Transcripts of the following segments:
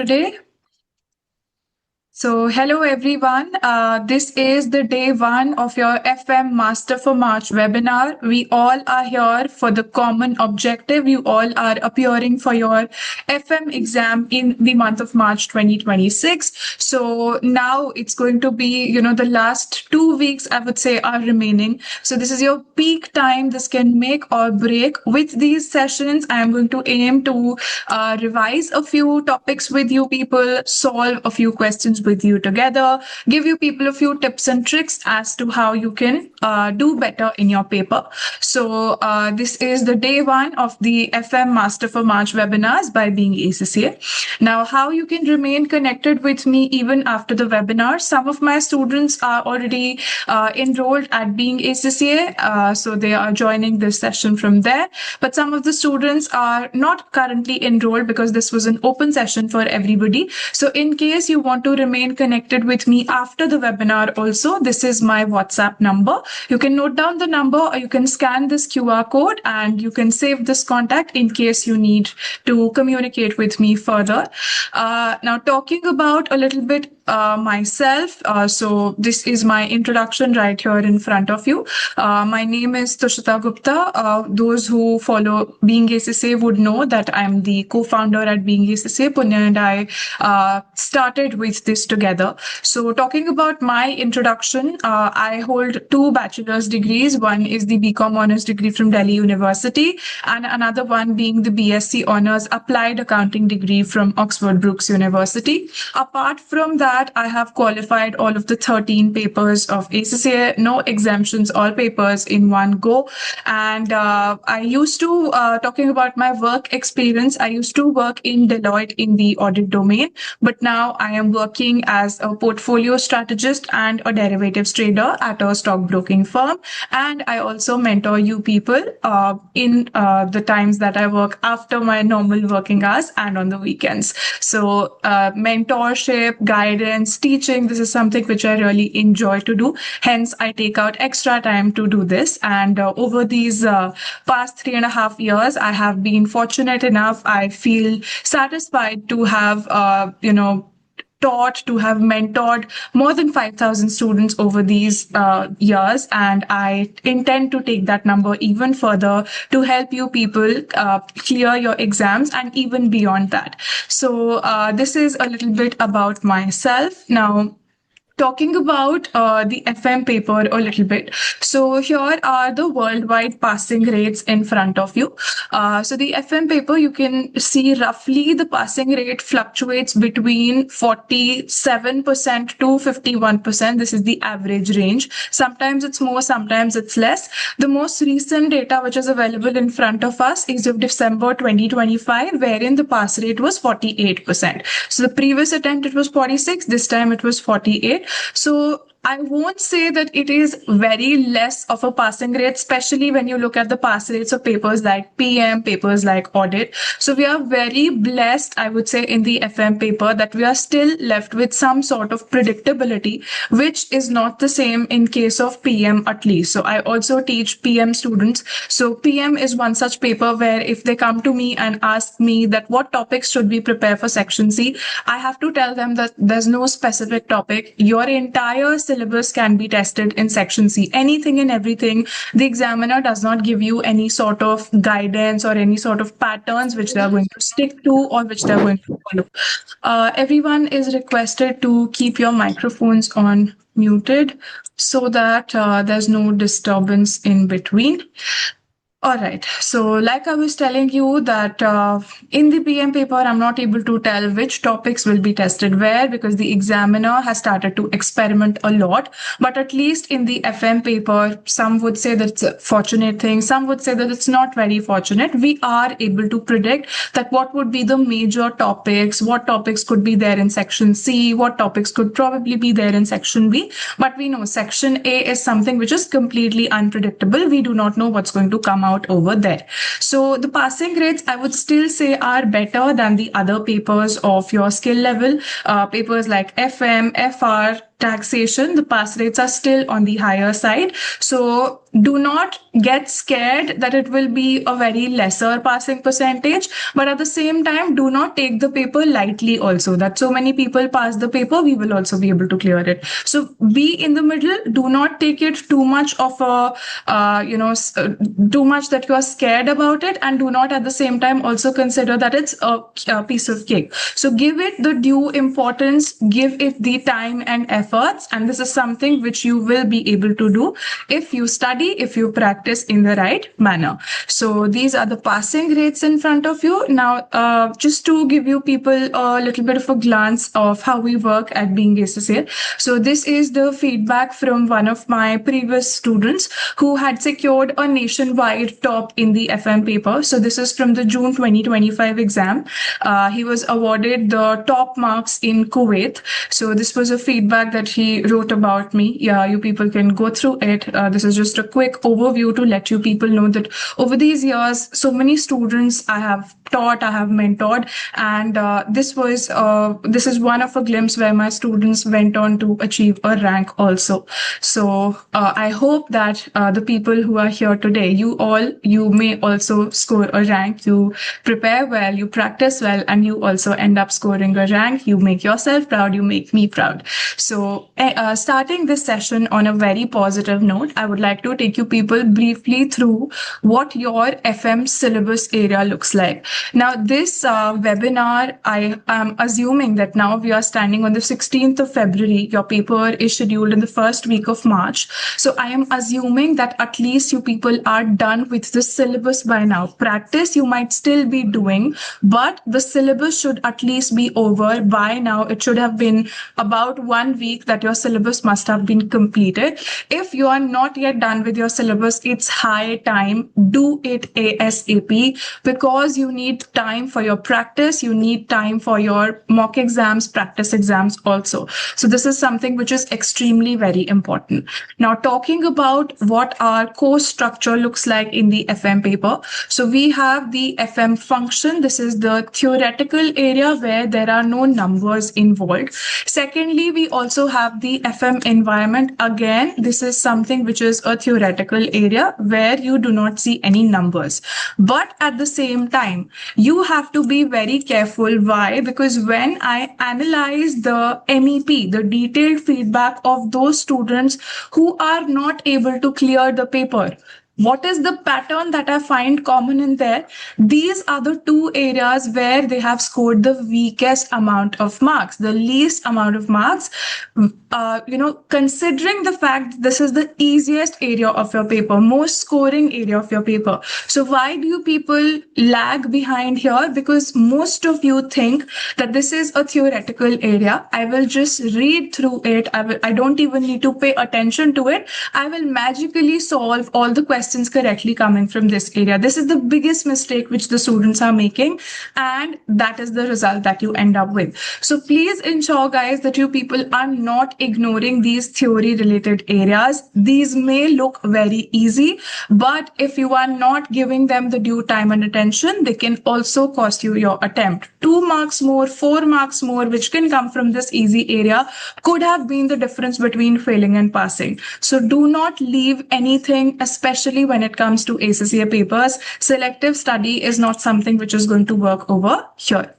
today? So, hello everyone. This is the day one of your FM Master for March webinar. We all are here for the common objective. You all are appearing for your FM exam in the month of March 2026. So now it's going to be, the last 2 weeks, I would say, are remaining. So this is your peak time. This can make or break. With these sessions, I am going to aim to revise a few topics with you people, solve a few questions with you together, give you people a few tips and tricks as to how you can do better in your paper. So this is the day one of the FM Master for March webinars by Being ACCA. Now, how you can remain connected with me even after the webinar. Some of my students are already enrolled at Being ACCA, so they are joining this session from there. But some of the students are not currently enrolled because this was an open session for everybody. So in case you want to remain connected with me after the webinar also, this is my WhatsApp number. You can note down the number or you can scan this QR code and you can save this contact in case you need to communicate with me further. Now, talking about a little bit myself. So this is my introduction right here in front of you. My name is Tushita Gupta. Those who follow Being ACCA would know that I'm the co-founder at Being ACCA. Punya and I started with this together. So talking about my introduction, I hold 2 bachelor's degrees. One is the BCom Honours degree from Delhi University and another one being the BSc Honours Applied Accounting degree from Oxford Brookes University. Apart from that, I have qualified all of the 13 papers of ACCA, no exemptions, all papers in one go. And I used to, talking about my work experience, I used to work in Deloitte in the audit domain, but now I am working as a portfolio strategist and a derivatives trader at a stockbroking firm. And I also mentor you people in the times that I work after my normal working hours and on the weekends. So mentorship, guidance, teaching, this is something which I really enjoy to do. Hence, I take out extra time to do this. And over these past 3.5 years, I have been fortunate enough. I feel satisfied to have, taught, to have mentored more than 5,000 students over these years. And I intend to take that number even further to help you people clear your exams and even beyond that. So this is a little bit about myself. Now, talking about the FM paper a little bit. So here are the worldwide passing rates in front of you. So the FM paper, you can see roughly the passing rate fluctuates between 47% to 51%. This is the average range. Sometimes it's more, sometimes it's less. The most recent data which is available in front of us is of December 2025, wherein the pass rate was 48%. So the previous attempt, it was 46. This time it was 48. So I won't say that it is very less of a passing rate, especially when you look at the pass rates of papers like PM, papers like audit. So we are very blessed, I would say, in the FM paper that we are still left with some sort of predictability, which is not the same in case of PM at least. So I also teach PM students. So PM is one such paper where if they come to me and ask me that what topics should we prepare for section C, I have to tell them that there's no specific topic. Your entire syllabus can be tested in section C. Anything and everything. The examiner does not give you any sort of guidance or any sort of patterns which they're going to stick to or which they're going to follow. Everyone is requested to keep your microphones on muted so that there's no disturbance in between. All right. So like I was telling you that in the PM paper, I'm not able to tell which topics will be tested where because the examiner has started to experiment a lot. But at least in the FM paper, some would say that it's a fortunate thing. Some would say that it's not very fortunate. We are able to predict that what would be the major topics, what topics could be there in section C, what topics could probably be there in section B. But we know section A is something which is completely unpredictable. We do not know what's going to come out over there. So the passing rates, I would still say, are better than the other papers of your skill level. Papers like FM, FR, taxation, the pass rates are still on the higher side. So do not get scared that it will be a very lesser passing percentage, but at the same time, do not take the paper lightly also, that so many people pass the paper, we will also be able to clear it. So be in the middle. Do not take it too much of a, too much that you are scared about it, and do not at the same time also consider that it's a piece of cake. So give it the due importance, give it the time and efforts, and this is something which you will be able to do if you study, if you practice in the right manner. So these are the passing rates in front of you. Now, just to give you people a little bit of a glance of how we work at Being ACCA. So this is the feedback from one of my previous students who had secured a nationwide top in the FM paper. So this is from the June 2025 exam. He was awarded the top marks in Kuwait. So this was a feedback that he wrote about me. Yeah, you people can go through it. This is just a quick overview to let you people know that over these years, so many students I have taught, I have mentored, and this is one of a glimpse where my students went on to achieve a rank also. So I hope that the people who are here today, you may also score a rank. You prepare well, you practice well, and you also end up scoring a rank. You make yourself proud, you make me proud. So starting this session on a very positive note, I would like to take you people briefly through what your FM syllabus area looks like. Now, this webinar, I am assuming that now we are standing on the 16th of February. Your paper is scheduled in the first week of March. So I am assuming that at least you people are done with the syllabus by now. Practice you might still be doing, but the syllabus should at least be over by now. It should have been about 1 week that your syllabus must have been completed. If you are not yet done with your syllabus, it's high time. Do it ASAP, because you need time for your practice. You need time for your mock exams, practice exams also. So this is something which is extremely very important. Now, talking about what our course structure looks like in the FM paper. So we have the FM function. This is the theoretical area where there are no numbers involved. Secondly, we also have the FM environment. Again, this is something which is a theoretical area where you do not see any numbers. But at the same time, you have to be very careful. Why? Because when I analyze the MEP, the detailed feedback of those students who are not able to clear the paper, what is the pattern that I find common in there? These are the two areas where they have scored the weakest amount of marks, the least amount of marks. Considering the fact this is the easiest area of your paper, most scoring area of your paper. So why do you people lag behind here? Because most of you think that this is a theoretical area. I will just read through it. I don't even need to pay attention to it. I will magically solve all the questions correctly coming from this area. This is the biggest mistake which the students are making, and that is the result that you end up with. So please ensure, guys, that you people are not ignoring these theory related areas. These may look very easy, but if you are not giving them the due time and attention, they can also cost you your attempt. 2 marks more, 4 marks more, which can come from this easy area, could have been the difference between failing and passing. So do not leave anything, especially when it comes to ACCA papers. Selective study is not something which is going to work over here.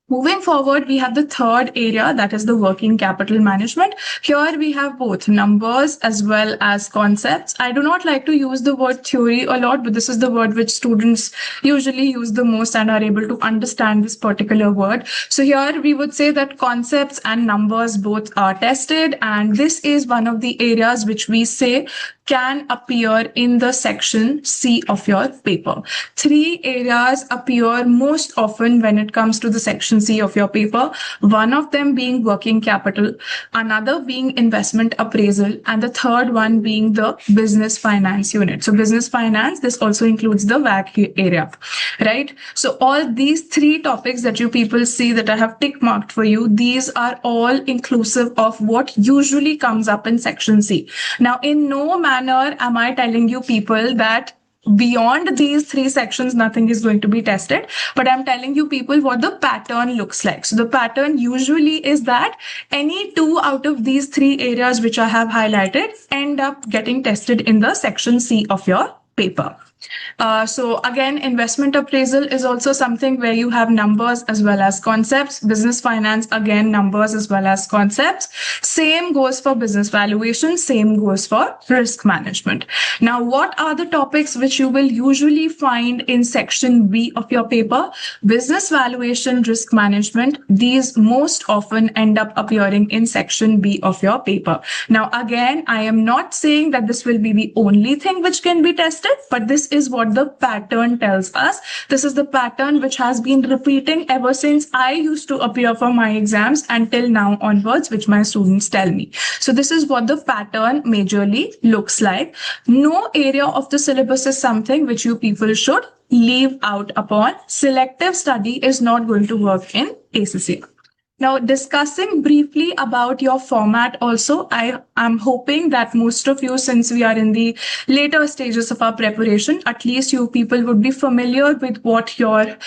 Moving forward, we have the third area, that is the working capital management. Here we have both numbers as well as concepts. I do not like to use the word theory a lot, but this is the word which students usually use the most and are able to understand this particular word. So here we would say that concepts and numbers both are tested, and this is one of the areas which we say can appear in the section C of your paper. 3 areas appear most often when it comes to the section C of your paper. One of them being working capital, another being investment appraisal, and the third one being the business finance unit. So business finance, this also includes the VAC area, right? So all these 3 topics that you people see that I have tick marked for you, these are all inclusive of what usually comes up in section C. Now, in no manner am I telling you people that beyond these three sections, nothing is going to be tested. But I'm telling you people what the pattern looks like. So the pattern usually is that any two out of these three areas which I have highlighted end up getting tested in the section C of your paper. So again, investment appraisal is also something where you have numbers as well as concepts. Business finance, again, numbers as well as concepts. Same goes for business valuation. Same goes for risk management. Now, what are the topics which you will usually find in section B of your paper? Business valuation, risk management. These most often end up appearing in section B of your paper. Now, again, I am not saying that this will be the only thing which can be tested, but this is what the pattern tells us. This is the pattern which has been repeating ever since I used to appear for my exams until now onwards, which my students tell me. So this is what the pattern majorly looks like. No area of the syllabus is something which you people should leave out upon. Selective study is not going to work in ACCA. Now, discussing briefly about your format also, I am hoping that most of you, since we are in the later stages of our preparation, at least you people would be familiar with what your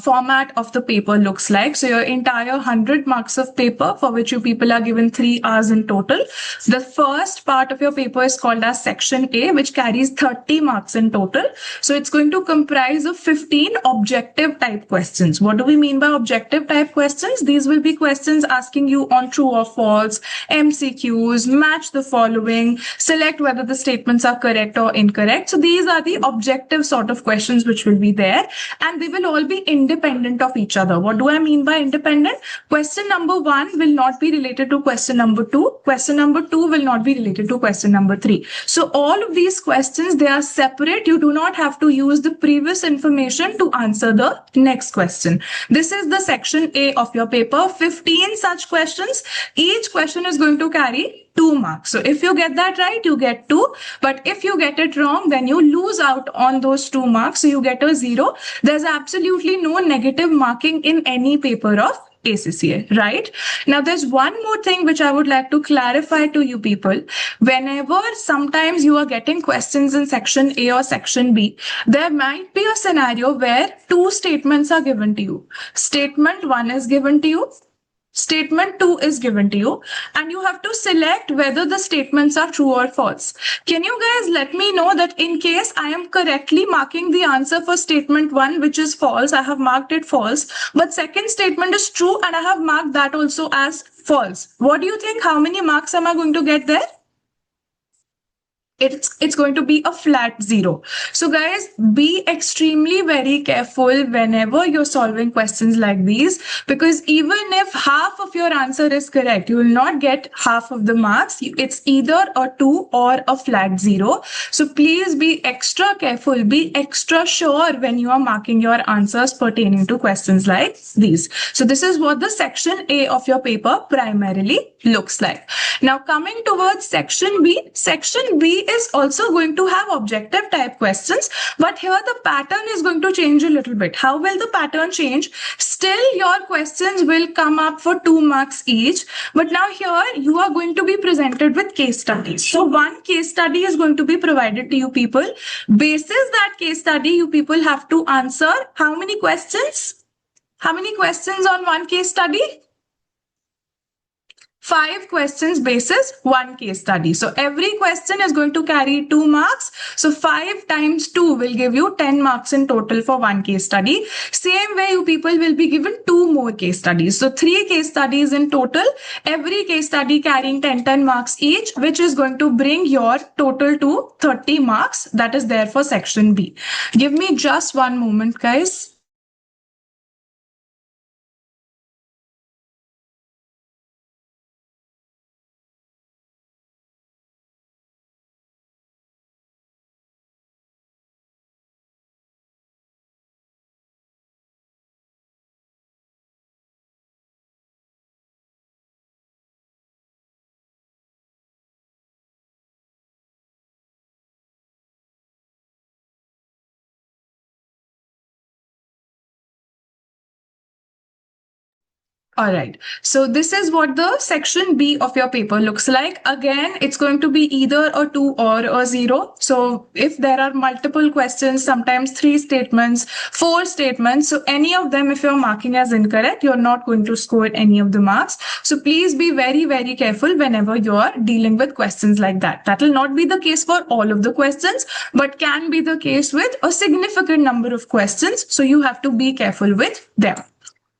format of the paper looks like. So your entire 100 marks of paper, for which you people are given 3 hours in total. The first part of your paper is called as section A, which carries 30 marks in total. So it's going to comprise of 15 objective type questions. What do we mean by objective type questions? These will be questions asking you on true or false, MCQs, match the following, select whether the statements are correct or incorrect. So these are the objective sort of questions which will be there, and they will all be independent of each other. What do I mean by independent? Question number 1 will not be related to question number 2. Question number 2 will not be related to question number 3. So all of these questions, they are separate. You do not have to use the previous information to answer the next question. This is the section A of your paper. 15 such questions. Each question is going to carry 2 marks. So if you get that right, you get 2. But if you get it wrong, then you lose out on those 2 marks. So you get a 0. There's absolutely no negative marking in any paper of ACCA, right? Now, there's one more thing which I would like to clarify to you people. Whenever sometimes you are getting questions in section A or section B, there might be a scenario where 2 statements are given to you. Statement 1 is given to you. Statement 2 is given to you, and you have to select whether the statements are true or false. Can you guys let me know that in case I am correctly marking the answer for statement 1, which is false, I have marked it false, but second statement is true and I have marked that also as false. What do you think? How many marks am I going to get there? It's going to be a flat 0. So guys, be extremely very careful whenever you're solving questions like these, because even if half of your answer is correct, you will not get half of the marks. It's either a 2 or a flat 0. So please be extra careful, be extra sure when you are marking your answers pertaining to questions like these. So this is what the section A of your paper primarily looks like. Now coming towards section B, section B is also going to have objective type questions, but here the pattern is going to change a little bit. How will the pattern change? Still your questions will come up for 2 marks each, but now here you are going to be presented with case studies. So one case study is going to be provided to you people. Basis that case study, you people have to answer how many questions? How many questions on one case study? 5 questions basis 1 case study. So every question is going to carry 2 marks. So 5 times 2 will give you 10 marks in total for 1 case study. Same way you people will be given 2 more case studies. So 3 case studies in total. Every case study carrying 10 marks each, which is going to bring your total to 30 marks. That is there for section B. Give me just one moment, guys. All right. So this is what the section B of your paper looks like. Again, it's going to be either a 2 or a 0. So if there are multiple questions, sometimes 3 statements, 4 statements, so any of them, if you're marking as incorrect, you're not going to score any of the marks. So please be very, very careful whenever you're dealing with questions like that. That will not be the case for all of the questions, but can be the case with a significant number of questions. So you have to be careful with them.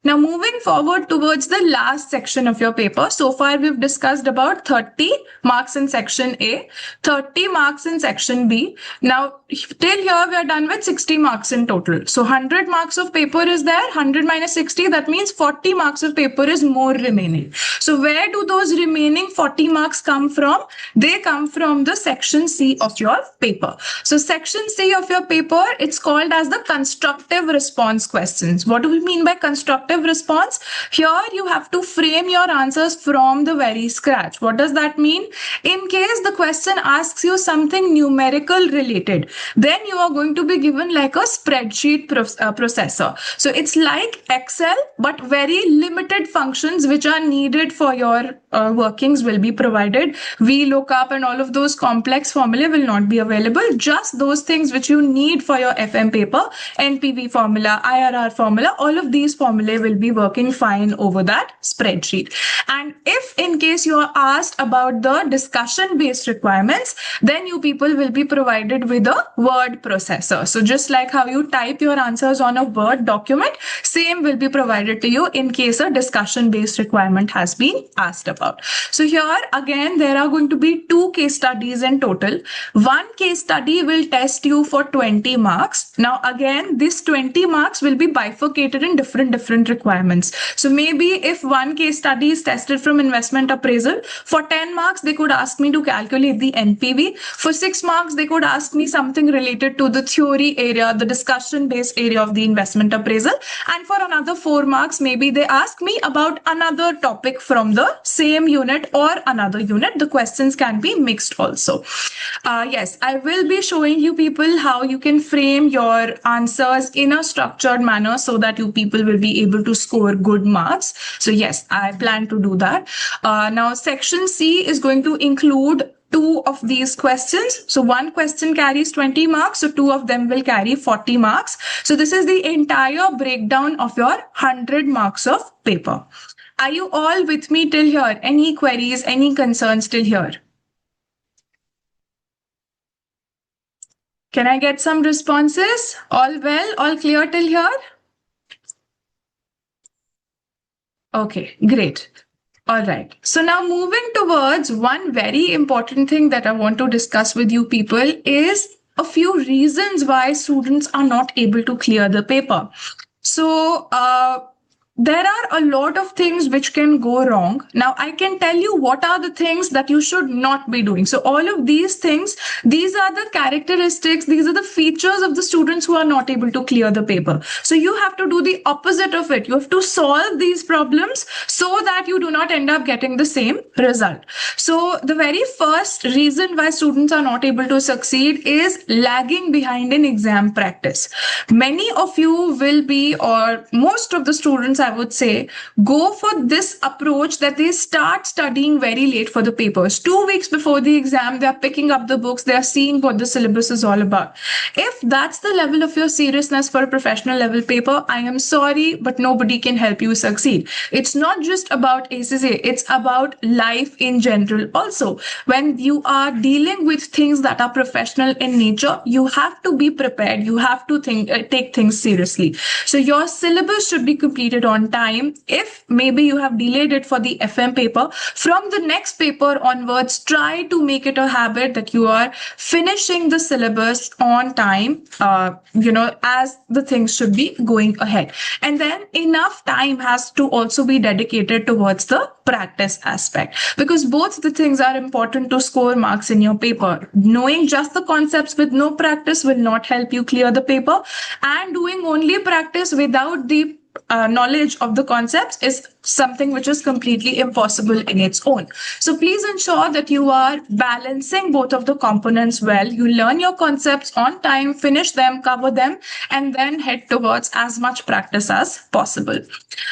Now, moving forward towards the last section of your paper. So far, we've discussed about 30 marks in section A, 30 marks in section B. Now, till here, we are done with 60 marks in total. So 100 marks of paper is there, 100 minus 60, that means 40 marks of paper is more remaining. So where do those remaining 40 marks come from? They come from the section C of your paper. So section C of your paper, it's called as the constructive response questions. What do we mean by constructive response? Here you have to frame your answers from the very scratch. What does that mean? In case the question asks you something numerical related, then you are going to be given like a spreadsheet processor. So it's like Excel, but very limited functions which are needed for your workings will be provided. VLOOKUP and all of those complex formulae will not be available. Just those things which you need for your FM paper, NPV formula, IRR formula, all of these formulae will be working fine over that spreadsheet. And if in case you are asked about the discussion based requirements, then you people will be provided with a word processor. So just like how you type your answers on a Word document, same will be provided to you in case a discussion based requirement has been asked about. So here again, there are going to be 2 case studies in total. One case study will test you for 20 marks. Now again, this 20 marks will be bifurcated in different requirements. So maybe if one case study is tested from investment appraisal, for 10 marks, they could ask me to calculate the NPV. For 6 marks, they could ask me something related to the theory area, the discussion based area of the investment appraisal. And for another 4 marks, maybe they ask me about another topic from the same unit or another unit. The questions can be mixed also. Yes, I will be showing you people how you can frame your answers in a structured manner so that you people will be able to score good marks. So yes, I plan to do that. Now, section C is going to include 2 of these questions. So one question carries 20 marks. So 2 of them will carry 40 marks. So this is the entire breakdown of your 100 marks of paper. Are you all with me till here? Any queries, any concerns till here? Can I get some responses? All well? All clear till here? Okay, great. All right. So now moving towards one very important thing that I want to discuss with you people is a few reasons why students are not able to clear the paper. So, there are a lot of things which can go wrong. Now, I can tell you what are the things that you should not be doing. So all of these things, these are the characteristics, these are the features of the students who are not able to clear the paper. So you have to do the opposite of it. You have to solve these problems so that you do not end up getting the same result. So the very first reason why students are not able to succeed is lagging behind in exam practice. Many of you will be, or most of the students, I would say, go for this approach that they start studying very late for the papers. 2 weeks before the exam, they are picking up the books, they are seeing what the syllabus is all about. If that's the level of your seriousness for a professional level paper, I am sorry, but nobody can help you succeed. It's not just about ACCA, it's about life in general also. When you are dealing with things that are professional in nature, you have to be prepared, you have to take things seriously. So your syllabus should be completed on time. If maybe you have delayed it for the FM paper, from the next paper onwards, try to make it a habit that you are finishing the syllabus on time, as the things should be going ahead. And then enough time has to also be dedicated towards the practice aspect, because both the things are important to score marks in your paper. Knowing just the concepts with no practice will not help you clear the paper, and doing only practice without the knowledge of the concepts is something which is completely impossible in its own. So please ensure that you are balancing both of the components well. You learn your concepts on time, finish them, cover them, and then head towards as much practice as possible.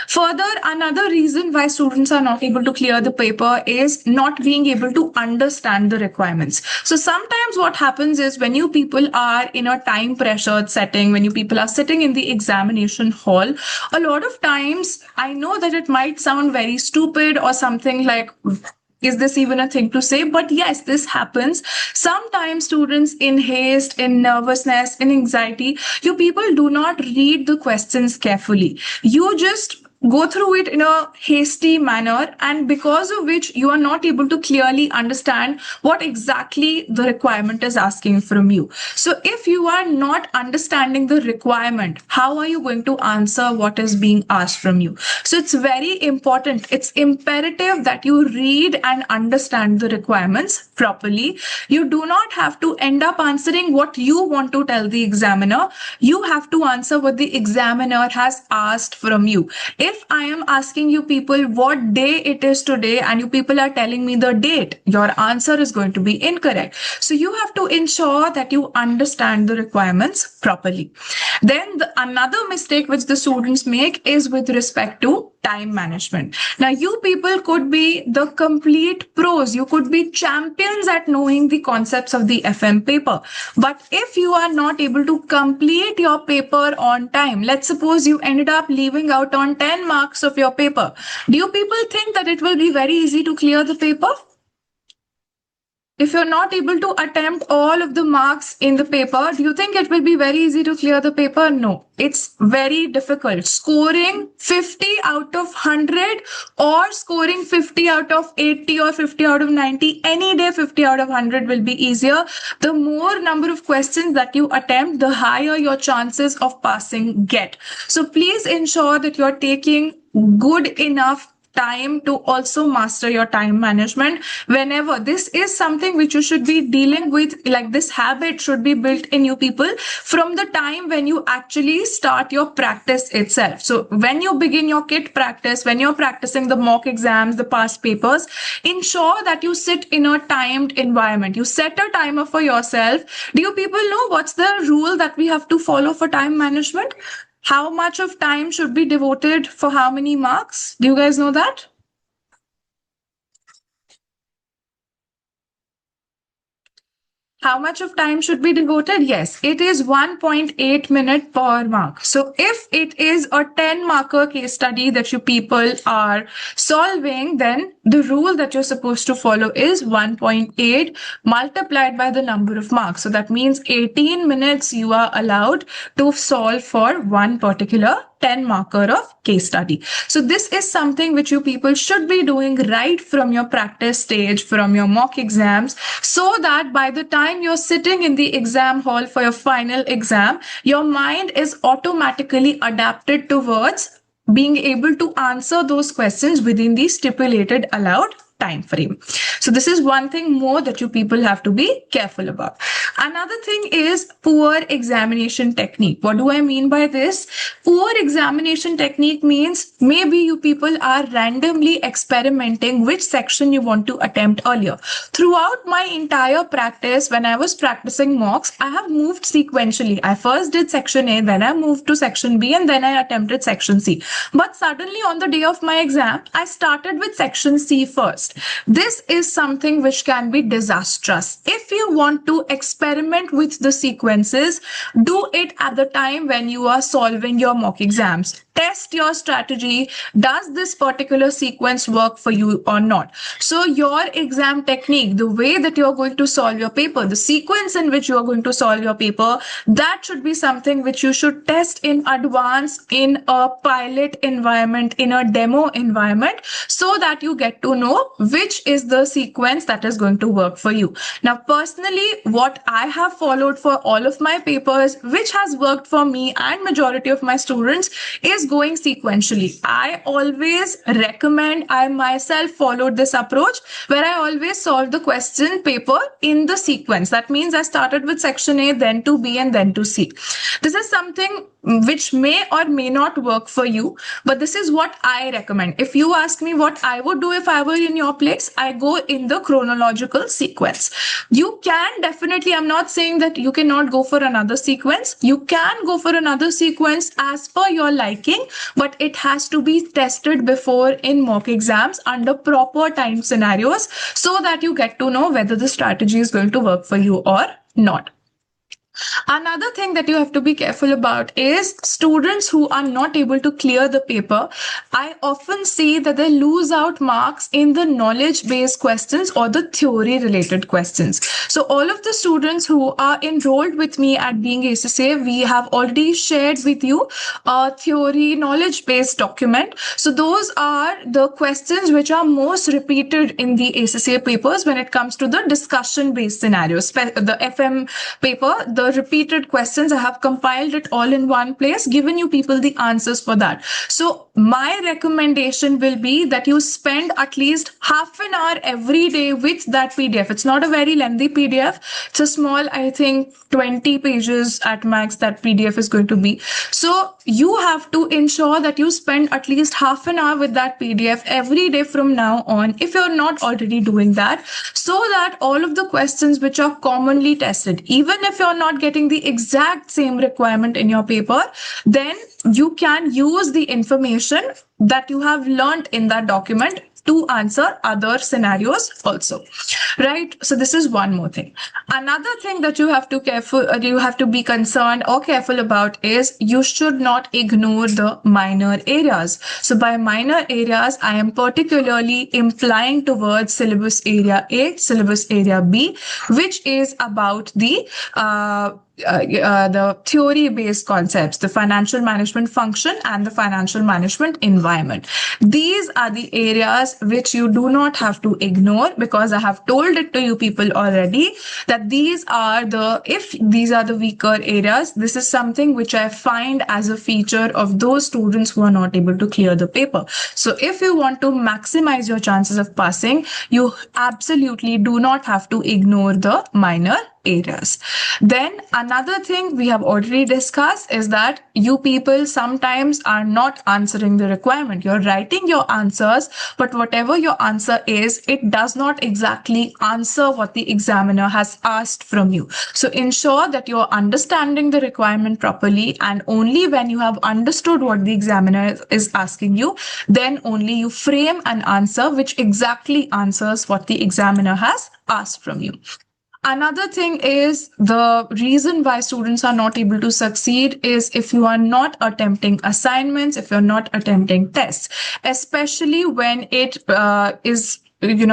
Further, another reason why students are not able to clear the paper is not being able to understand the requirements. So sometimes what happens is when you people are in a time pressured setting, when you people are sitting in the examination hall, a lot of times, I know that it might sound very stupid or something like, is this even a thing to say? But yes, this happens. Sometimes students in haste, in nervousness, in anxiety, you people do not read the questions carefully. You just go through it in a hasty manner, and because of which you are not able to clearly understand what exactly the requirement is asking from you. So if you are not understanding the requirement, how are you going to answer what is being asked from you? So it's very important, it's imperative that you read and understand the requirements properly. You do not have to end up answering what you want to tell the examiner. You have to answer what the examiner has asked from you. If I am asking you people what day it is today and you people are telling me the date, your answer is going to be incorrect. So you have to ensure that you understand the requirements properly. Then another mistake which the students make is with respect to time management. Now, you people could be the complete pros. You could be champions at knowing the concepts of the FM paper. But if you are not able to complete your paper on time, let's suppose you ended up leaving out on 10 marks of your paper. Do you people think that it will be very easy to clear the paper? If you're not able to attempt all of the marks in the paper, do you think it will be very easy to clear the paper? No, it's very difficult. Scoring 50 out of 100 or scoring 50 out of 80 or 50 out of 90, any day 50 out of 100 will be easier. The more number of questions that you attempt, the higher your chances of passing get. So please ensure that you're taking good enough time to also master your time management. Whenever this is something which you should be dealing with, like this habit should be built in you people from the time when you actually start your practice itself. So when you begin your kit practice, when you're practicing the mock exams, the past papers, ensure that you sit in a timed environment. You set a timer for yourself. Do you people know what's the rule that we have to follow for time management? How much of time should be devoted for how many marks? Do you guys know that? How much of time should be devoted? Yes, it is 1.8 minute per mark. So if it is a 10 marker case study that you people are solving, then the rule that you're supposed to follow is 1.8 multiplied by the number of marks. So that means 18 minutes you are allowed to solve for one particular 10 marker of case study. So this is something which you people should be doing right from your practice stage, from your mock exams, so that by the time you're sitting in the exam hall for your final exam, your mind is automatically adapted towards being able to answer those questions within the stipulated allowed time frame. So this is one thing more that you people have to be careful about. Another thing is poor examination technique. What do I mean by this? Poor examination technique means maybe you people are randomly experimenting which section you want to attempt earlier. Throughout my entire practice, when I was practicing mocks, I have moved sequentially. I first did section A, then I moved to section B, and then I attempted section C. But suddenly on the day of my exam, I started with section C first. This is something which can be disastrous. If you want to experiment with the sequences, do it at the time when you are solving your mock exams. Test your strategy. Does this particular sequence work for you or not? So your exam technique, the way that you're going to solve your paper, the sequence in which you're going to solve your paper, that should be something which you should test in advance in a pilot environment, in a demo environment, so that you get to know which is the sequence that is going to work for you. Now, personally, what I have followed for all of my papers, which has worked for me and majority of my students, is always going sequentially. I always recommend, I myself followed this approach where I always solve the question paper in the sequence. That means I started with section A, then to B, and then to C. This is something which may or may not work for you, but this is what I recommend. If you ask me what I would do if I were in your place, I go in the chronological sequence. You can definitely, I'm not saying that you cannot go for another sequence. You can go for another sequence as per your liking, but it has to be tested before in mock exams under proper time scenarios so that you get to know whether the strategy is going to work for you or not. Another thing that you have to be careful about is students who are not able to clear the paper. I often see that they lose out marks in the knowledge-based questions or the theory-related questions. So all of the students who are enrolled with me at Being ACCA, we have already shared with you a theory knowledge-based document. So those are the questions which are most repeated in the ACCA papers when it comes to the discussion-based scenarios. The FM paper, the repeated questions, I have compiled it all in one place, given you people the answers for that. So my recommendation will be that you spend at least half an hour every day with that PDF. It's not a very lengthy PDF. It's a small, I think 20 pages at max that PDF is going to be. So you have to ensure that you spend at least half an hour with that PDF every day from now on, if you're not already doing that, so that all of the questions which are commonly tested, even if you're not getting the exact same requirement in your paper, then you can use the information that you have learned in that document to answer other scenarios also, right? So this is one more thing. Another thing that you have to be concerned or careful about is you should not ignore the minor areas. So by minor areas, I am particularly implying towards syllabus area A, syllabus area B, which is about the theory-based concepts, the financial management function and the financial management environment. These are the areas which you do not have to ignore, because I have told it to you people already that if these are the weaker areas, this is something which I find as a feature of those students who are not able to clear the paper. So if you want to maximize your chances of passing, you absolutely do not have to ignore the minor areas. Then another thing we have already discussed is that you people sometimes are not answering the requirement. You're writing your answers, but whatever your answer is, it does not exactly answer what the examiner has asked from you. So ensure that you're understanding the requirement properly, and only when you have understood what the examiner is asking you, then only you frame an answer which exactly answers what the examiner has asked from you. Another thing is the reason why students are not able to succeed is if you are not attempting assignments, if you're not attempting tests, especially when it is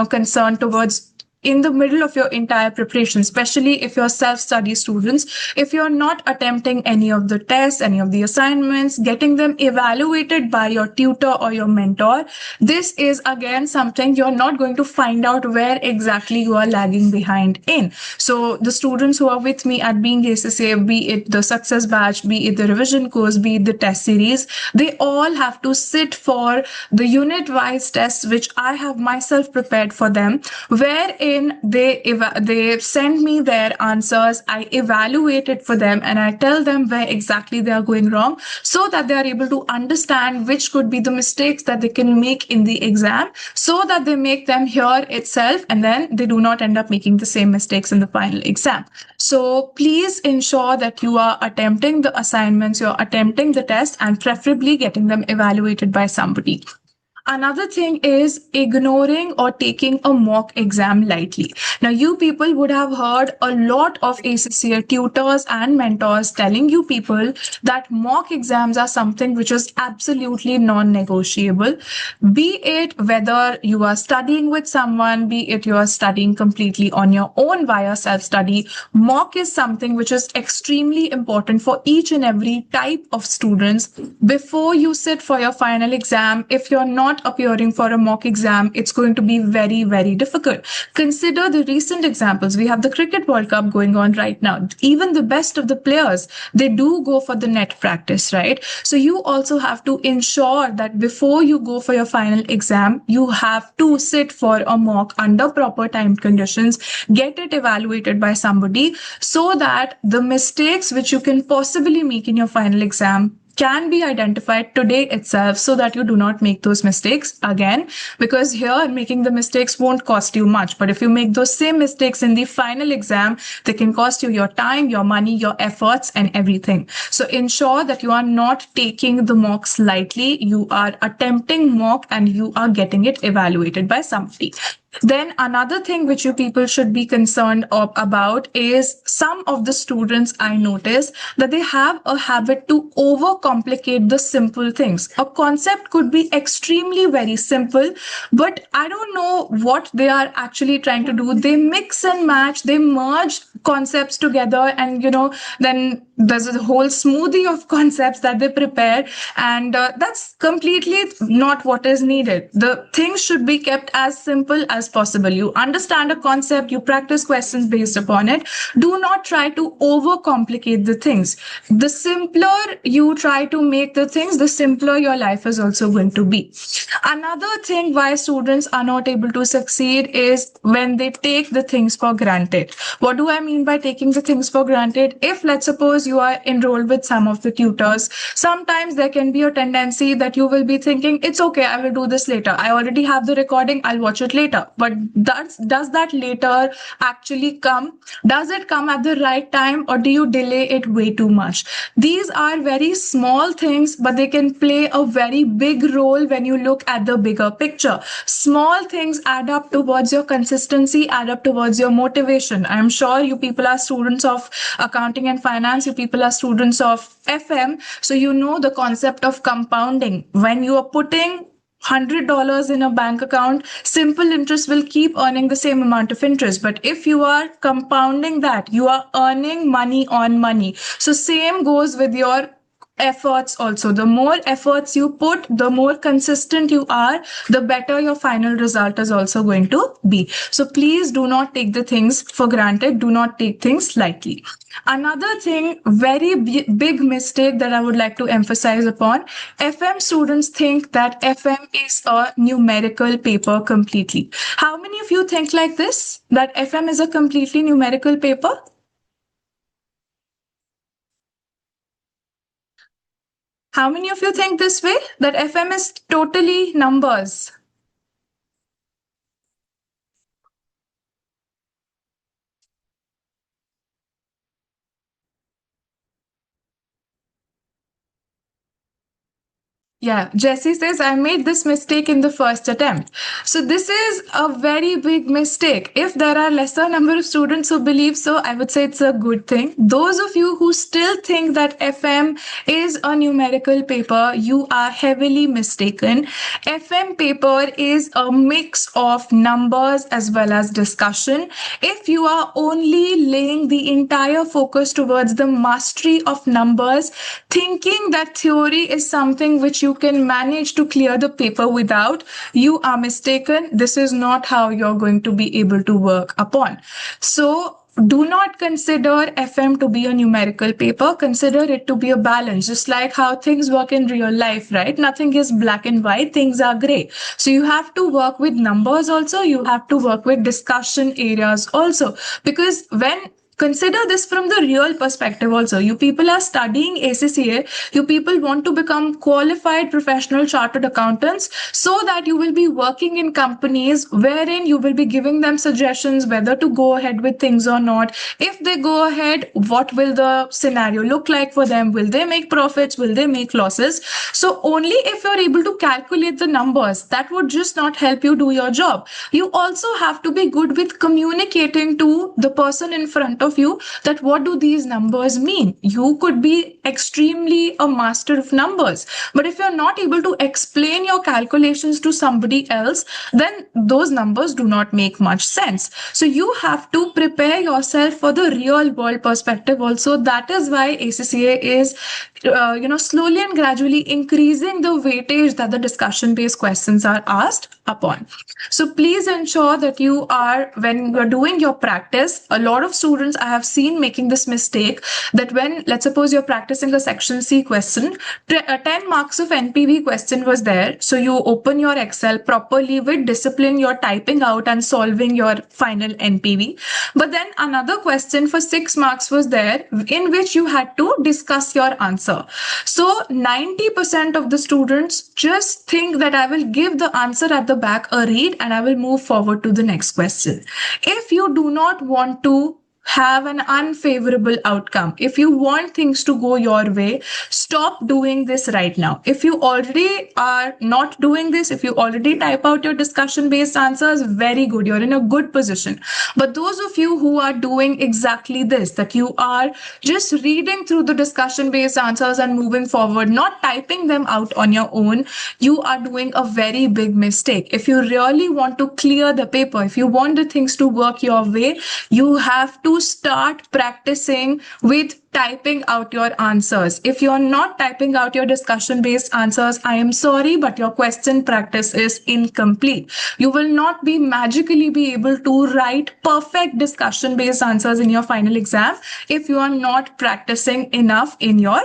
concerned towards in the middle of your entire preparation, especially if you're self-study students, if you're not attempting any of the tests, any of the assignments, getting them evaluated by your tutor or your mentor, this is again something you're not going to find out where exactly you are lagging behind in. So the students who are with me at Being ACCA, be it the success batch, be it the revision course, be it the test series, they all have to sit for the unit-wise tests, which I have myself prepared for them, wherein they send me their answers, I evaluate it for them, and I tell them where exactly they are going wrong, so that they are able to understand which could be the mistakes that they can make in the exam, so that they make them here itself, and then they do not end up making the same mistakes in the final exam. So please ensure that you are attempting the assignments, you're attempting the test, and preferably getting them evaluated by somebody. Another thing is ignoring or taking a mock exam lightly. Now, you people would have heard a lot of ACCA tutors and mentors telling you people that mock exams are something which is absolutely non-negotiable. Be it whether you are studying with someone, be it you are studying completely on your own via self-study, mock is something which is extremely important for each and every type of students. Before you sit for your final exam, if you're not not appearing for a mock exam, it's going to be very, very difficult. Consider the recent examples. We have the Cricket World Cup going on right now. Even the best of the players, they do go for the net practice, right? So you also have to ensure that before you go for your final exam, you have to sit for a mock under proper time conditions, get it evaluated by somebody so that the mistakes which you can possibly make in your final exam can be identified today itself so that you do not make those mistakes again. Because here, making the mistakes won't cost you much. But if you make those same mistakes in the final exam, they can cost you your time, your money, your efforts, and everything. So ensure that you are not taking the mocks lightly. You are attempting mock and you are getting it evaluated by somebody. Then another thing which you people should be concerned about is some of the students I notice that they have a habit to overcomplicate the simple things. A concept could be extremely very simple, but I don't know what they are actually trying to do. They mix and match, they merge concepts together, and then there's a whole smoothie of concepts that they prepare, and that's completely not what is needed. The things should be kept as simple as possible. You understand a concept, you practice questions based upon it. Do not try to overcomplicate the things. The simpler you try to make the things, the simpler your life is also going to be. Another thing why students are not able to succeed is when they take the things for granted. What do I mean by taking the things for granted? If, let's suppose, you are enrolled with some of the tutors, sometimes there can be a tendency that you will be thinking, it's okay, I will do this later. I already have the recording, I'll watch it later. But does that later actually come? Does it come at the right time, or do you delay it way too much? These are very small things, but they can play a very big role when you look at the bigger picture. Small things add up towards your consistency, add up towards your motivation. I'm sure you people are students of accounting and finance, you people are students of FM, so you know the concept of compounding. When you are putting $100 in a bank account, simple interest will keep earning the same amount of interest. But if you are compounding that, you are earning money on money. So same goes with your efforts also. The more efforts you put, the more consistent you are, the better your final result is also going to be. So please do not take the things for granted. Do not take things lightly. Another thing, very big mistake that I would like to emphasize upon, FM students think that FM is a numerical paper completely. How many of you think like this, that FM is a completely numerical paper? How many of you think this way, that FM is totally numbers? Yeah, Jesse says, I made this mistake in the first attempt. So this is a very big mistake. If there are lesser number of students who believe so, I would say it's a good thing. Those of you who still think that FM is a numerical paper, you are heavily mistaken. FM paper is a mix of numbers as well as discussion. If you are only laying the entire focus towards the mastery of numbers, thinking that theory is something which you can manage to clear the paper without, you are mistaken. This is not how you're going to be able to work upon. So do not consider FM to be a numerical paper. Consider it to be a balance, just like how things work in real life, right? Nothing is black and white, things are gray. So you have to work with numbers also, you have to work with discussion areas also. Because when consider this from the real perspective also. You people are studying ACCA. You people want to become qualified professional chartered accountants so that you will be working in companies wherein you will be giving them suggestions whether to go ahead with things or not. If they go ahead, what will the scenario look like for them? Will they make profits? Will they make losses? So only if you're able to calculate the numbers, that would just not help you do your job. You also have to be good with communicating to the person in front of of you that what do these numbers mean. You could be extremely a master of numbers, but if you're not able to explain your calculations to somebody else, then those numbers do not make much sense. So you have to prepare yourself for the real world perspective also. That is why ACCA is slowly and gradually increasing the weightage that the discussion based questions are asked upon. So please ensure that you are, when you're doing your practice, a lot of students I have seen making this mistake, that when, let's suppose you're practicing a section C question, 10 marks of NPV question was there. So you open your Excel properly with discipline, you're typing out and solving your final NPV. But then another question for 6 marks was there in which you had to discuss your answer. So 90% of the students just think that I will give the answer at the back a read and I will move forward to the next question. If you do not want to have an unfavorable outcome, if you want things to go your way, stop doing this right now. If you already are not doing this, if you already type out your discussion based answers, very good, you're in a good position. But those of you who are doing exactly this, that you are just reading through the discussion based answers and moving forward, not typing them out on your own, you are doing a very big mistake. If you really want to clear the paper, if you want the things to work your way, you have to start practicing with typing out your answers. If you're not typing out your discussion based answers, I am sorry, but your question practice is incomplete. You will not be magically be able to write perfect discussion based answers in your final exam if you are not practicing enough in your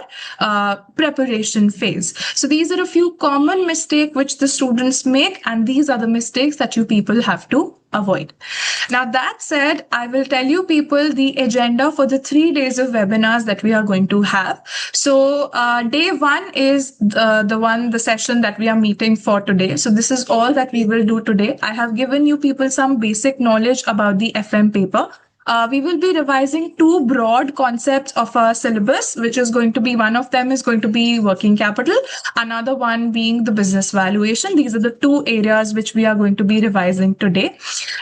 preparation phase. So these are a few common mistakes which the students make, and these are the mistakes that you people have to avoid. Now that said, I will tell you people the agenda for the 3 days of webinars that we are going to have. So day 1 is the session that we are meeting for today. So this is all that we will do today. I have given you people some basic knowledge about the FM paper. We will be revising 2 broad concepts of our syllabus, which is going to be, one of them is going to be working capital, another one being the business valuation. These are the 2 areas which we are going to be revising today.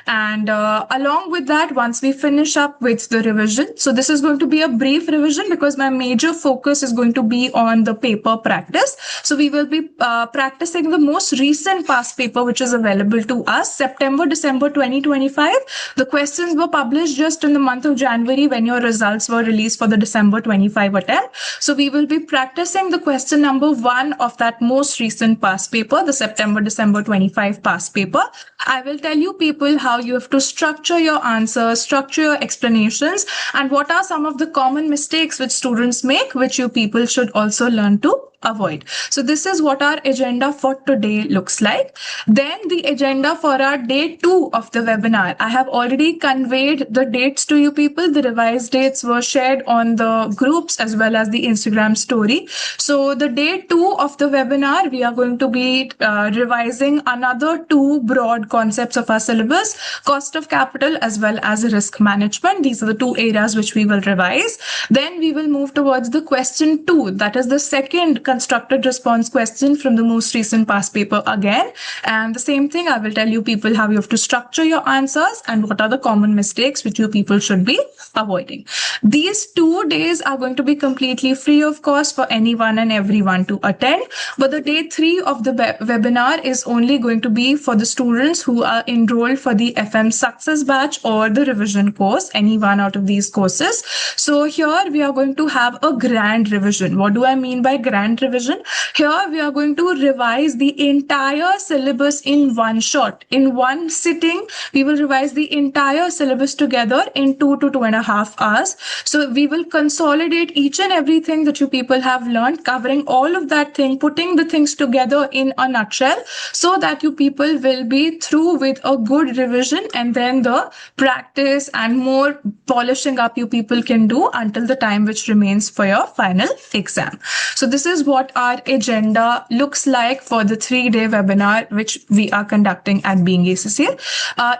And along with that, once we finish up with the revision, so this is going to be a brief revision because my major focus is going to be on the paper practice. So we will be practicing the most recent past paper which is available to us, September-December 2025. The questions were published just in the month of January when your results were released for the December 25 attempt. So we will be practicing the question number 1 of that most recent past paper, the September-December 25 past paper. I will tell you people how you have to structure your answers, structure your explanations, and what are some of the common mistakes which students make, which you people should also learn to avoid. So this is what our agenda for today looks like. Then the agenda for our day 2 of the webinar. I have already conveyed the dates to you people. The revised dates were shared on the groups as well as the Instagram story. So the day 2 of the webinar, we are going to be revising another 2 broad concepts of our syllabus, cost of capital as well as risk management. These are the 2 areas which we will revise. Then we will move towards the question 2, that is the second constructed response question from the most recent past paper again. And the same thing, I will tell you people how you have to structure your answers and what are the common mistakes which you people should be avoiding. These 2 days are going to be completely free of cost for anyone and everyone to attend. But the day 3 of the webinar is only going to be for the students who are enrolled for the FM Success Batch or the revision course, any one out of these courses. So here we are going to have a grand revision. What do I mean by grand revision? Here we are going to revise the entire syllabus in one shot. In one sitting, we will revise the entire syllabus together in 2 to 2.5 hours. So we will consolidate each and everything that you people have learned, covering all of that thing, putting the things together in a nutshell so that you people will be through with a good revision, and then the practice and more polishing up you people can do until the time which remains for your final exam. So this is what our agenda looks like for the 3-day webinar, which we are conducting at Being ACCA.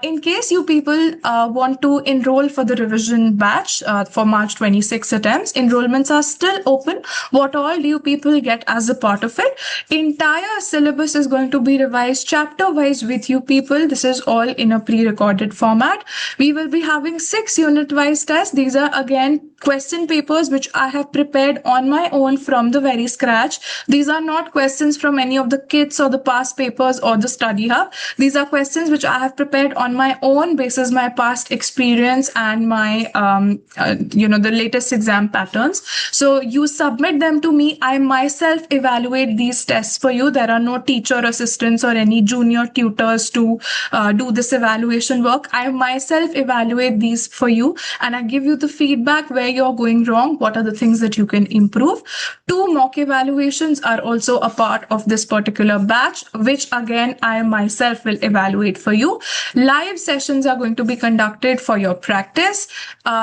In case you people want to enroll for the revision batch for March 26 attempts, enrollments are still open. What all do you people get as a part of it? Entire syllabus is going to be revised chapter wise with you people. This is all in a pre-recorded format. We will be having 6 unit wise tests. These are again question papers which I have prepared on my own from the very scratch. These are not questions from any of the kits or the past papers or the study hub. These are questions which I have prepared on my own basis my past experience and my the latest exam patterns. So you submit them to me. I myself evaluate these tests for you. There are no teacher assistants or any junior tutors to do this evaluation work. I myself evaluate these for you and I give you the feedback where you're going wrong, what are the things that you can improve. 2 mock evaluations are also a part of this particular batch, which again I myself will evaluate for you. Live sessions are going to be conducted for your practice.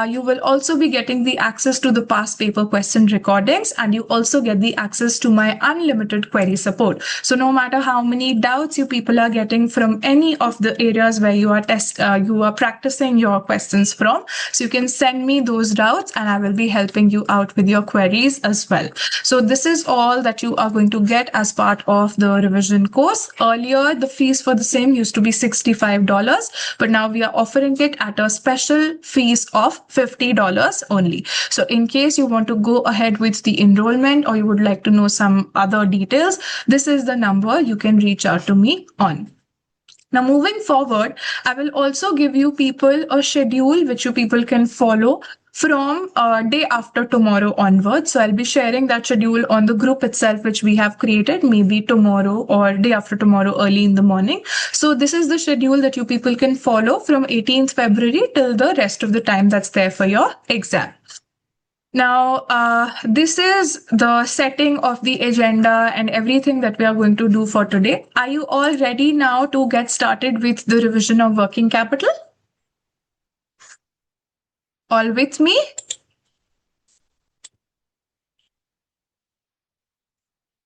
You will also be getting the access to the past paper question recordings, and you also get the access to my unlimited query support. So no matter how many doubts you people are getting from any of the areas where you are practicing your questions from, so you can send me those doubts and I will be helping you out with your queries as well. So this is all that you are going to get as part of the revision course. Earlier, the fees for the same used to be $65, but now we are offering it at a special fees of $50 only. So in case you want to go ahead with the enrollment or you would like to know some other details, this is the number you can reach out to me on. Now, moving forward, I will also give you people a schedule which you people can follow from day after tomorrow onwards. So I'll be sharing that schedule on the group itself, which we have created, maybe tomorrow or day after tomorrow early in the morning. So this is the schedule that you people can follow from 18th February till the rest of the time that's there for your exam. Now, this is the setting of the agenda and everything that we are going to do for today. Are you all ready now to get started with the revision of working capital? All with me?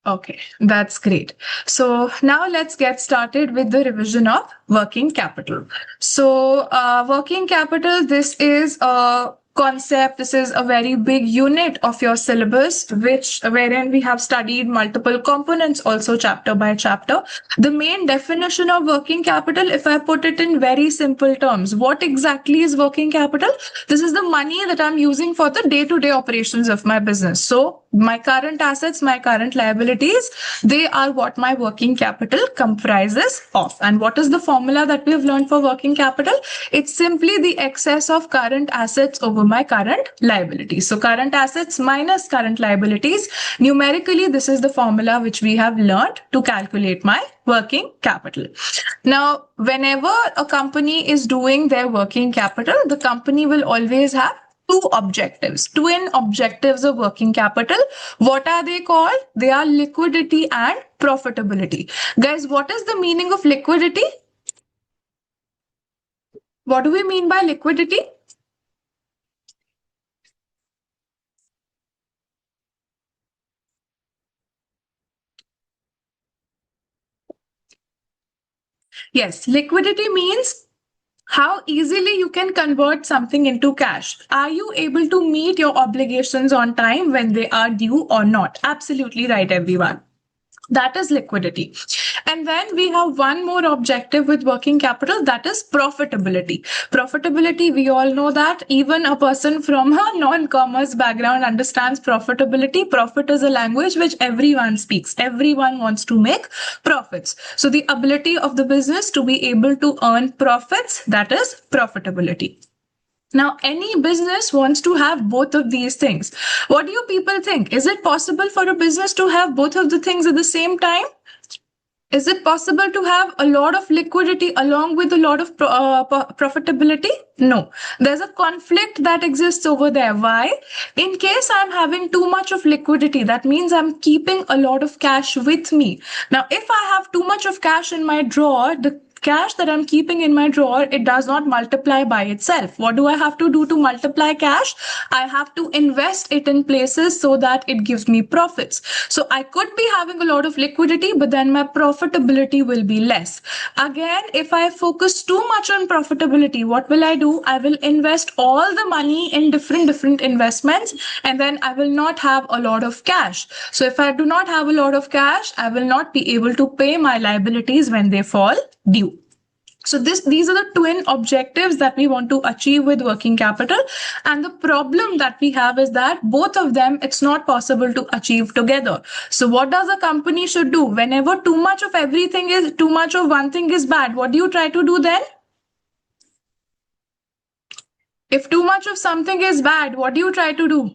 Okay, that's great. So now let's get started with the revision of working capital. So working capital, this is a concept. This is a very big unit of your syllabus, wherein we have studied multiple components also chapter by chapter. The main definition of working capital, if I put it in very simple terms, what exactly is working capital? This is the money that I'm using for the day-to-day operations of my business. So my current assets, my current liabilities, they are what my working capital comprises of. And what is the formula that we have learned for working capital? It's simply the excess of current assets over my current liabilities. So current assets minus current liabilities. Numerically, this is the formula which we have learned to calculate my working capital. Now, whenever a company is doing their working capital, the company will always have 2 objectives, twin objectives of working capital. What are they called? They are liquidity and profitability. Guys, what is the meaning of liquidity? What do we mean by liquidity? Yes, liquidity means how easily you can convert something into cash. Are you able to meet your obligations on time when they are due or not? Absolutely right, everyone. That is liquidity. And then we have one more objective with working capital, that is profitability. Profitability, we all know that even a person from a non-commerce background understands profitability. Profit is a language which everyone speaks. Everyone wants to make profits. So the ability of the business to be able to earn profits, that is profitability. Now, any business wants to have both of these things. What do you people think? Is it possible for a business to have both of the things at the same time? Is it possible to have a lot of liquidity along with a lot of profitability? No. There's a conflict that exists over there. Why? In case I'm having too much of liquidity, that means I'm keeping a lot of cash with me. Now, if I have too much of cash in my drawer, the cash that I'm keeping in my drawer, it does not multiply by itself. What do I have to do to multiply cash? I have to invest it in places so that it gives me profits. So I could be having a lot of liquidity, but then my profitability will be less. Again, if I focus too much on profitability, what will I do? I will invest all the money in different investments, and then I will not have a lot of cash. So if I do not have a lot of cash, I will not be able to pay my liabilities when they fall due. So these are the twin objectives that we want to achieve with working capital. And the problem that we have is that both of them, it's not possible to achieve together. So what does a company should do? Whenever too much of everything is, too much of one thing is bad, what do you try to do then? If too much of something is bad, what do you try to do?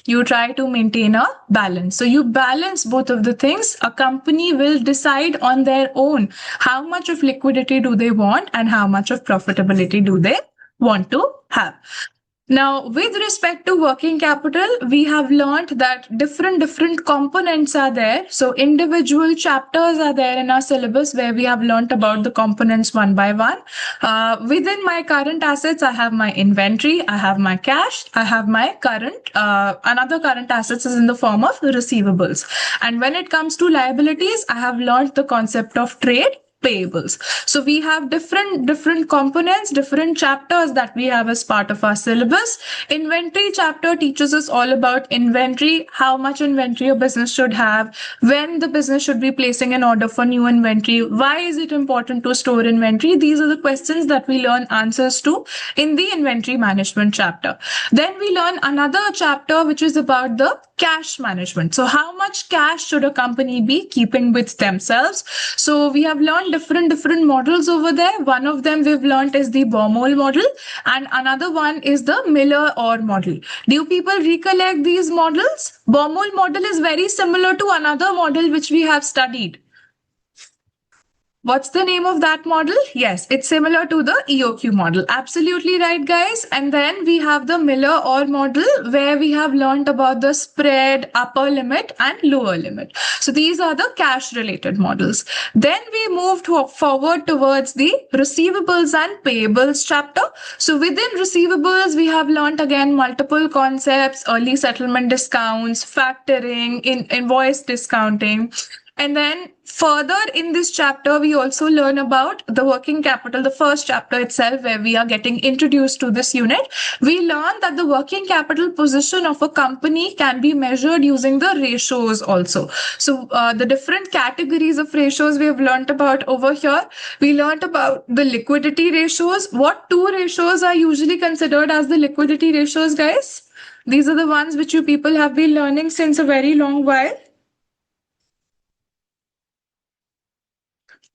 You try to maintain a balance. So you balance both of the things. A company will decide on their own how much of liquidity do they want and how much of profitability do they want to have. Now, with respect to working capital, we have learned that different components are there. So individual chapters are there in our syllabus where we have learned about the components one by one. Within my current assets, I have my inventory, I have my cash, I have my another current assets is in the form of receivables. And when it comes to liabilities, I have learned the concept of trade payables. So we have different components, different chapters that we have as part of our syllabus. Inventory chapter teaches us all about inventory, how much inventory a business should have, when the business should be placing an order for new inventory, why is it important to store inventory. These are the questions that we learn answers to in the inventory management chapter. Then we learn another chapter which is about the cash management. So how much cash should a company be keeping with themselves? So we have learned different models over there. One of them we've learned is the Baumol model, and another one is the Miller-Orr model. Do people recollect these models? Baumol model is very similar to another model which we have studied. What's the name of that model? Yes, it's similar to the EOQ model. Absolutely right, guys. And then we have the Miller-Orr model where we have learned about the spread, upper limit and lower limit. So these are the cash related models. Then we move forward towards the receivables and payables chapter. So within receivables, we have learned again multiple concepts, early settlement discounts, factoring, invoice discounting. And then further in this chapter, we also learn about the working capital, the first chapter itself, where we are getting introduced to this unit. We learn that the working capital position of a company can be measured using the ratios also. So the different categories of ratios we have learned about over here. We learned about the liquidity ratios. What two ratios are usually considered as the liquidity ratios, guys? These are the ones which you people have been learning since a very long while.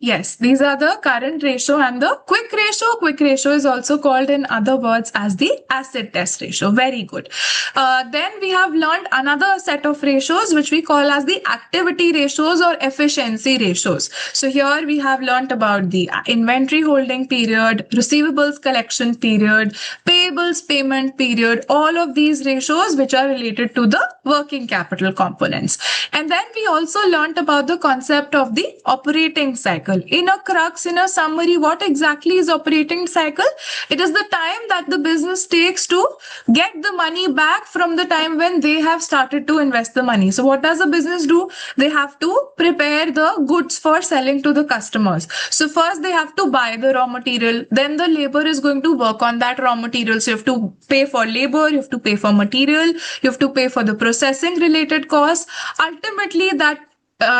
Yes, these are the current ratio and the quick ratio. Quick ratio is also called in other words as the acid test ratio. Very good. Then we have learned another set of ratios which we call as the activity ratios or efficiency ratios. So here we have learned about the inventory holding period, receivables collection period, payables payment period, all of these ratios which are related to the working capital components. And then we also learned about the concept of the operating cycle. In a crux, in a summary, what exactly is operating cycle? It is the time that the business takes to get the money back from the time when they have started to invest the money. So what does a business do? They have to prepare the goods for selling to the customers. So first they have to buy the raw material, then the labor is going to work on that raw material. So you have to pay for labor, you have to pay for material, you have to pay for the processing related costs. Ultimately, that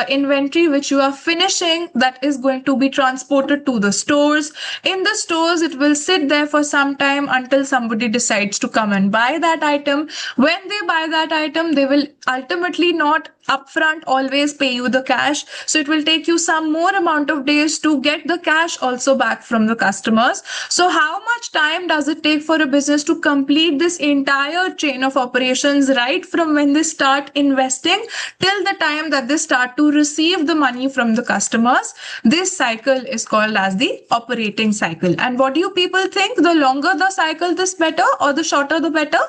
inventory which you are finishing, that is going to be transported to the stores. In the stores, it will sit there for some time until somebody decides to come and buy that item. When they buy that item, they will ultimately not upfront always pay you the cash. So it will take you some more amount of days to get the cash also back from the customers. So how much time does it take for a business to complete this entire chain of operations, right from when they start investing till the time that they start to receive the money from the customers? This cycle is called as the operating cycle. And what do you people think? The longer the cycle, this better, or the shorter the better?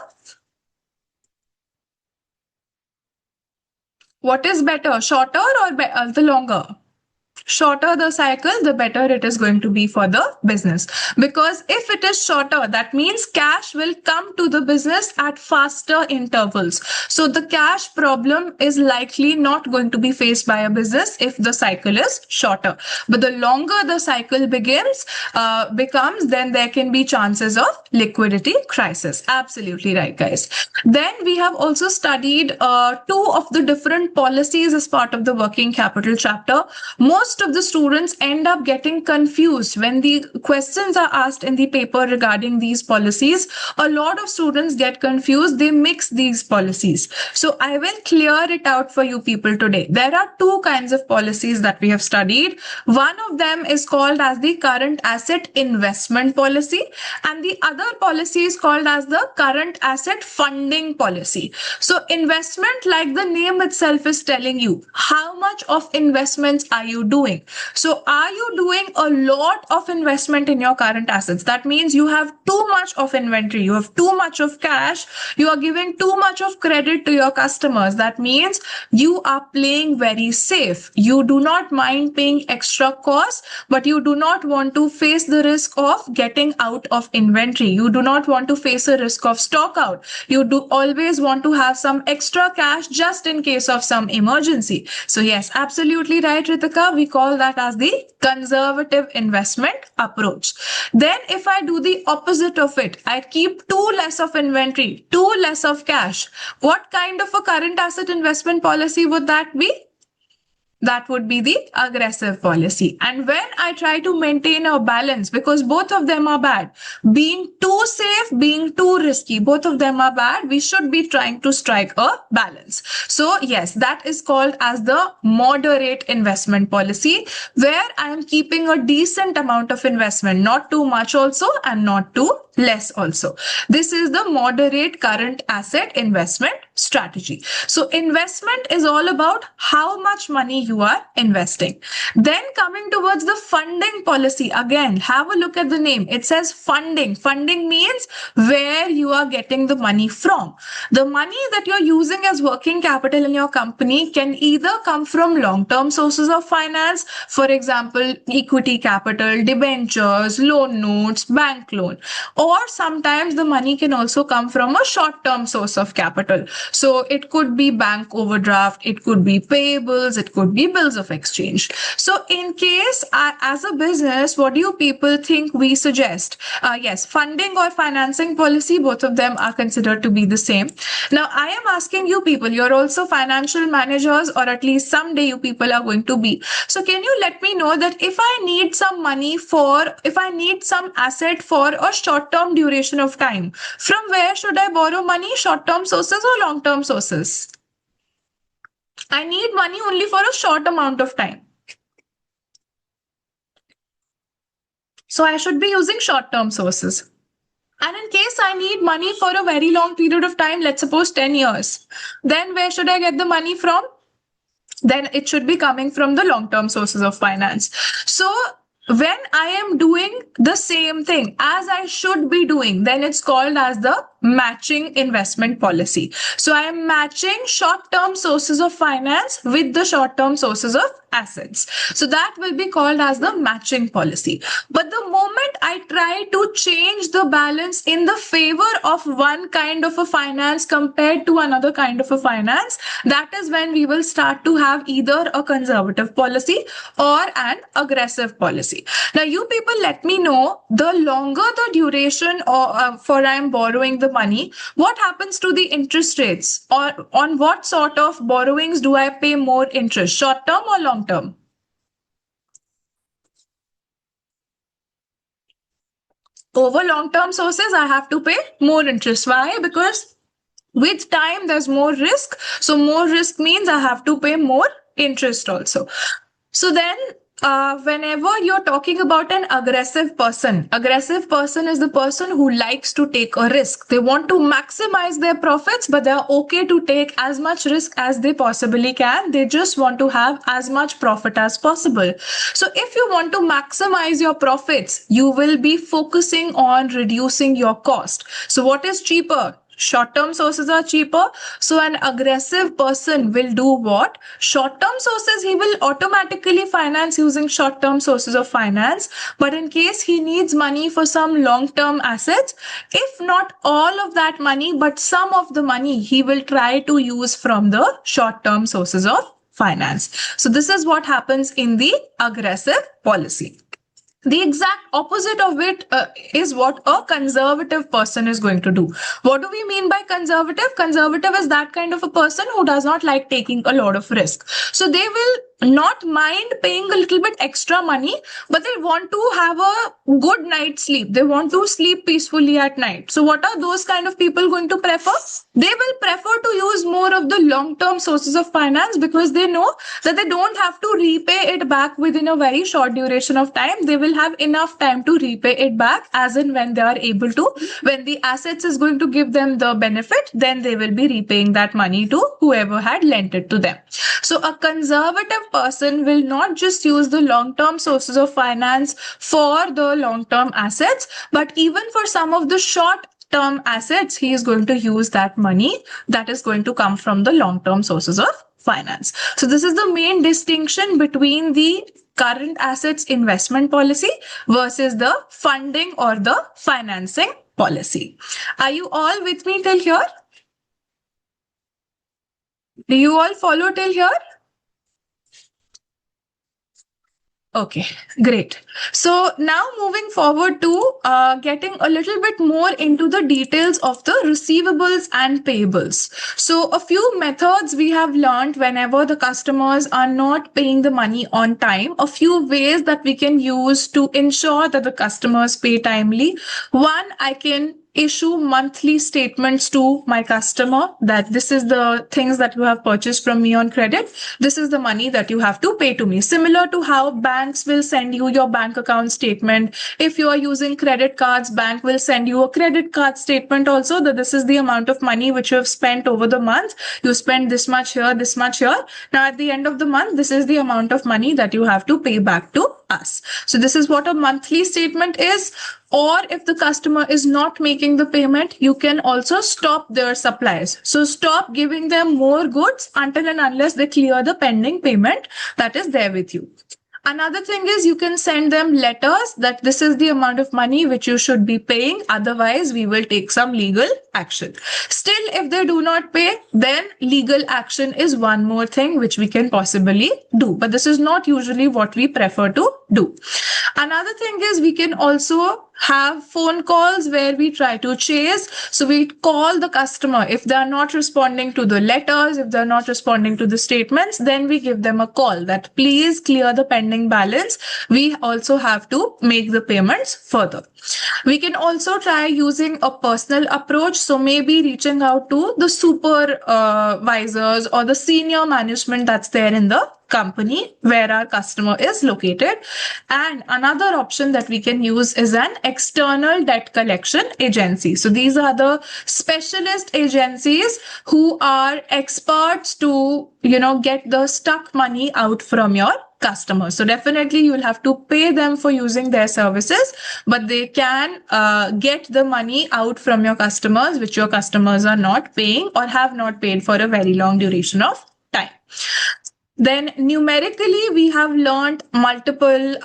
What is better, shorter or the longer? shorter the cycle, the better it is going to be for the business. Because if it is shorter, that means cash will come to the business at faster intervals. So the cash problem is likely not going to be faced by a business if the cycle is shorter. But the longer the cycle becomes, then there can be chances of liquidity crisis. Absolutely right, guys. Then we have also studied two of the different policies as part of the working capital chapter. Most of the students end up getting confused when the questions are asked in the paper regarding these policies. A lot of students get confused, they mix these policies. So I will clear it out for you people today. There are two kinds of policies that we have studied. One of them is called as the current asset investment policy, and the other policy is called as the current asset funding policy. So investment, like the name itself is telling you, how much of investments are you doing? So are you doing a lot of investment in your current assets? That means you have too much of inventory, you have too much of cash, you are giving too much of credit to your customers. That means you are playing very safe. You do not mind paying extra costs, but you do not want to face the risk of getting out of inventory. You do not want to face a risk of stock out. You do always want to have some extra cash just in case of some emergency. So yes, absolutely right, Ritika. We call that as the conservative investment approach. Then if I do the opposite of it, I keep too less of inventory, too less of cash. What kind of a current asset investment policy would that be? That would be the aggressive policy. And when I try to maintain a balance, because both of them are bad, being too safe, being too risky, both of them are bad, we should be trying to strike a balance. So yes, that is called as the moderate investment policy, where I am keeping a decent amount of investment, not too much also and not too less also. This is the moderate current asset investment strategy. So investment is all about how much money you are investing. Then coming towards the funding policy, again, have a look at the name. It says funding. Funding means where you are getting the money from. The money that you're using as working capital in your company can either come from long-term sources of finance, for example, equity capital, debentures, loan notes, bank loan, or sometimes the money can also come from a short-term source of capital. So it could be bank overdraft, it could be payables, it could be bills of exchange. So in case as a business, what do you people think we suggest? Yes, funding or financing policy, both of them are considered to be the same. Now I am asking you people, you're also financial managers, or at least someday you people are going to be. So can you let me know that if I need some money if I need some asset for a short-term duration of time, from where should I borrow money? Short-term sources or long-term sources? I need money only for a short amount of time. So I should be using short-term sources. And in case I need money for a very long period of time, let's suppose 10 years, then where should I get the money from? Then it should be coming from the long-term sources of finance. So when I am doing the same thing as I should be doing, then it's called as the matching investment policy. So I am matching short-term sources of finance with the short-term sources of assets. So that will be called as the matching policy. But the moment I try to change the balance in the favor of one kind of a finance compared to another kind of a finance, that is when we will start to have either a conservative policy or an aggressive policy. Now you people let me know, the longer the duration for I am borrowing the money, what happens to the interest rates, or on what sort of borrowings do I pay more interest, short term or long term? Over long term sources, I have to pay more interest. Why? Because with time there's more risk. So more risk means I have to pay more interest also. So then whenever you're talking about an aggressive person is the person who likes to take a risk. They want to maximize their profits, but they're okay to take as much risk as they possibly can. They just want to have as much profit as possible. So if you want to maximize your profits, you will be focusing on reducing your cost. So what is cheaper? Short-term sources are cheaper. So an aggressive person will do what? Short-term sources, he will automatically finance using short-term sources of finance. But in case he needs money for some long-term assets, if not all of that money, but some of the money, he will try to use from the short-term sources of finance. So this is what happens in the aggressive policy. The exact opposite of it is what a conservative person is going to do. What do we mean by conservative? Conservative is that kind of a person who does not like taking a lot of risk. So they will not mind paying a little bit extra money, but they want to have a good night's sleep. They want to sleep peacefully at night. So what are those kind of people going to prefer? They will prefer to use more of the long-term sources of finance because they know that they don't have to repay it back within a very short duration of time. They will have enough time to repay it back as and when they are able to. When the assets is going to give them the benefit, then they will be repaying that money to whoever had lent it to them. So a conservative person will not just use the long-term sources of finance for the long-term assets, but even for some of the short-term assets, he is going to use that money that is going to come from the long-term sources of finance. So this is the main distinction between the current assets investment policy versus the funding or the financing policy. Are you all with me till here? Do you all follow till here? Okay, great. So now moving forward to getting a little bit more into the details of the receivables and payables. So a few methods we have learned whenever the customers are not paying the money on time, a few ways that we can use to ensure that the customers pay timely. One, I can issue monthly statements to my customer that this is the things that you have purchased from me on credit. This is the money that you have to pay to me. Similar to how banks will send you your bank account statement. If you are using credit cards, bank will send you a credit card statement also that this is the amount of money which you have spent over the month. You spend this much here, this much here. Now at the end of the month, this is the amount of money that you have to pay back to us. So this is what a monthly statement is. Or if the customer is not making the payment, you can also stop their supplies. So stop giving them more goods until and unless they clear the pending payment that is there with you. Another thing is you can send them letters that this is the amount of money which you should be paying. Otherwise, we will take some legal action. Still, if they do not pay, then legal action is one more thing which we can possibly do. But this is not usually what we prefer to do. Another thing is we can also have phone calls where we try to chase. So we call the customer. If they are not responding to the letters, if they're not responding to the statements, then we give them a call that please clear the pending balance. We also have to make the payments further. We can also try using a personal approach. So maybe reaching out to the supervisors or the senior management that's there in the company where our customer is located. And another option that we can use is an external debt collection agency. So these are the specialist agencies who are experts to, get the stuck money out from your customers. So definitely you will have to pay them for using their services, but they can get the money out from your customers, which your customers are not paying or have not paid for a very long duration of time. Then numerically, we have learned multiple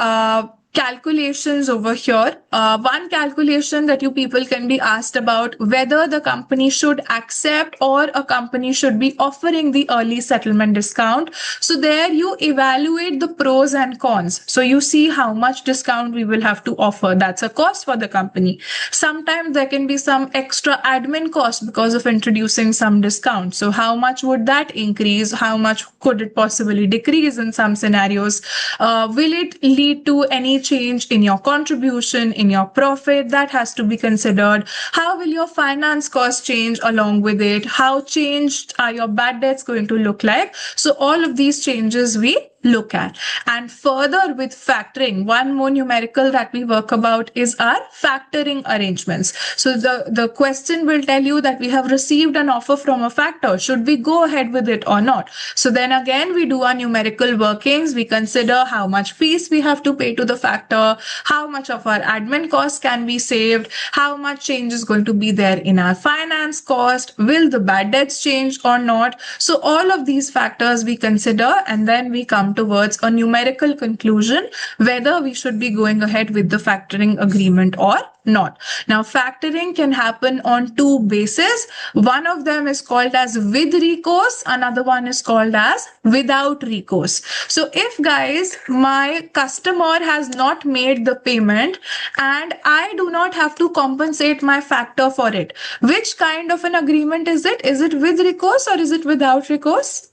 calculations over here. One calculation that you people can be asked about whether the company should accept or a company should be offering the early settlement discount. So there you evaluate the pros and cons. So you see how much discount we will have to offer. That's a cost for the company. Sometimes there can be some extra admin cost because of introducing some discount. So how much would that increase? How much could it possibly decrease in some scenarios? Will it lead to any change in your contribution, in your profit? That has to be considered. How will your finance cost change along with it? How changed are your bad debts going to look like? So all of these changes we look at. And further with factoring, one more numerical that we work about is our factoring arrangements. So the question will tell you that we have received an offer from a factor. Should we go ahead with it or not? So then again, we do our numerical workings. We consider how much fees we have to pay to the factor, how much of our admin costs can be saved, how much change is going to be there in our finance cost, will the bad debts change or not. So all of these factors we consider, and then we come towards a numerical conclusion whether we should be going ahead with the factoring agreement or not. Now, factoring can happen on two bases. One of them is called as with recourse, another one is called as without recourse. So if guys, my customer has not made the payment and I do not have to compensate my factor for it, which kind of an agreement is it? Is it with recourse or is it without recourse?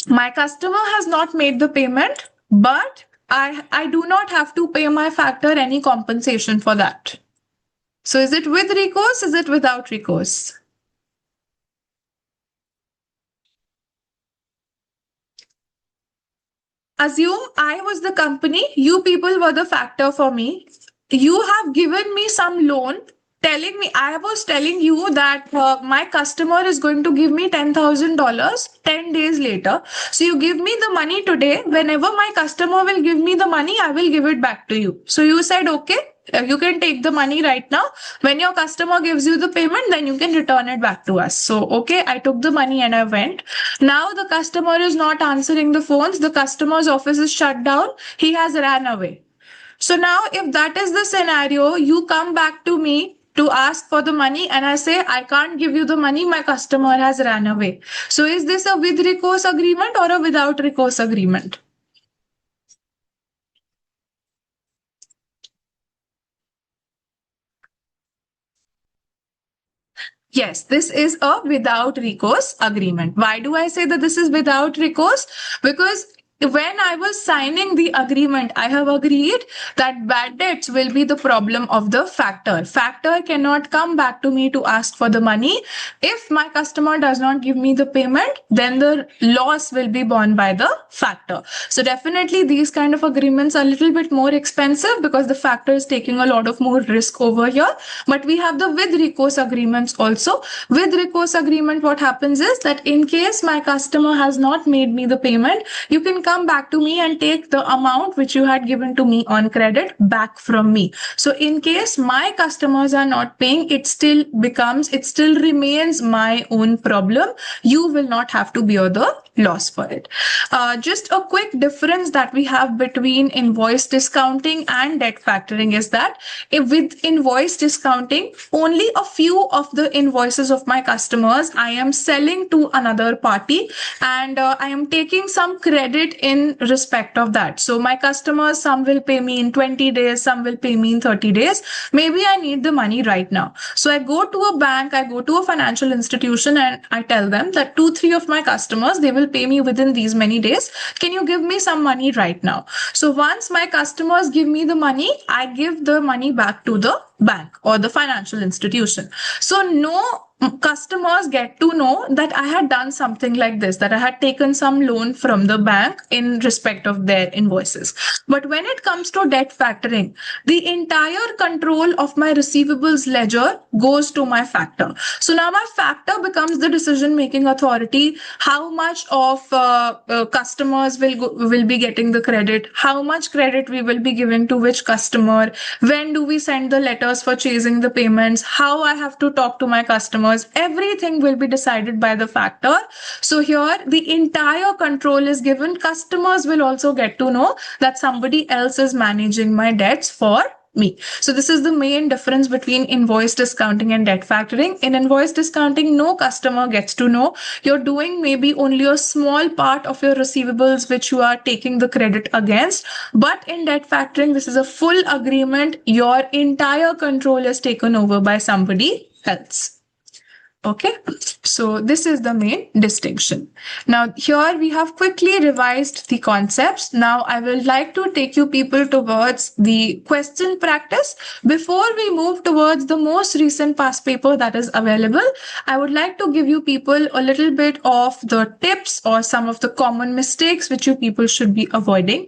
My customer has not made the payment, but I do not have to pay my factor any compensation for that. So is it with recourse? Is it without recourse? Assume I was the company, you people were the factor for me. You have given me some loan telling me, I was telling you that my customer is going to give me $10,000 10 days later. So you give me the money today. Whenever my customer will give me the money, I will give it back to you. So you said, okay, you can take the money right now. When your customer gives you the payment, then you can return it back to us. So, okay, I took the money and I went. Now the customer is not answering the phones. The customer's office is shut down. He has ran away. So now if that is the scenario, you come back to me to ask for the money and I say, I can't give you the money, my customer has ran away. So is this a with recourse agreement or a without recourse agreement? Yes, this is a without recourse agreement. Why do I say that this is without recourse? Because when I was signing the agreement, I have agreed that bad debts will be the problem of the factor. Factor cannot come back to me to ask for the money. If my customer does not give me the payment, then the loss will be borne by the factor. So definitely these kind of agreements are a little bit more expensive because the factor is taking a lot of more risk over here. But we have the with recourse agreements also. With recourse agreement, what happens is that in case my customer has not made me the payment, you can come back to me and take the amount which you had given to me on credit back from me. So in case my customers are not paying, it still remains my own problem. You will not have to bear the loss for it. Just a quick difference that we have between invoice discounting and debt factoring is that if with invoice discounting, only a few of the invoices of my customers I am selling to another party and I am taking some credit in respect of that. So my customers, some will pay me in 20 days, some will pay me in 30 days. Maybe I need the money right now. So I go to a bank, I go to a financial institution and I tell them that 2-3 of my customers, they will pay me within these many days. Can you give me some money right now? So once my customers give me the money, I give the money back to the bank or the financial institution. So no customers get to know that I had done something like this, that I had taken some loan from the bank in respect of their invoices. But when it comes to debt factoring, the entire control of my receivables ledger goes to my factor. So now my factor becomes the decision-making authority. How much of customers will be getting the credit? How much credit we will be giving to which customer? When do we send the letters for chasing the payments? How I have to talk to my customers? Everything will be decided by the factor. So here the entire control is given. Customers will also get to know that somebody else is managing my debts for me. So this is the main difference between invoice discounting and debt factoring. In invoice discounting, no customer gets to know. You're doing maybe only a small part of your receivables which you are taking the credit against. But in debt factoring, this is a full agreement. Your entire control is taken over by somebody else. Okay, so this is the main distinction. Now, here we have quickly revised the concepts. Now, I would like to take you people towards the question practice. Before we move towards the most recent past paper that is available, I would like to give you people a little bit of the tips or some of the common mistakes which you people should be avoiding.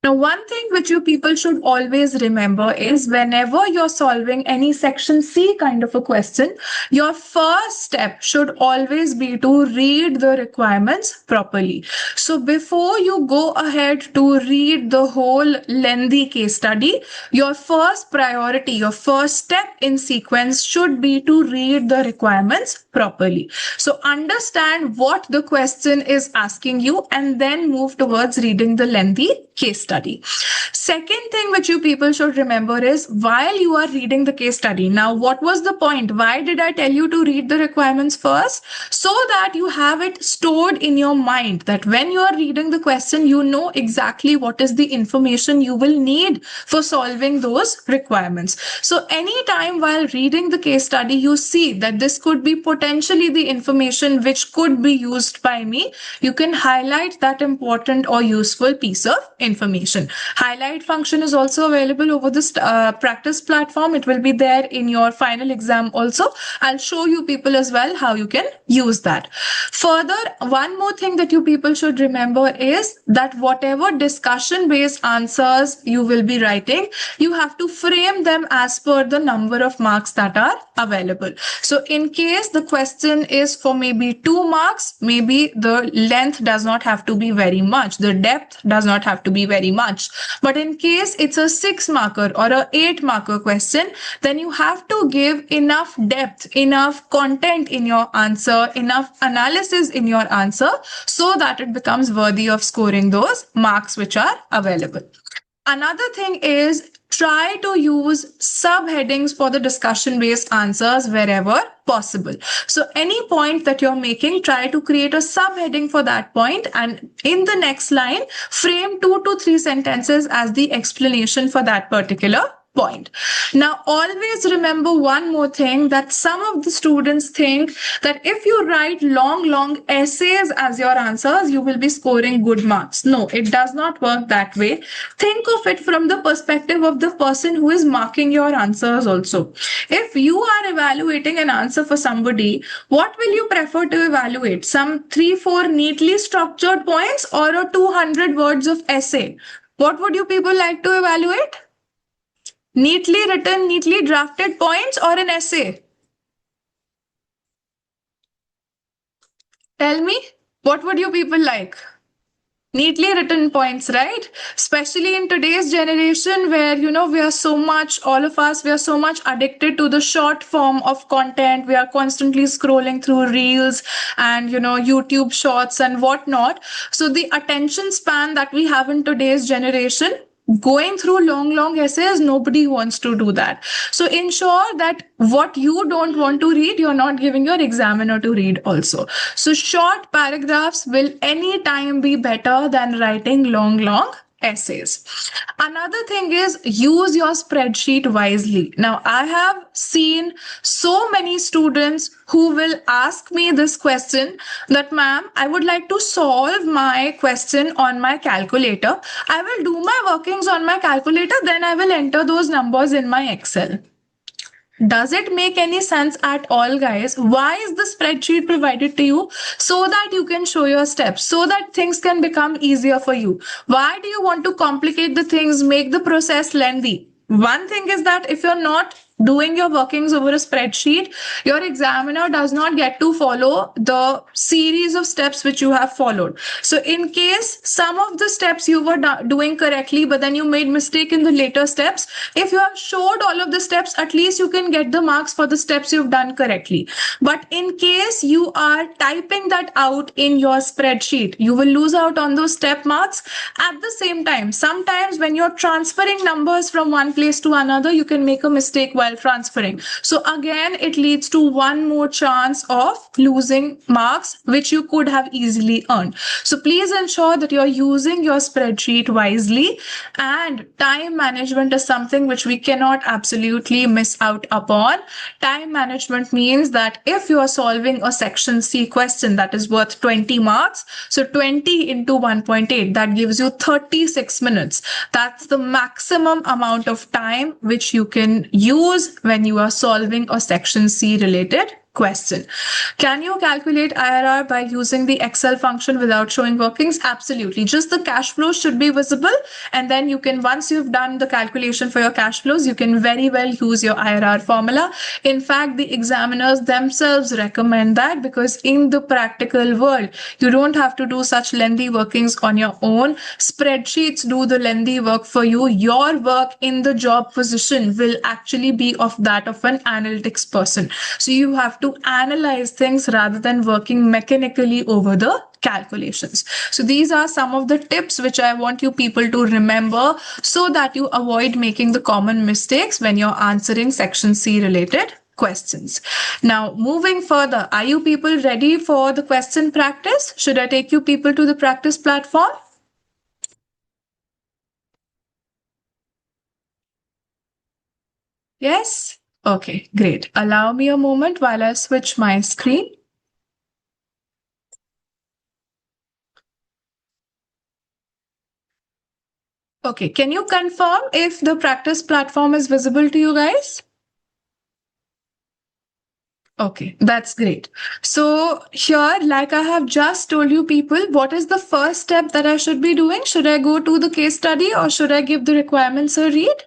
Now, one thing which you people should always remember is whenever you're solving any section C kind of a question, your first step should always be to read the requirements properly. So before you go ahead to read the whole lengthy case study, your first priority, your first step in sequence should be to read the requirements properly. So understand what the question is asking you and then move towards reading the lengthy case study. Second thing which you people should remember is while you are reading the case study. Now, what was the point? Why did I tell you to read the requirements first? So that you have it stored in your mind that when you are reading the question, you know exactly what is the information you will need for solving those requirements. So anytime while reading the case study, you see that this could be potentially the information which could be used by me, you can highlight that important or useful piece of information. Highlight function is also available over this practice platform. It will be there in your final exam also. I'll show you people as well how you can use that. Further, one more thing that you people should remember is that whatever discussion based answers you will be writing, you have to frame them as per the number of marks that are available. So in case the question is for maybe 2 marks, maybe the length does not have to be very much. The depth does not have to be very much. But in case it's a 6 marker or a 8 marker question, then you have to give enough depth, enough content in your answer, enough analysis in your answer so that it becomes worthy of scoring those marks which are available. Another thing is try to use subheadings for the discussion based answers wherever possible. So any point that you're making, try to create a subheading for that point, and in the next line, frame 2 to 3 sentences as the explanation for that particular point. Now, always remember one more thing, that some of the students think that if you write long essays as your answers, you will be scoring good marks. No, it does not work that way. Think of it from the perspective of the person who is marking your answers also. If you are evaluating an answer for somebody, what will you prefer to evaluate? Some 3-4 neatly structured points or a 200 words of essay? What would you people like to evaluate? Neatly written, neatly drafted points or an essay? Tell me, what would you people like? Neatly written points, right? Especially in today's generation where, we are so much, all of us, we are so much addicted to the short form of content. We are constantly scrolling through reels and, YouTube shorts and whatnot. So the attention span that we have in today's generation, going through long essays, nobody wants to do that. So ensure that what you don't want to read, you're not giving your examiner to read also. So short paragraphs will anytime be better than writing long essays. Another thing is use your spreadsheet wisely. Now, I have seen so many students who will ask me this question that, ma'am, I would like to solve my question on my calculator. I will do my workings on my calculator, then I will enter those numbers in my Excel. Does it make any sense at all, guys? Why is the spreadsheet provided to you? So that you can show your steps, so that things can become easier for you. Why do you want to complicate the things, make the process lengthy? One thing is that if you're not doing your workings over a spreadsheet, your examiner does not get to follow the series of steps which you have followed. So in case some of the steps you were doing correctly, but then you made mistake in the later steps, if you have showed all of the steps, at least you can get the marks for the steps you've done correctly. But in case you are typing that out in your spreadsheet, you will lose out on those step marks. At the same time, sometimes when you're transferring numbers from one place to another, you can make a mistake while while transferring. So again, it leads to one more chance of losing marks, which you could have easily earned. So please ensure that you're using your spreadsheet wisely, and time management is something which we cannot absolutely miss out upon. Time management means that if you are solving a section C question that is worth 20 marks, so 20 into 1.8, that gives you 36 minutes. That's the maximum amount of time which you can use when you are solving a section C related question. Can you calculate IRR by using the Excel function without showing workings? Absolutely. Just the cash flows should be visible, and then you can, once you've done the calculation for your cash flows, you can very well use your IRR formula. In fact, the examiners themselves recommend that, because in the practical world, you don't have to do such lengthy workings on your own. Spreadsheets do the lengthy work for you. Your work in the job position will actually be of that of an analytics person. So you have to analyze things rather than working mechanically over the calculations. So these are some of the tips which I want you people to remember, so that you avoid making the common mistakes when you're answering section C related questions. Now, moving further, are you people ready for the question practice? Should I take you people to the practice platform? Yes? Okay, great. Allow me a moment while I switch my screen. Okay, can you confirm if the practice platform is visible to you guys? Okay, that's great. So here, like I have just told you people, what is the first step that I should be doing? Should I go to the case study, or should I give the requirements a read?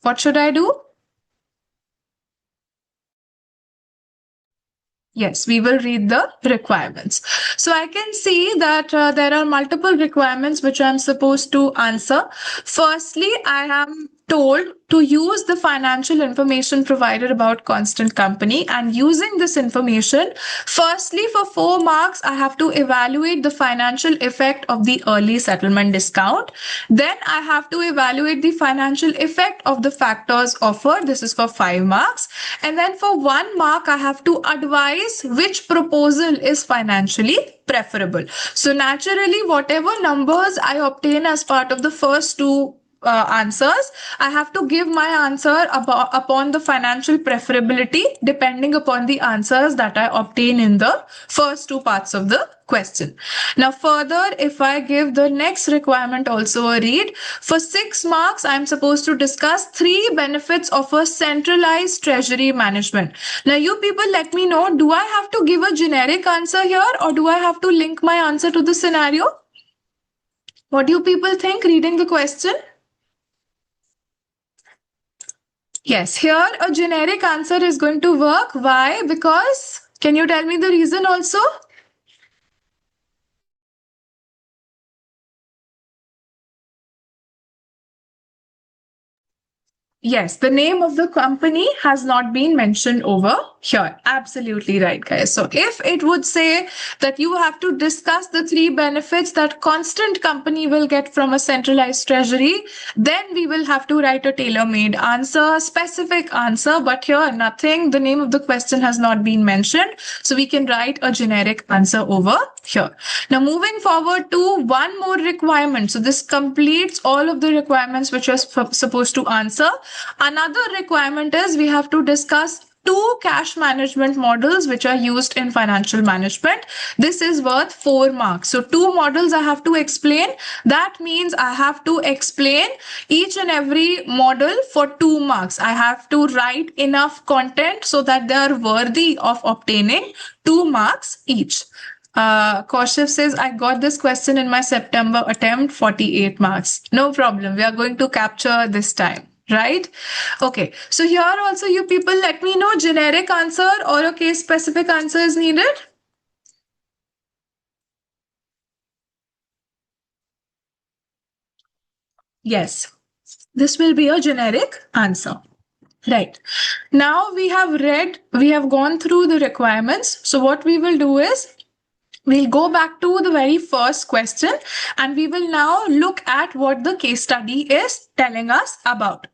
What should I do? Yes, we will read the requirements. So I can see that there are multiple requirements which I'm supposed to answer. Firstly, I am told to use the financial information provided about constant company, and using this information, firstly, for 4 marks, I have to evaluate the financial effect of the early settlement discount. Then I have to evaluate the financial effect of the factors offered. This is for 5 marks. And then for 1 mark, I have to advise which proposal is financially preferable. So naturally, whatever numbers I obtain as part of the first 2 answers, I have to give my answer upon the financial preferability, depending upon the answers that I obtain in the first 2 parts of the question. Now further, if I give the next requirement also a read, for 6 marks, I'm supposed to discuss 3 benefits of a centralized treasury management. Now you people let me know, do I have to give a generic answer here, or do I have to link my answer to the scenario? What do you people think reading the question? Yes, here a generic answer is going to work. Why? Because, can you tell me the reason also? Yes, the name of the company has not been mentioned over here. Absolutely right, guys. So if it would say that you have to discuss the 3 benefits that constant company will get from a centralized treasury, then we will have to write a tailor-made answer, specific answer. But here, nothing, the name of the question has not been mentioned. So we can write a generic answer over here. Now moving forward to one more requirement. So this completes all of the requirements which are supposed to answer. Another requirement is we have to discuss 2 cash management models which are used in financial management. This is worth 4 marks. So 2 models I have to explain. That means I have to explain each and every model for 2 marks. I have to write enough content so that they are worthy of obtaining 2 marks each. Kaushif says, I got this question in my September attempt, 48 marks. No problem. We are going to capture this time. Right? Okay. So here also you people let me know, generic answer or a case specific answer is needed. Yes. This will be a generic answer. Right. Now we have gone through the requirements. So what we will do is, we'll go back to the very first question, and we will now look at what the case study is telling us about.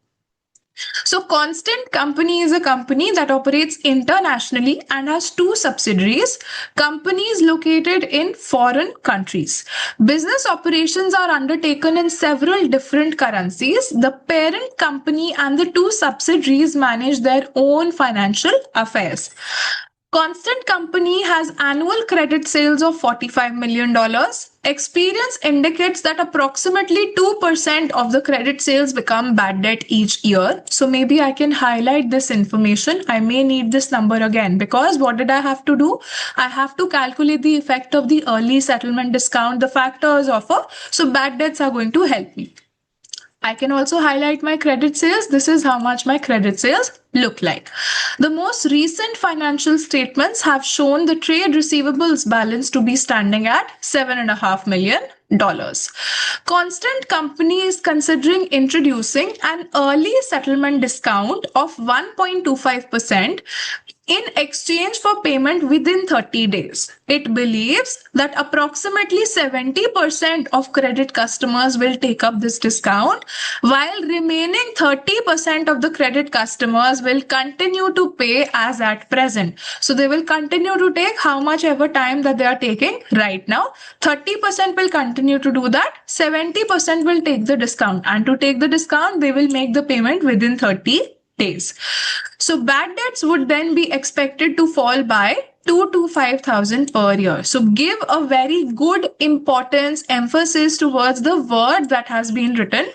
So, Constant Company is a company that operates internationally and has two subsidiaries, companies located in foreign countries. Business operations are undertaken in several different currencies. The parent company and the two subsidiaries manage their own financial affairs. Constant Company has annual credit sales of $45 million. Experience indicates that approximately 2% of the credit sales become bad debt each year. So maybe I can highlight this information. I may need this number again because what did I have to do? I have to calculate the effect of the early settlement discount, the factors of a. So bad debts are going to help me. I can also highlight my credit sales. This is how much my credit sales look like. The most recent financial statements have shown the trade receivables balance to be standing at $7.5 million. Constant Company is considering introducing an early settlement discount of 1.25% in exchange for payment within 30 days. It believes that approximately 70% of credit customers will take up this discount, while remaining 30% of the credit customers will continue to pay as at present. So they will continue to take how much ever time that they are taking right now. 30% will continue to do that. 70% will take the discount. And to take the discount, they will make the payment within 30 days. So bad debts would then be expected to fall by 2 to 5,000 per year. So give a very good importance, emphasis towards the word that has been written.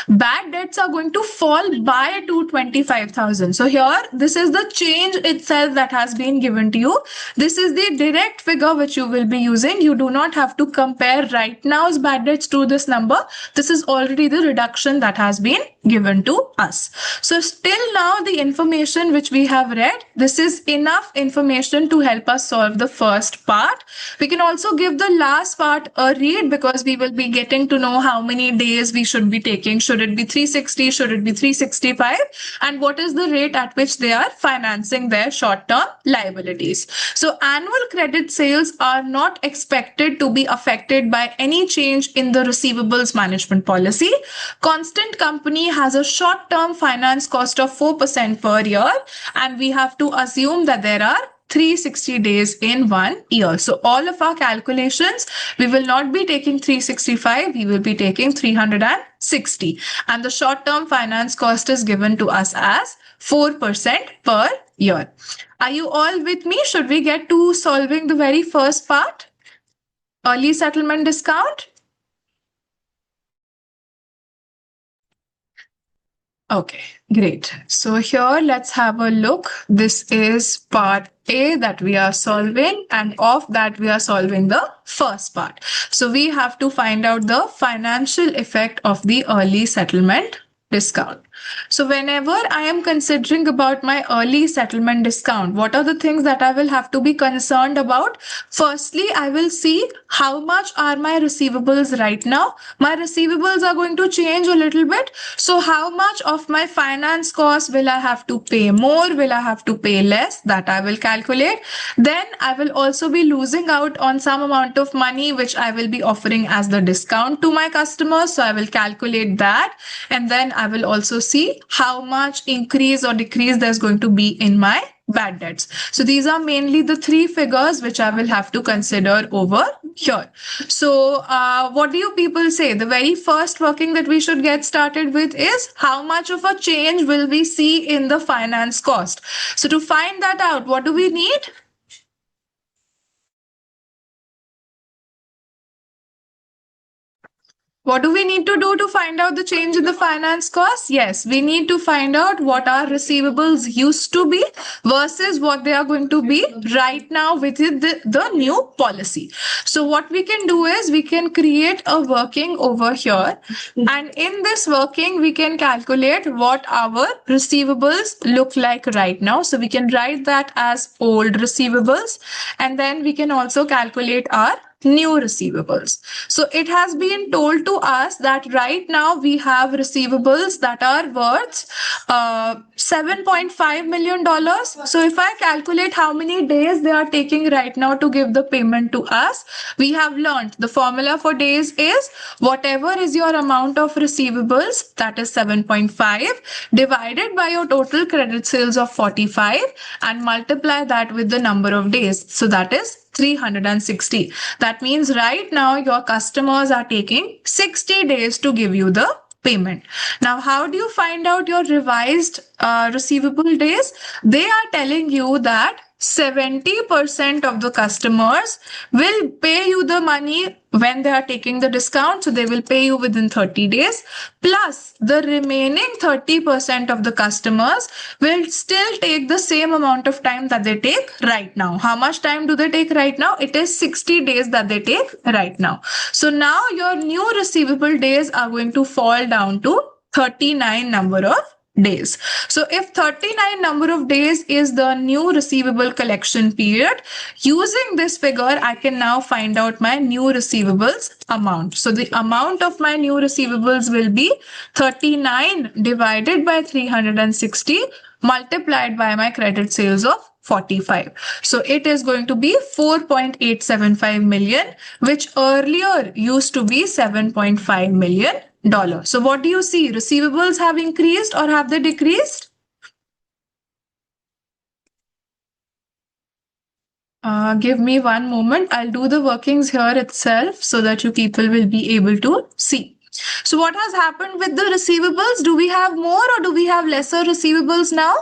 Bad debts are going to fall by 225,000. So here, this is the change itself that has been given to you. This is the direct figure which you will be using. You do not have to compare right now's bad debts to this number. This is already the reduction that has been given to us. So still now the information which we have read, this is enough information to help us solve the first part. We can also give the last part a read because we will be getting to know how many days we should be taking. Should it be 360? Should it be 365? And what is the rate at which they are financing their short-term liabilities? So annual credit sales are not expected to be affected by any change in the receivables management policy. Constant Company has a short-term finance cost of 4% per year, and we have to assume that there are 360 days in 1 year. So all of our calculations, we will not be taking 365, we will be taking 360. And the short-term finance cost is given to us as 4% per year. Are you all with me? Should we get to solving the very first part? Early settlement discount? Okay, great. So here let's have a look. This is part A that we are solving, and of that we are solving the first part. So we have to find out the financial effect of the early settlement discount. So whenever I am considering about my early settlement discount, what are the things that I will have to be concerned about? Firstly, I will see how much are my receivables right now. My receivables are going to change a little bit. So how much of my finance cost will I have to pay more? Will I have to pay less? That I will calculate. Then I will also be losing out on some amount of money which I will be offering as the discount to my customers. So I will calculate that, and then I will also see how much increase or decrease there's going to be in my bad debts. So these are mainly the three figures which I will have to consider over here. So what do you people say? The very first working that we should get started with is how much of a change will we see in the finance cost? So to find that out, what do we need? What do we need to do to find out the change in the finance cost? Yes, we need to find out what our receivables used to be versus what they are going to be right now with the new policy. So what we can do is we can create a working over here. And in this working, we can calculate what our receivables look like right now. So we can write that as old receivables. And then we can also calculate our new receivables. So it has been told to us that right now we have receivables that are worth $7.5 million. So if I calculate how many days they are taking right now to give the payment to us, we have learned the formula for days is whatever is your amount of receivables, that is 7.5, divided by your total credit sales of 45 and multiply that with the number of days. So that is 360. That means right now your customers are taking 60 days to give you the payment. Now, how do you find out your revised receivable days? They are telling you that 70% of the customers will pay you the money when they are taking the discount. So they will pay you within 30 days. Plus the remaining 30% of the customers will still take the same amount of time that they take right now. How much time do they take right now? It is 60 days that they take right now. So now your new receivable days are going to fall down to 39 number of days. So if 39 number of days is the new receivable collection period, using this figure, I can now find out my new receivables amount. So the amount of my new receivables will be 39 divided by 360 multiplied by my credit sales of 45. So it is going to be 4.875 million, which earlier used to be 7.5 million dollar. So what do you see? Receivables have increased or have they decreased? Give me one moment. I'll do the workings here itself so that you people will be able to see. So what has happened with the receivables? Do we have more or do we have lesser receivables now?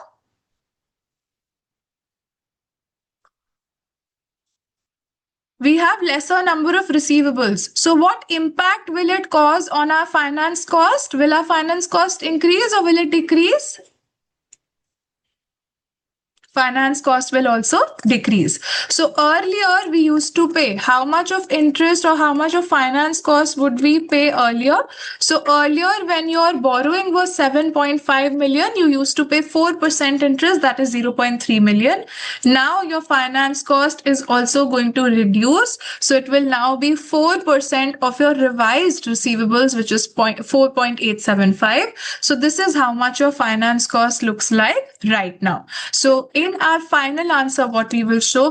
We have lesser number of receivables. So what impact will it cause on our finance cost? Will our finance cost increase or will it decrease? Finance cost will also decrease. So earlier we used to pay how much of interest or how much of finance cost would we pay earlier? So earlier when your borrowing was 7.5 million, you used to pay 4% interest, that is 0.3 million. Now your finance cost is also going to reduce. So it will now be 4% of your revised receivables, which is 4.875. So this is how much your finance cost looks like right now. So in our final answer, what we will show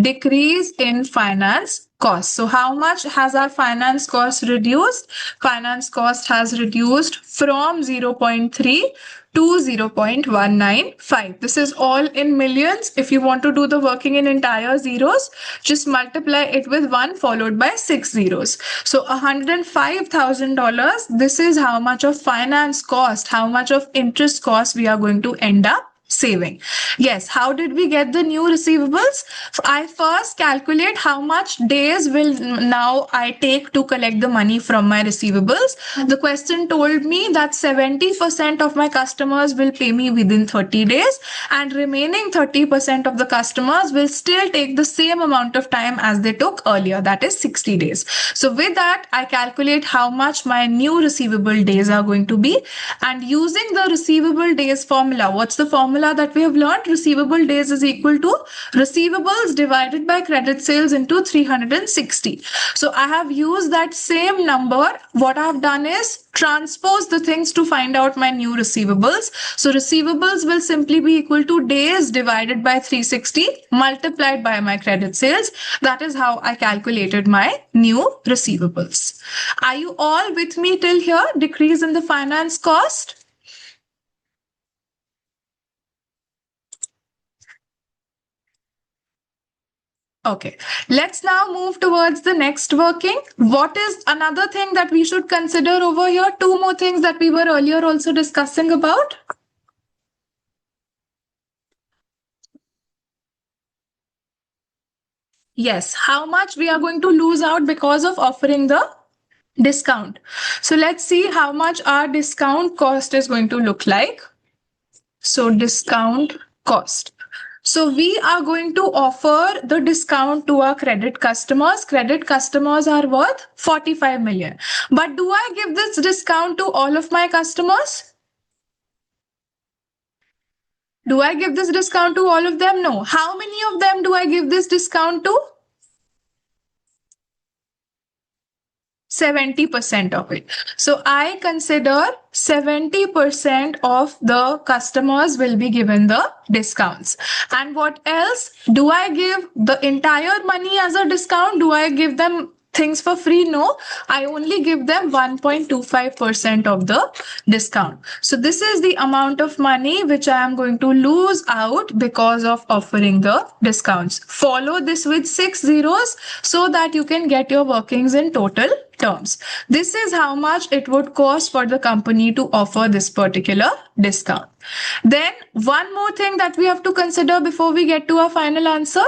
decrease in finance cost. So how much has our finance cost reduced? Finance cost has reduced from 0.3 to 0.195. This is all in millions. If you want to do the working in entire zeros, just multiply it with 1 followed by 6 zeros. So $105,000. This is how much of finance cost, how much of interest cost we are going to end up saving. Yes, how did we get the new receivables? I first calculate how much days will now I take to collect the money from my receivables. The question told me that 70% of my customers will pay me within 30 days and remaining 30% of the customers will still take the same amount of time as they took earlier, that is 60 days. So with that, I calculate how much my new receivable days are going to be, and using the receivable days formula, what's the formula that we have learned? Receivable days is equal to receivables divided by credit sales into 360. So I have used that same number. What I have done is transpose the things to find out my new receivables. So receivables will simply be equal to days divided by 360 multiplied by my credit sales. That is how I calculated my new receivables. Are you all with me till here? Decrease in the finance cost. Okay, let's now move towards the next working. What is another thing that we should consider over here? Two more things that we were earlier also discussing about. Yes, how much we are going to lose out because of offering the discount. So let's see how much our discount cost is going to look like. So discount cost. So we are going to offer the discount to our credit customers. Credit customers are worth 45 million. But do I give this discount to all of my customers? Do I give this discount to all of them? No. How many of them do I give this discount to? 70% of it. So I consider 70% of the customers will be given the discounts. And what else? Do I give the entire money as a discount? Do I give them things for free? No, I only give them 1.25% of the discount. So this is the amount of money which I am going to lose out because of offering the discounts. Follow this with 6 zeros so that you can get your workings in total terms. This is how much it would cost for the company to offer this particular discount. Then one more thing that we have to consider before we get to our final answer.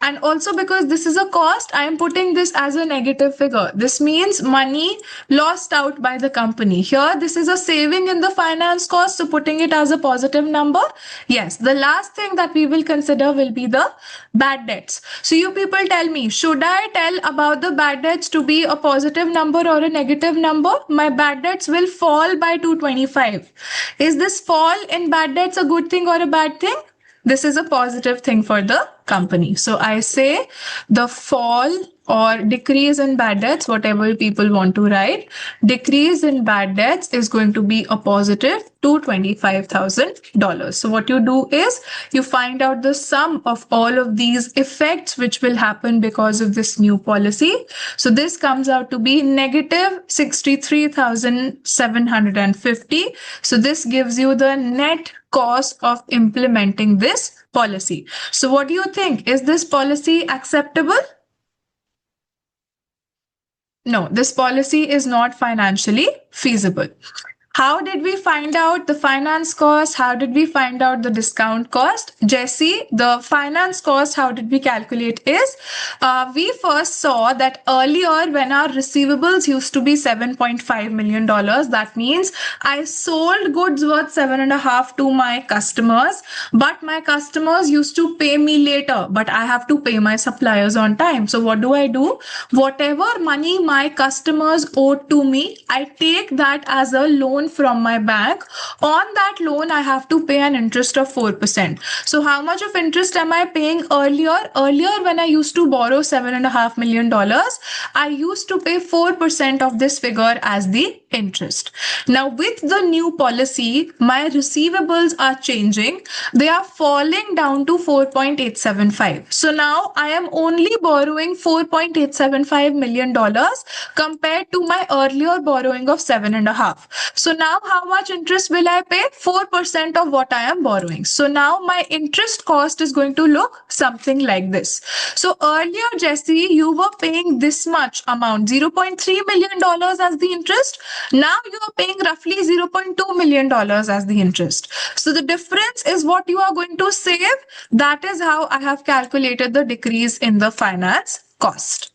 And also, because this is a cost, I am putting this as a negative figure. This means money lost out by the company. Here, this is a saving in the finance cost, so putting it as a positive number. Yes, the last thing that we will consider will be the bad debts. So you people tell me, should I tell about the bad debts to be a positive number or a negative number? My bad debts will fall by 225. Is this fall in bad debts a good thing or a bad thing? This is a positive thing for the company. So I say the fall or decrease in bad debts, whatever people want to write, decrease in bad debts is going to be a positive $225,000. So what you do is you find out the sum of all of these effects which will happen because of this new policy. So this comes out to be negative 63,750. So this gives you the net cost of implementing this policy. So what do you think? Is this policy acceptable? No, this policy is not financially feasible. How did we find out the finance cost? How did we find out the discount cost? Jesse, the finance cost, how did we calculate is, we first saw that earlier when our receivables used to be $7.5 million, that means I sold goods worth 7.5 to my customers, but my customers used to pay me later, but I have to pay my suppliers on time. So what do? Whatever money my customers owed to me, I take that as a loan from my bank. On that loan, I have to pay an interest of 4%. So how much of interest am I paying earlier? Earlier, when I used to borrow $7.5 million, I used to pay 4% of this figure as the interest. Now, with the new policy, my receivables are changing. They are falling down to 4.875. So now I am only borrowing $4.875 million compared to my earlier borrowing of 7.5. So now how much interest will I pay? 4% of what I am borrowing. So now my interest cost is going to look something like this. So earlier, Jesse, you were paying this much amount, $0.3 million as the interest. Now you are paying roughly $0.2 million as the interest. So the difference is what you are going to save. That is how I have calculated the decrease in the finance cost.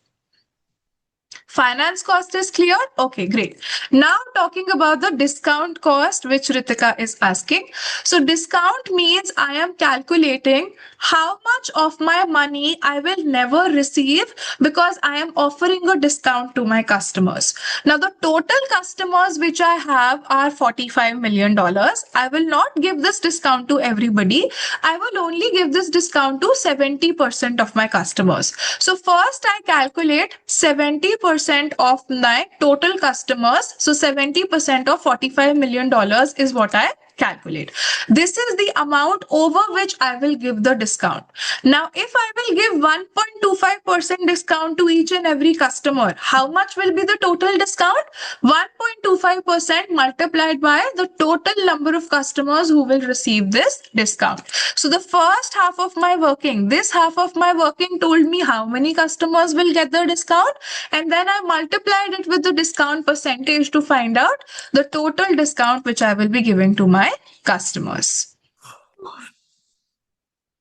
Finance cost is clear? Okay, great. Now talking about the discount cost, which Ritika is asking. So discount means I am calculating how much of my money I will never receive because I am offering a discount to my customers. Now the total customers which I have are $45 million. I will not give this discount to everybody. I will only give this discount to 70% of my customers. So first I calculate 70% of my total customers. So 70% of $45 million is what I calculate. This is the amount over which I will give the discount. Now, if I will give 1.25% discount to each and every customer, how much will be the total discount? 1.25% multiplied by the total number of customers who will receive this discount. So the first half of my working, this half of my working told me how many customers will get the discount, and then I multiplied it with the discount percentage to find out the total discount which I will be giving to my customers.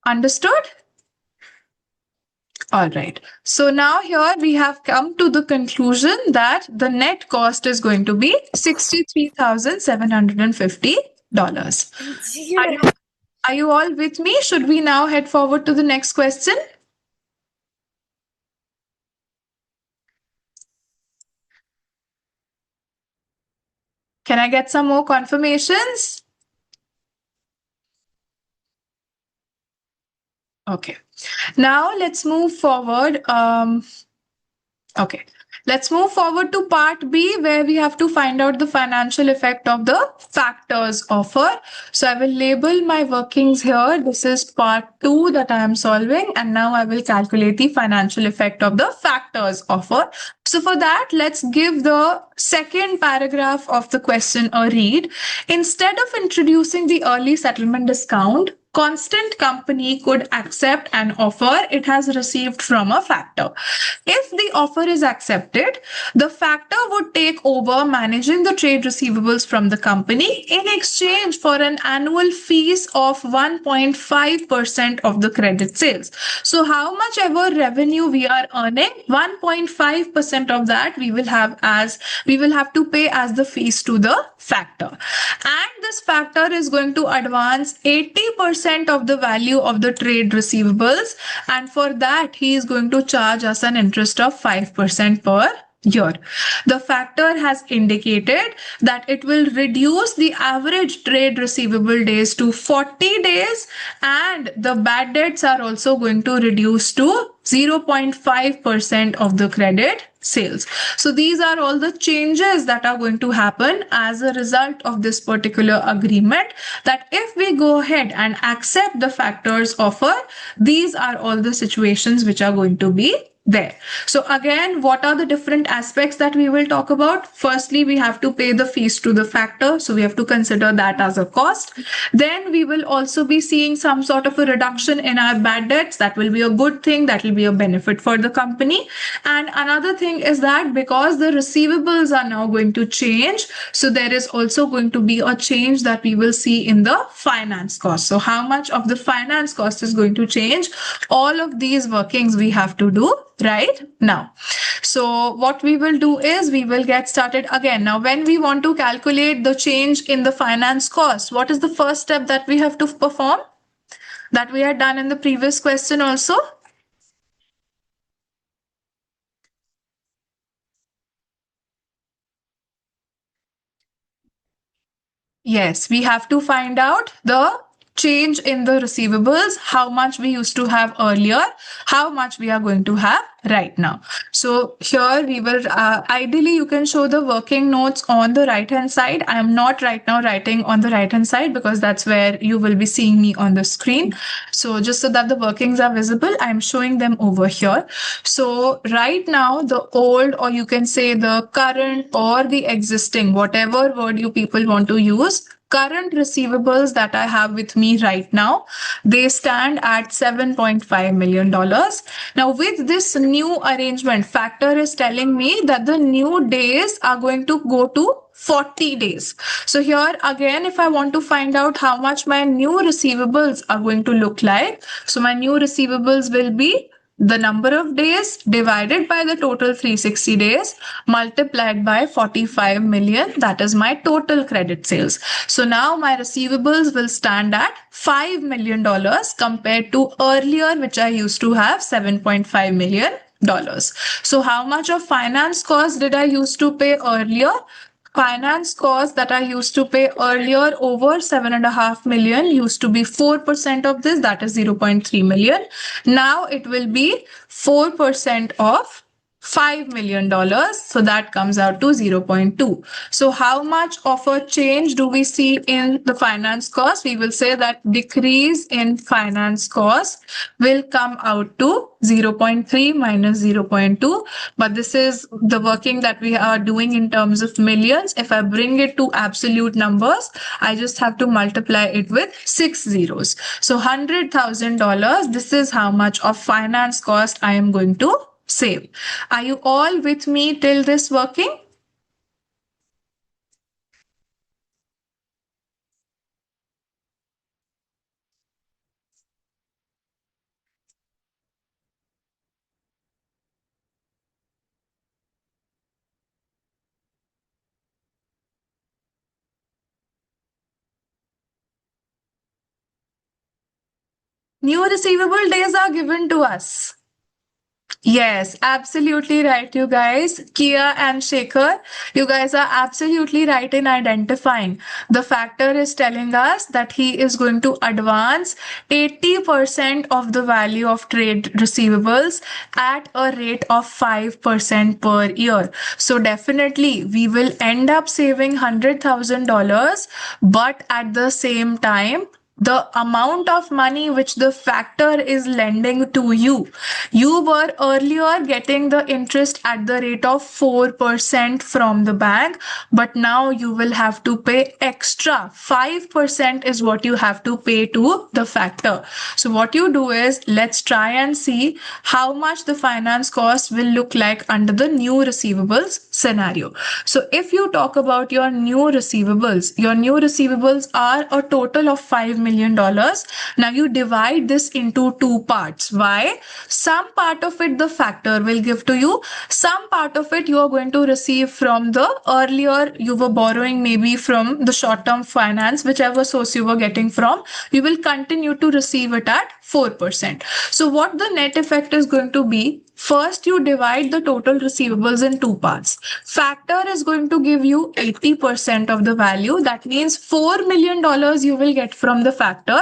Understood? All right. So now here we have come to the conclusion that the net cost is going to be $63,750. Are you all with me? Should we now head forward to the next question? Can I get some more confirmations? Okay. Now let's move forward. Okay. Let's move forward to part B, where we have to find out the financial effect of the factors offer. So I will label my workings here. This is part 2 that I am solving, and now I will calculate the financial effect of the factors offer. So for that, let's give the second paragraph of the question a read. Instead of introducing the early settlement discount, constant company could accept an offer it has received from a factor. If the offer is accepted, the factor would take over managing the trade receivables from the company in exchange for an annual fees of 1.5% of the credit sales. So how much ever revenue we are earning, 1.5% of that we will have to pay as the fees to the factor. And this factor is going to advance 80% of the value of the trade receivables, and for that he is going to charge us an interest of 5% per year. The factor has indicated that it will reduce the average trade receivable days to 40 days, and the bad debts are also going to reduce to 0.5% of the credit sales. So these are all the changes that are going to happen as a result of this particular agreement, that if we go ahead and accept the factors offer, these are all the situations which are going to be there. So again, what are the different aspects that we will talk about? Firstly, we have to pay the fees to the factor, so we have to consider that as a cost. Then we will also be seeing some sort of a reduction in our bad debts. That will be a good thing, that will be a benefit for the company. And another thing is that because the receivables are now going to change, so there is also going to be a change that we will see in the finance cost. So how much of the finance cost is going to change? All of these workings we have to do right now. So what we will do is we will get started again. Now, when we want to calculate the change in the finance cost, what is the first step that we have to perform? That we had done in the previous question also. Yes, we have to find out the change in the receivables, how much we used to have earlier, how much we are going to have right now. So here we will, ideally you can show the working notes on the right hand side. I am not right now writing on the right hand side because that's where you will be seeing me on the screen. So just so that the workings are visible, I am showing them over here. So right now the old, or you can say the current or the existing, whatever word you people want to use, current receivables that I have with me right now, they stand at $7.5 million. Now, with this new arrangement, factor is telling me that the new days are going to go to 40 days. So here again, if I want to find out how much my new receivables are going to look like, so my new receivables will be the number of days divided by the total 360 days multiplied by 45 million. That is my total credit sales. So now my receivables will stand at $5 million compared to earlier, which I used to have $7.5 million. So how much of finance cost did I used to pay earlier? Finance cost that I used to pay earlier over 7.5 million used to be 4% of this, that is 0.3 million. Now it will be 4% of $5 million. So that comes out to 0.2. So how much of a change do we see in the finance cost? We will say that decrease in finance cost will come out to 0.3 minus 0.2. But this is the working that we are doing in terms of millions. If I bring it to absolute numbers, I just have to multiply it with 6 zeros. So $100,000, this is how much of finance cost I am going to save. Are you all with me till this working? New receivable days are given to us. Yes, absolutely right, you guys. Kia and Shekhar, you guys are absolutely right in identifying. The factor is telling us that he is going to advance 80% of the value of trade receivables at a rate of 5% per year. So definitely we will end up saving $100,000, but at the same time, the amount of money which the factor is lending to you, you were earlier getting the interest at the rate of 4% from the bank, but now you will have to pay extra 5% is what you have to pay to the factor. So what you do is, let's try and see how much the finance cost will look like under the new receivables scenario. So if you talk about your new receivables are a total of $5 million. Now you divide this into two parts. Why? Some part of it the factor will give to you, some part of it you are going to receive from the earlier you were borrowing, maybe from the short term finance, whichever source you were getting from, you will continue to receive it at 4%. So what the net effect is going to be, first you divide the total receivables in two parts. Factor is going to give you 80% of the value. That means $4 million you will get from the factor.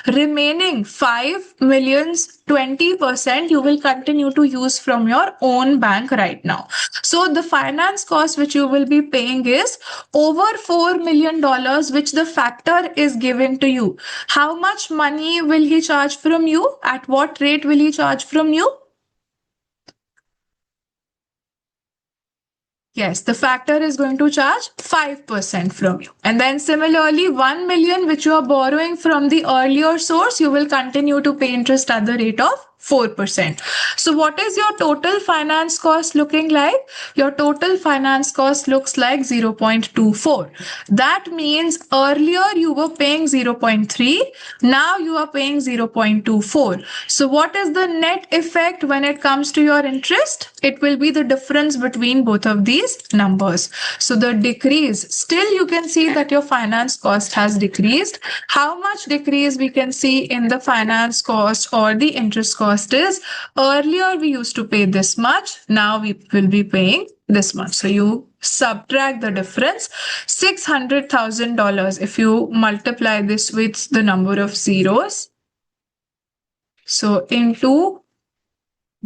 Remaining 5 millions, 20% you will continue to use from your own bank right now. So the finance cost which you will be paying is over $4 million, which the factor is giving to you. How much money will he charge from you? At what rate will he charge from you? Yes, the factor is going to charge 5% from you. And then similarly, 1 million, which you are borrowing from the earlier source, you will continue to pay interest at the rate of 4%. So what is your total finance cost looking like? Your total finance cost looks like 0.24. That means earlier you were paying 0.3. Now you are paying 0.24. So what is the net effect when it comes to your interest? It will be the difference between both of these numbers. So the decrease, still you can see that your finance cost has decreased. How much decrease we can see in the finance cost or the interest cost is, earlier we used to pay this much, now we will be paying this much. So you subtract the difference, $600,000. If you multiply this with the number of zeros, so into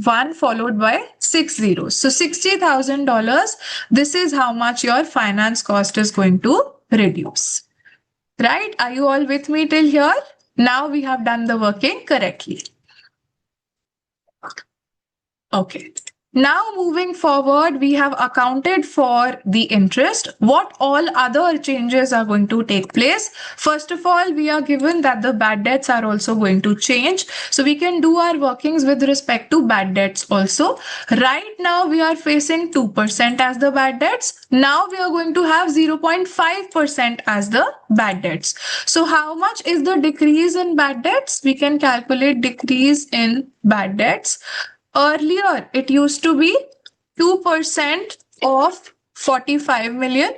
1 followed by 6 zeros. So $60,000. This is how much your finance cost is going to reduce. Right? Are you all with me till here? Now we have done the working correctly. Okay. Now moving forward, we have accounted for the interest. What all other changes are going to take place? First of all, we are given that the bad debts are also going to change. So we can do our workings with respect to bad debts also. Right now, we are facing 2% as the bad debts. Now we are going to have 0.5% as the bad debts. So how much is the decrease in bad debts? We can calculate decrease in bad debts. Earlier, it used to be 2% of 45 million,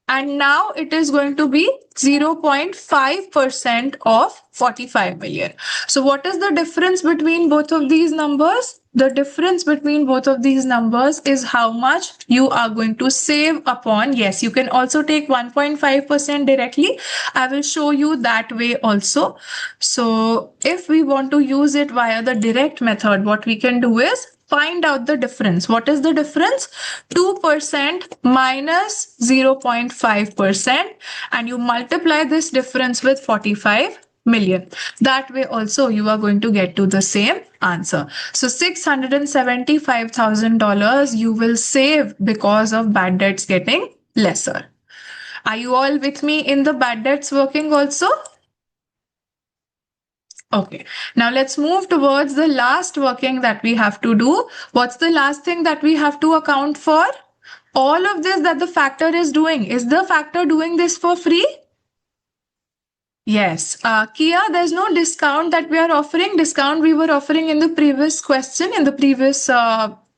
and now it is going to be 0.5% of 45 million. So what is the difference between both of these numbers? The difference between both of these numbers is how much you are going to save upon. Yes, you can also take 1.5% directly. I will show you that way also. So if we want to use it via the direct method, what we can do is find out the difference. What is the difference? 2% minus 0.5%, and you multiply this difference with 45 million. That way also you are going to get to the same answer. So $675,000 you will save because of bad debts getting lesser. Are you all with me in the bad debts working also? Okay, now let's move towards the last working that we have to do. What's the last thing that we have to account for? All of this that the factor is doing. Is the factor doing this for free? Yes. Kia, there's no discount that we are offering. Discount we were offering in the previous question, in the previous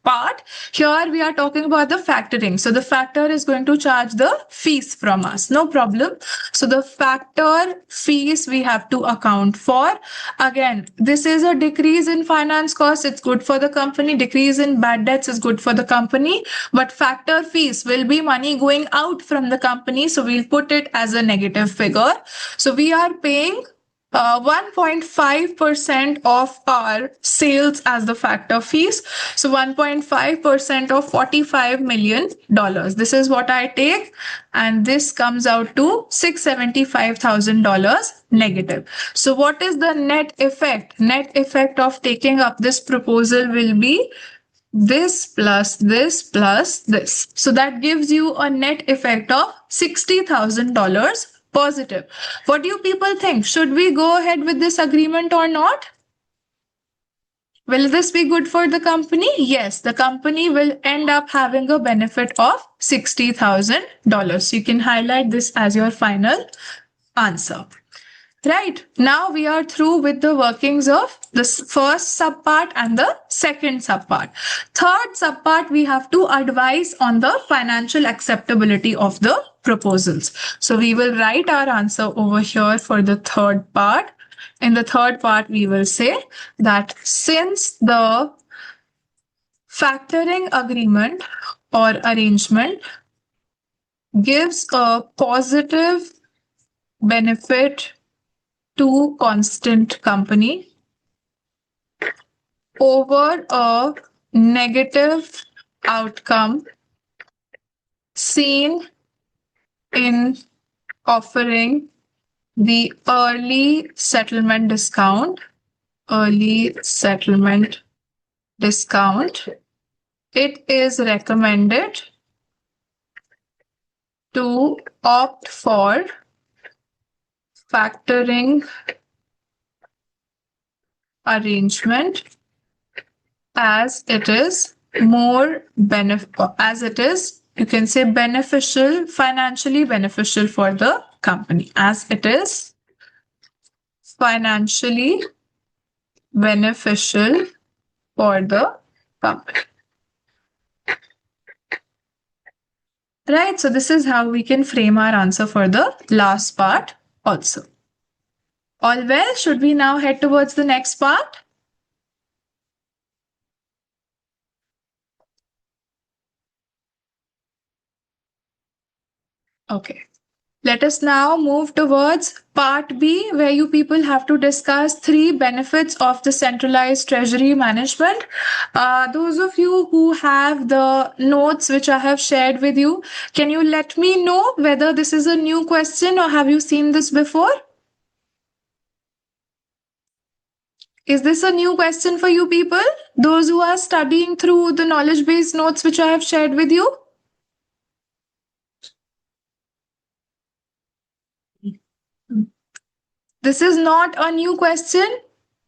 part. Here we are talking about the factoring. So the factor is going to charge the fees from us. No problem. So the factor fees we have to account for. Again, this is a decrease in finance cost. It's good for the company. Decrease in bad debts is good for the company. But factor fees will be money going out from the company. So we'll put it as a negative figure. So we are paying 1.5% of our sales as the factor fees. So 1.5% of $45 million. This is what I take, and this comes out to $675,000 negative. So what is the net effect? Net effect of taking up this proposal will be this plus this plus this. So that gives you a net effect of $60,000 positive. What do you people think? Should we go ahead with this agreement or not? Will this be good for the company? Yes, the company will end up having a benefit of $60,000. So you can highlight this as your final answer. Right, now we are through with the workings of the first subpart and the second subpart. Third subpart, we have to advise on the financial acceptability of the proposals. So we will write our answer over here for the third part. In the third part, we will say that since the factoring agreement or arrangement gives a positive benefit to constant company over a negative outcome seen in offering the early settlement discount, it is recommended to opt for factoring arrangement as it is you can say financially beneficial for the company, as it is financially beneficial for the company. Right, so this is how we can frame our answer for the last part also. All well, should we now head towards the next part? Okay. Let us now move towards part B, where you people have to discuss 3 benefits of the centralized treasury management. Those of you who have the notes which I have shared with you, can you let me know whether this is a new question or have you seen this before? Is this a new question for you people? Those who are studying through the knowledge-based notes which I have shared with you? This is not a new question.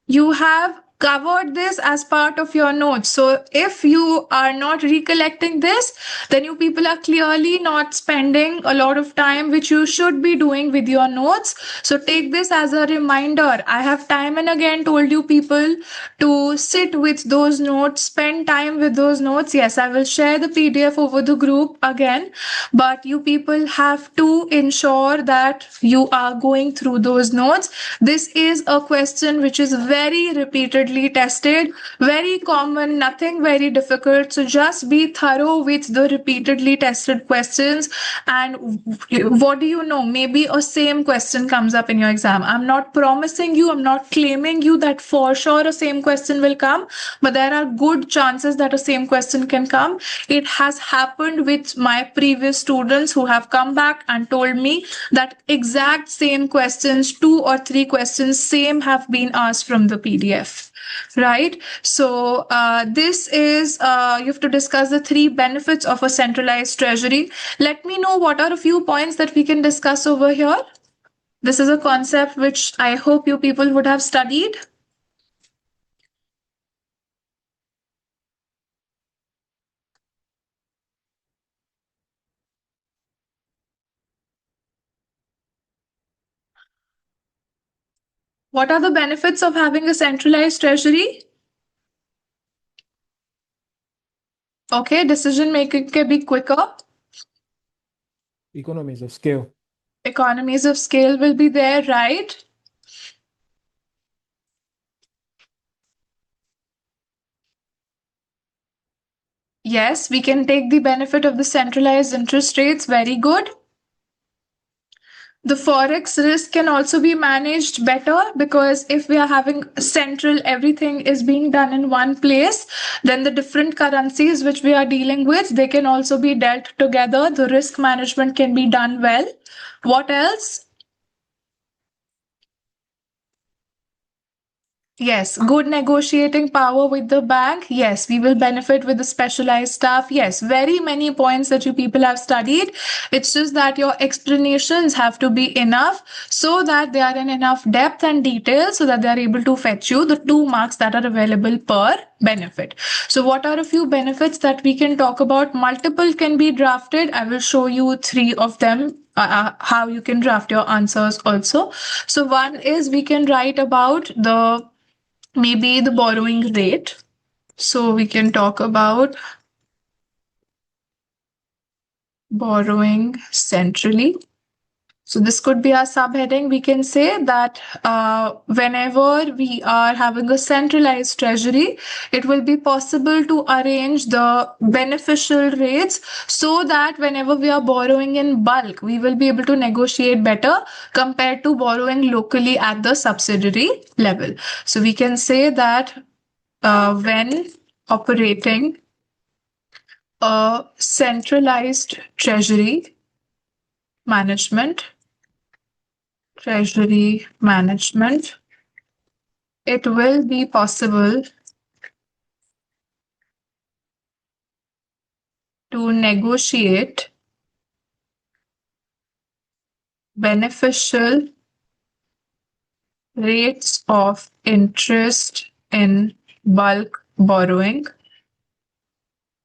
You have covered this as part of your notes. So if you are not recollecting this, then you people are clearly not spending a lot of time, which you should be doing with your notes. So take this as a reminder. I have time and again told you people to sit with those notes, spend time with those notes. Yes, I will share the PDF over the group again, but you people have to ensure that you are going through those notes. This is a question which is very repeatedly tested, very common, nothing very difficult. So just be thorough with the repeatedly tested questions. And what do you know? Maybe a same question comes up in your exam. I'm not promising you, I'm not claiming you that for sure a same question will come, but there are good chances that a same question can come. It has happened with my previous students who have come back and told me that exact same questions, 2 or 3 questions, same have been asked from the PDF. Right? So this is, you have to discuss the 3 benefits of a centralized treasury. Let me know what are a few points that we can discuss over here. This is a concept which I hope you people would have studied. What are the benefits of having a centralized treasury? Okay, decision making can be quicker. Economies of scale. Economies of scale will be there, right? Yes, we can take the benefit of the centralized interest rates. Very good. The forex risk can also be managed better because if we are having central, everything is being done in one place, then the different currencies which we are dealing with, they can also be dealt together. The risk management can be done well. What else? Yes, good negotiating power with the bank. Yes, we will benefit with the specialized staff. Yes, very many points that you people have studied. It's just that your explanations have to be enough so that they are in enough depth and detail so that they are able to fetch you the 2 marks that are available per benefit. So, what are a few benefits that we can talk about? Multiple can be drafted. I will show you 3 of them how you can draft your answers also. So one is we can write about the maybe the borrowing rate. So we can talk about borrowing centrally. So this could be our subheading. We can say that whenever we are having a centralized treasury, it will be possible to arrange the beneficial rates so that whenever we are borrowing in bulk, we will be able to negotiate better compared to borrowing locally at the subsidiary level. So we can say that when operating a centralized management, treasury management, it will be possible to negotiate beneficial rates of interest in bulk borrowing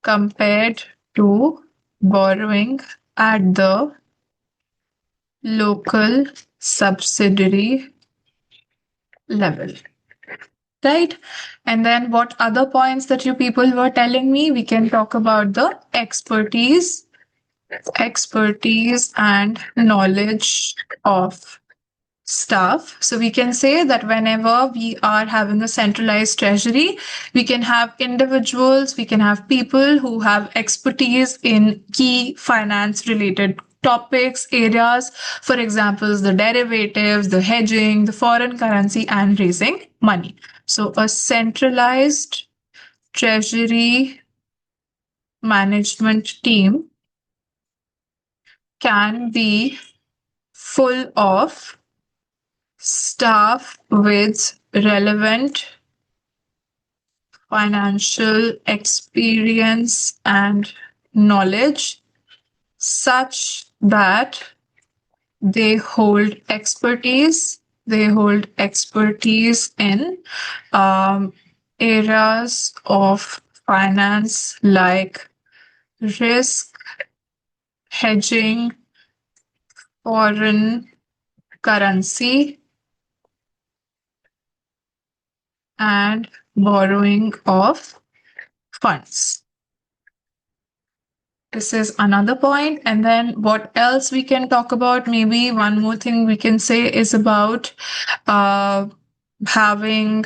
compared to borrowing at the local subsidiary level. Right? And then what other points that you people were telling me? We can talk about the expertise and knowledge of staff. So we can say that whenever we are having a centralized treasury, we can have individuals, we can have people who have expertise in key finance related topics, areas, for example, the derivatives, the hedging, the foreign currency, and raising money. So a centralized treasury management team can be full of staff with relevant financial experience and knowledge such that they hold expertise in areas of finance like risk, hedging, foreign currency, and borrowing of funds. This is another point. And then what else we can talk about? Maybe one more thing we can say is about having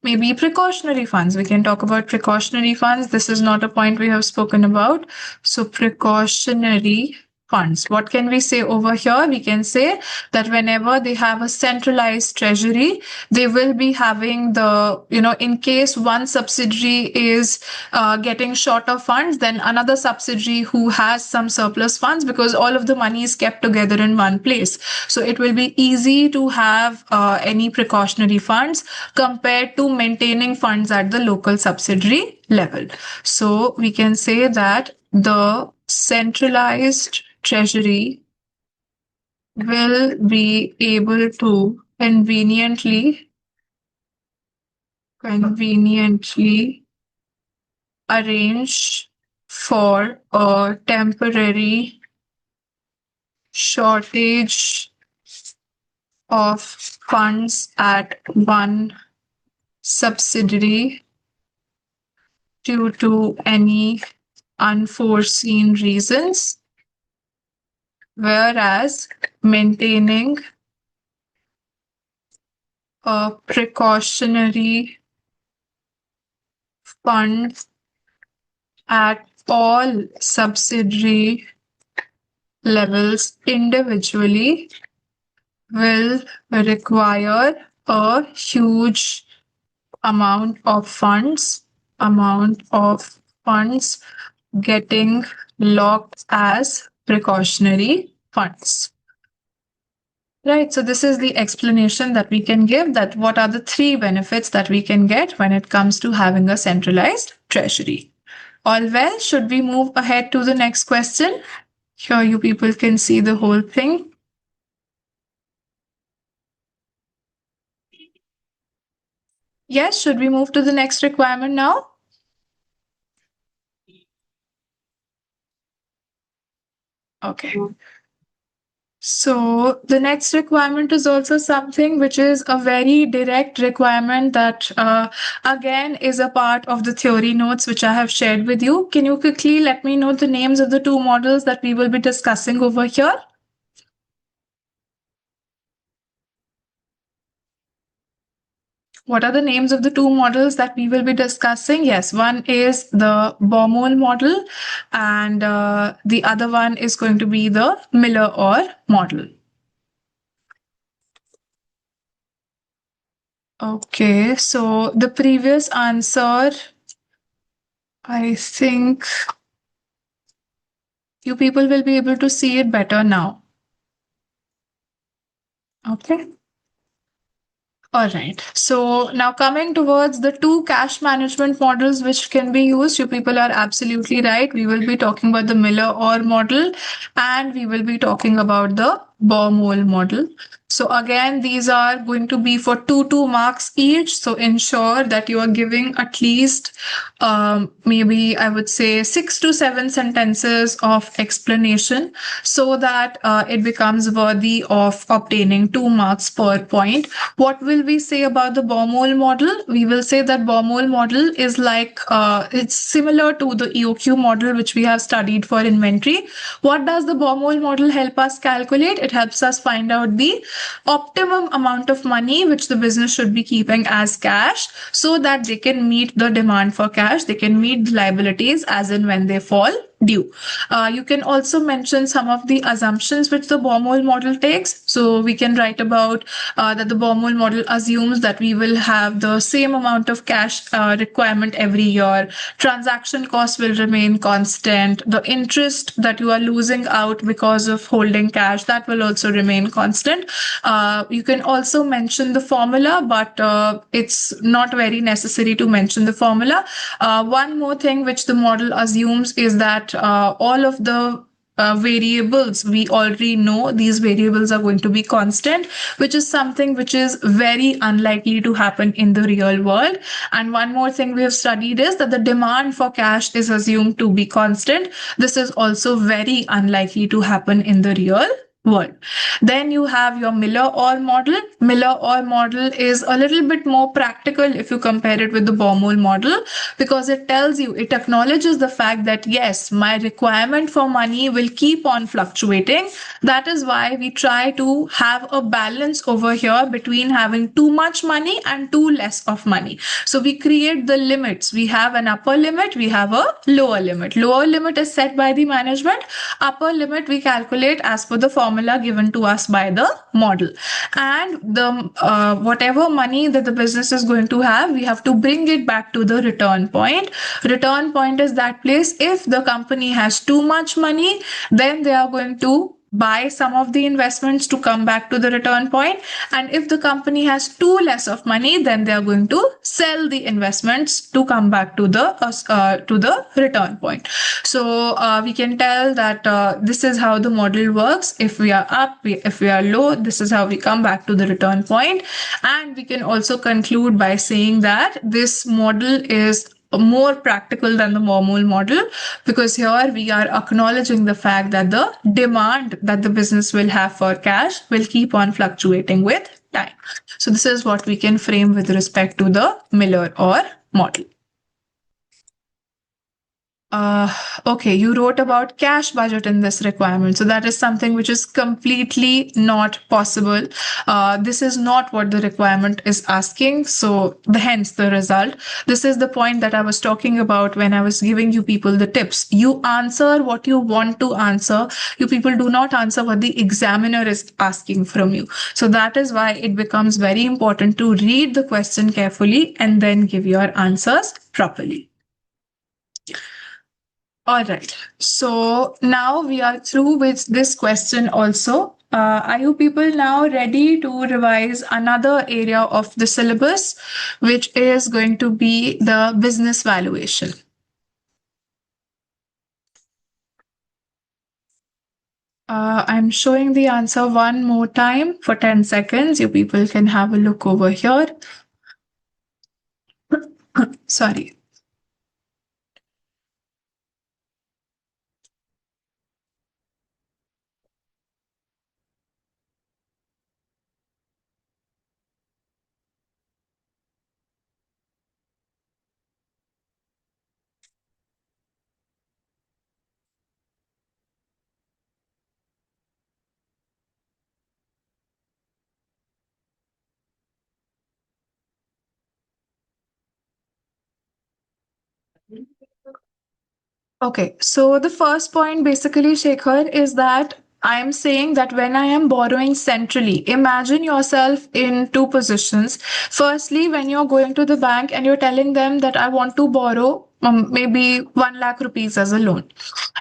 maybe precautionary funds. We can talk about precautionary funds. This is not a point we have spoken about. So, precautionary funds. What can we say over here? We can say that whenever they have a centralized treasury, they will be having in case one subsidiary is getting short of funds, then another subsidiary who has some surplus funds because all of the money is kept together in one place. So it will be easy to have any precautionary funds compared to maintaining funds at the local subsidiary level. So we can say that the centralized treasury will be able to conveniently arrange for a temporary shortage of funds at one subsidiary due to any unforeseen reasons, whereas maintaining a precautionary fund at all subsidiary levels individually will require a huge amount of funds getting locked as precautionary funds. Right, so this is the explanation that we can give, that what are the three benefits that we can get when it comes to having a centralized treasury. All well, should we move ahead to the next question? Here you people can see the whole thing. Yes, should we move to the next requirement now? Okay. So the next requirement is also something which is a very direct requirement that again is a part of the theory notes which I have shared with you. Can you quickly let me know the names of the two models that we will be discussing over here? What are the names of the two models that we will be discussing? Yes, one is the Baumol model, and the other one is going to be the Miller-Orr model. Okay, so the previous answer, I think you people will be able to see it better now. Okay. All right. So now coming towards the two cash management models which can be used, you people are absolutely right. We will be talking about the Miller-Orr model and we will be talking about the Baumol model. So again, these are going to be for 2 marks each. So ensure that you are giving at least maybe I would say 6 to 7 sentences of explanation so that it becomes worthy of obtaining 2 marks per point. What will we say about the Baumol model? We will say that Baumol model is like it's similar to the EOQ model which we have studied for inventory. What does the Baumol model help us calculate? It helps us find out the optimum amount of money which the business should be keeping as cash so that they can meet the demand for cash, they can meet the liabilities as and when they fall due. You can also mention some of the assumptions which the Baumol model takes. So we can write about that the Baumol model assumes that we will have the same amount of cash requirement every year. Transaction costs will remain constant. The interest that you are losing out because of holding cash, that will also remain constant. You can also mention the formula, but it's not very necessary to mention the formula. One more thing which the model assumes is that all of the variables, we already know these variables are going to be constant, which is something which is very unlikely to happen in the real world. And one more thing we have studied is that the demand for cash is assumed to be constant. This is also very unlikely to happen in the real world. Then you have your Miller-Orr model. Miller-Orr model is a little bit more practical if you compare it with the Baumol model, because it tells you, it acknowledges the fact that yes, my requirement for money will keep on fluctuating. That is why we try to have a balance over here between having too much money and too less of money. So we create the limits. We have an upper limit, we have a lower limit. Lower limit is set by the management. Upper limit we calculate as per the formula given to us by the model. And the whatever money that the business is going to have, we have to bring it back to the return point. Return point is that place. If the company has too much money, then they are going to buy some of the investments to come back to the return point. And if the company has too less of money, then they are going to sell the investments to come back to the return point. So we can tell that this is how the model works. If we are up, if we are low, this is how we come back to the return point. And we can also conclude by saying that this model is more practical than the Baumol model, because here we are acknowledging the fact that the demand that the business will have for cash will keep on fluctuating with time. So this is what we can frame with respect to the Miller-Orr model. Okay, you wrote about cash budget in this requirement. So that is something which is completely not possible. This is not what the requirement is asking. So hence the result. This is the point that I was talking about when I was giving you people the tips. You answer what you want to answer. You people do not answer what the examiner is asking from you. So that is why it becomes very important to read the question carefully and then give your answers properly. All right. So now we are through with this question also. Are you people now ready to revise another area of the syllabus, which is going to be the business valuation? I'm showing the answer one more time for 10 seconds. You people can have a look over here. Sorry. Okay, so the first point basically, Shekhar, is that I am saying that when I am borrowing centrally, imagine yourself in two positions. Firstly, when you're going to the bank and you're telling them that I want to borrow maybe 1 lakh rupees as a loan.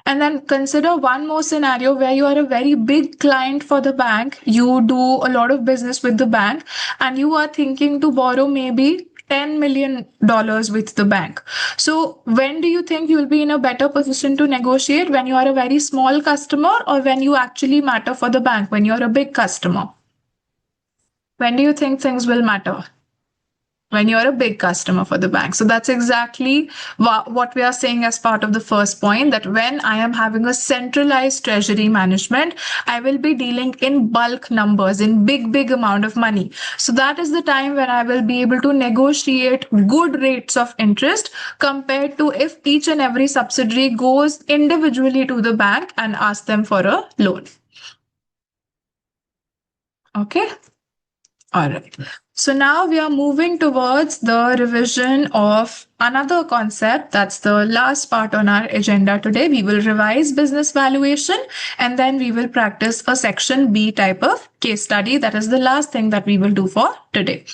And then consider one more scenario where you are a very big client for the bank. You do a lot of business with the bank and you are thinking to borrow maybe $10 million with the bank. So, when do you think you'll be in a better position to negotiate? When you are a very small customer or when you actually matter for the bank, when you're a big customer? When do you think things will matter? When you're a big customer for the bank. So that's exactly what we are saying as part of the first point, that when I am having a centralized treasury management, I will be dealing in bulk numbers, in big amount of money. So that is the time when I will be able to negotiate good rates of interest compared to if each and every subsidiary goes individually to the bank and asks them for a loan. Okay. All right. So now we are moving towards the revision of another concept. That's the last part on our agenda today. We will revise business valuation and then we will practice a section B type of case study. That is the last thing that we will do for today.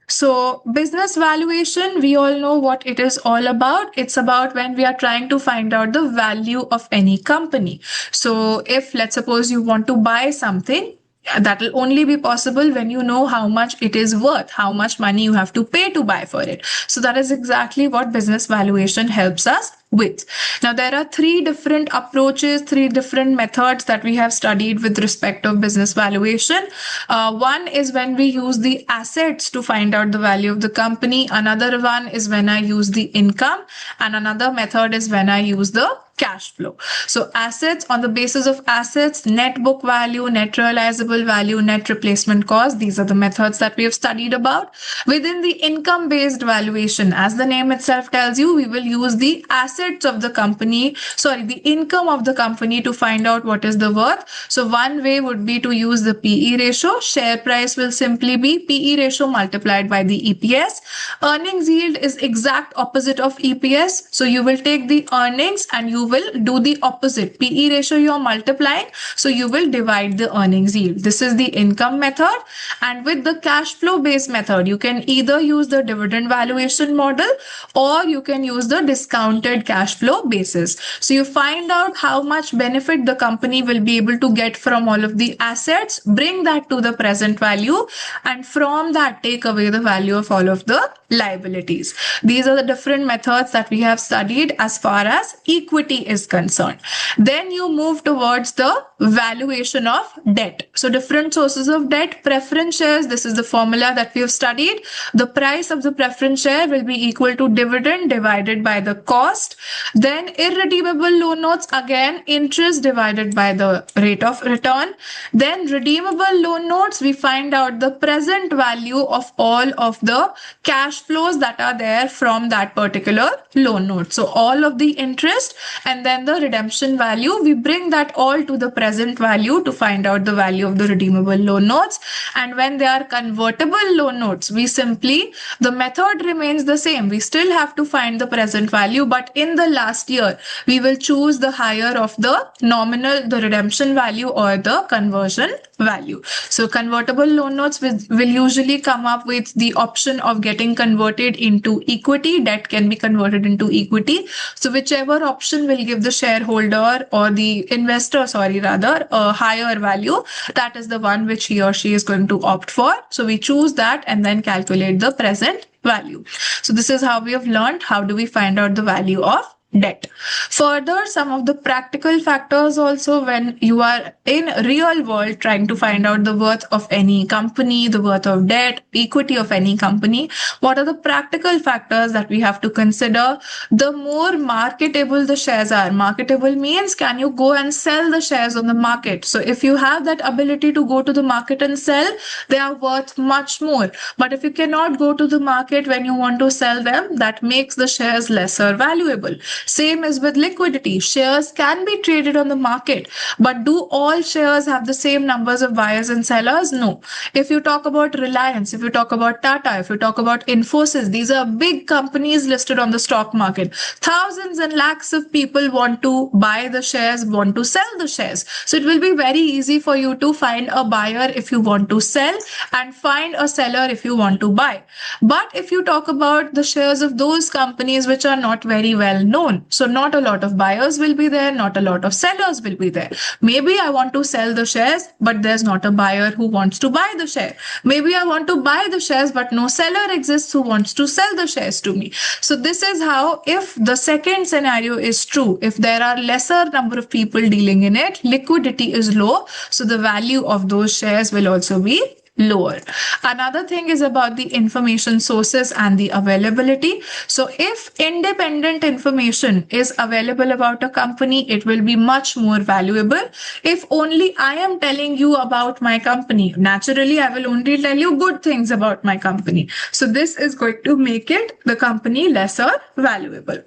So, business valuation, we all know what it is all about. It's about when we are trying to find out the value of any company. So, if let's suppose you want to buy something, that will only be possible when you know how much it is worth, how much money you have to pay to buy for it. So that is exactly what business valuation helps us with. Now, there are three different approaches, three different methods that we have studied with respect of business valuation. One is when we use the assets to find out the value of the company. Another one is when I use the income. And another method is when I use the cash flow. So assets, on the basis of assets, net book value, net realizable value, net replacement cost. These are the methods that we have studied about. Within the income based valuation, as the name itself tells you, we will use the assets of the company, the income of the company to find out what is the worth. So one way would be to use the PE ratio. Share price will simply be PE ratio multiplied by the EPS. Earnings yield is exact opposite of EPS. So you will take the earnings and you will do the opposite. PE ratio you are multiplying, so you will divide the earnings yield. This is the income method. And with the cash flow based method, you can either use the dividend valuation model or you can use the discounted cash flow basis. So you find out how much benefit the company will be able to get from all of the assets, bring that to the present value, and from that take away the value of all of the liabilities. These are the different methods that we have studied as far as equity is concerned. Then you move towards the valuation of debt. So different sources of debt, preference shares, this is the formula that we have studied. The price of the preference share will be equal to dividend divided by the cost. Then irredeemable loan notes, again, interest divided by the rate of return. Then redeemable loan notes, we find out the present value of all of the cash flows that are there from that particular loan note. So all of the interest and then the redemption value, we bring that all to the present value to find out the value of the redeemable loan notes. And when they are convertible loan notes, we simply, the method remains the same. We still have to find the present value, but in the last year, we will choose the higher of the nominal, the redemption value or the conversion value. So convertible loan notes will usually come up with the option of getting converted into equity. Debt can be converted into equity. So whichever option will give the shareholder or the investor, a higher value, that is the one which he or she is going to opt for. So we choose that and then calculate the present value. So this is how we have learned how do we find out the value of debt. Further, some of the practical factors also when you are in real world trying to find out the worth of any company, the worth of debt, equity of any company, what are the practical factors that we have to consider? The more marketable the shares are. Marketable means can you go and sell the shares on the market? So if you have that ability to go to the market and sell, they are worth much more. But if you cannot go to the market when you want to sell them, that makes the shares lesser valuable. Same as with liquidity. Shares can be traded on the market, but do all shares have the same numbers of buyers and sellers? No. If you talk about Reliance, if you talk about Tata, if you talk about Infosys, these are big companies listed on the stock market. Thousands and lakhs of people want to buy the shares, want to sell the shares. So it will be very easy for you to find a buyer if you want to sell and find a seller if you want to buy. But if you talk about the shares of those companies which are not very well known, so not a lot of buyers will be there, not a lot of sellers will be there. Maybe I want to sell the shares, but there's not a buyer who wants to buy the share. Maybe I want to buy the shares, but no seller exists who wants to sell the shares to me. So this is how, if the second scenario is true, if there are lesser number of people dealing in it, liquidity is low, so the value of those shares will also be lower. Another thing is about the information sources and the availability. So if independent information is available about a company, it will be much more valuable. If only I am telling you about my company, naturally I will only tell you good things about my company. So this is going to make it the company lesser valuable.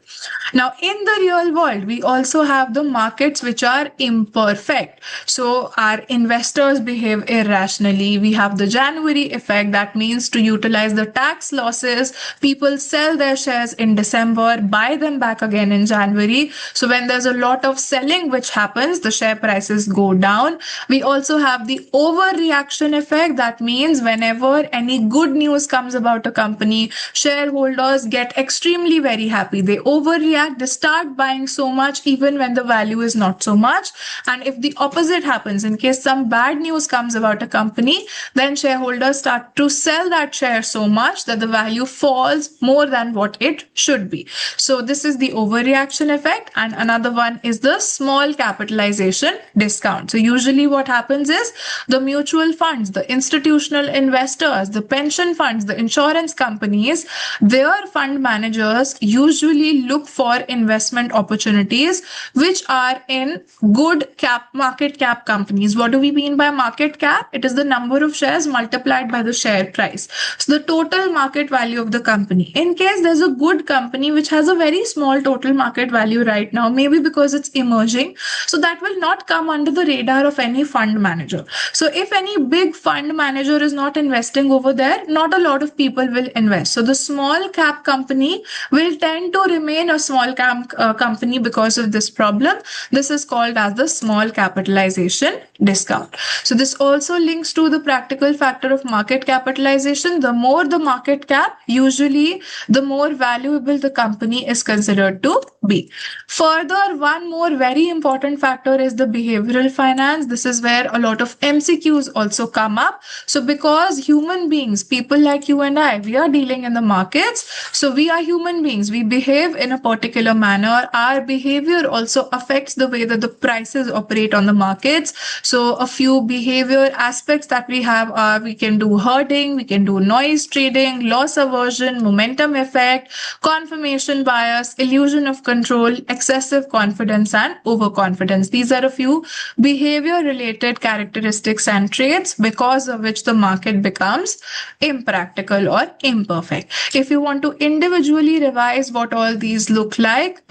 Now in the real world, we also have the markets which are imperfect. So our investors behave irrationally. We have the January effect, that means to utilize the tax losses, people sell their shares in December, buy them back again in January. So when there's a lot of selling which happens, the share prices go down. We also have the overreaction effect. That means whenever any good news comes about a company, shareholders get extremely very happy. They overreact, they start buying so much even when the value is not so much. And if the opposite happens, in case some bad news comes about a company, then shareholders start to sell that share so much that the value falls more than what it should be. So this is the overreaction effect. And another one is the small capitalization discount. So usually what happens is the mutual funds, the institutional investors, the pension funds, the insurance companies, their fund managers usually look for investment opportunities which are in good market cap companies. What do we mean by market cap? It is the number of shares multiplied by the share price. So the total market value of the company. In case there's a good company which has a very small total market value right now, maybe because it's emerging, so that will not come under the radar of any fund manager. So if any big fund manager is not investing over there, not a lot of people will invest. So the small cap company will tend to remain a small cap company because of this problem. This is called as the small capitalization discount. So this also links to the practical factor of market capitalization. The more the market cap, usually the more valuable the company is considered to be. Further, one more very important factor is the behavioral finance. This is where a lot of MCQs also come up. So because human beings, people like you and I, we are dealing in the markets. So we are human beings. We behave in a particular manner. Our behavior also affects the way that the prices operate on the markets. So a few behavior aspects that we have we can do herding, we can do noise trading, loss aversion, momentum effect, confirmation bias, illusion of control, excessive confidence, and overconfidence. These are a few behavior related characteristics and traits because of which the market becomes impractical or imperfect. If you want to individually revise what all these look like,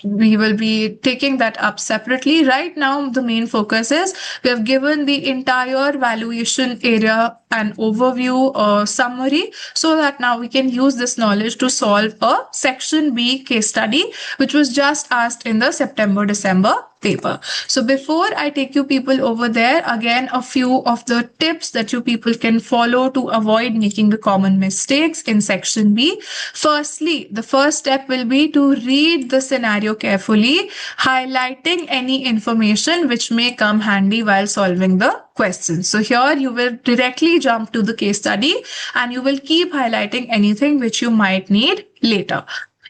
we will be taking that up separately. Right now, the main focus is we have given the entire valuation area an overview or summary so that now we can use this knowledge to solve a section B case study, which was just asked in the September-December paper. So before I take you people over there, again, a few of the tips that you people can follow to avoid making the common mistakes in section B. Firstly, the first step will be to read the scenario carefully, highlighting any information which may come handy while solving the questions. So here you will directly jump to the case study and you will keep highlighting anything which you might need later.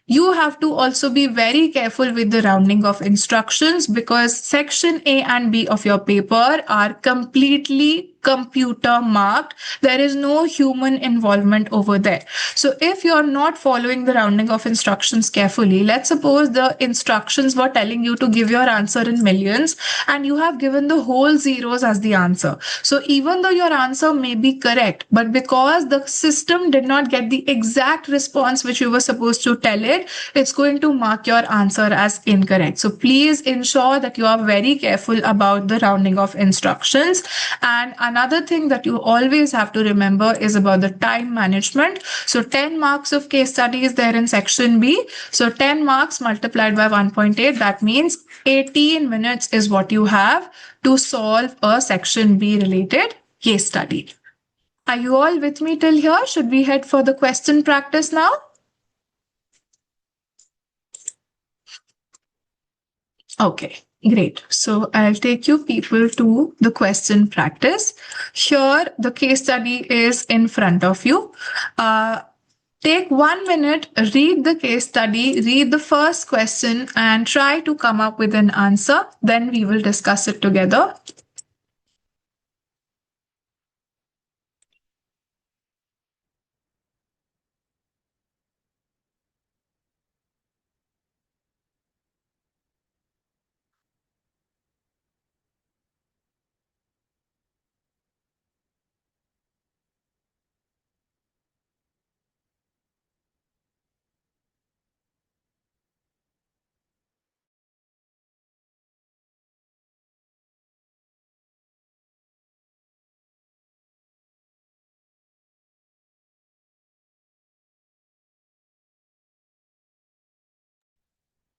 You have to also be very careful with the rounding of instructions because section A and B of your paper are completely computer marked. There is no human involvement over there. So if you're not following the rounding of instructions carefully, let's suppose the instructions were telling you to give your answer in millions and you have given the whole zeros as the answer. So even though your answer may be correct, but because the system did not get the exact response which you were supposed to tell it, it's going to mark your answer as incorrect. So please ensure that you are very careful about the rounding of instructions. And another thing that you always have to remember is about the time management. So 10 marks of case study is there in section B. So 10 marks multiplied by 1.8, that means 18 minutes is what you have to solve a section B related case study. Are you all with me till here? Should we head for the question practice now? Okay, great. So I'll take you people to the question practice. Here, the case study is in front of you. Take 1 minute, read the case study, read the first question, and try to come up with an answer. Then we will discuss it together.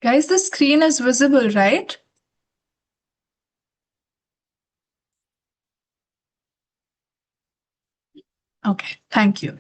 Guys, the screen is visible, right? Okay, thank you.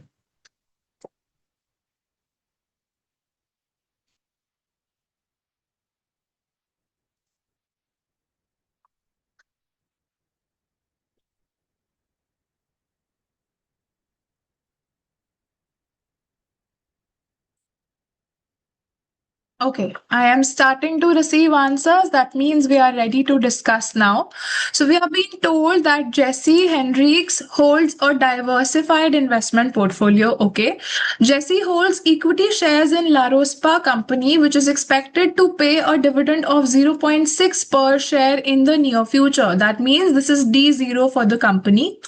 Okay, I am starting to receive answers. That means we are ready to discuss now. So we have been told that Jesse Hendricks holds a diversified investment portfolio. Okay, Jesse holds equity shares in La Rospa company, which is expected to pay a dividend of 0.6 per share in the near future. That means this is D0 for the company.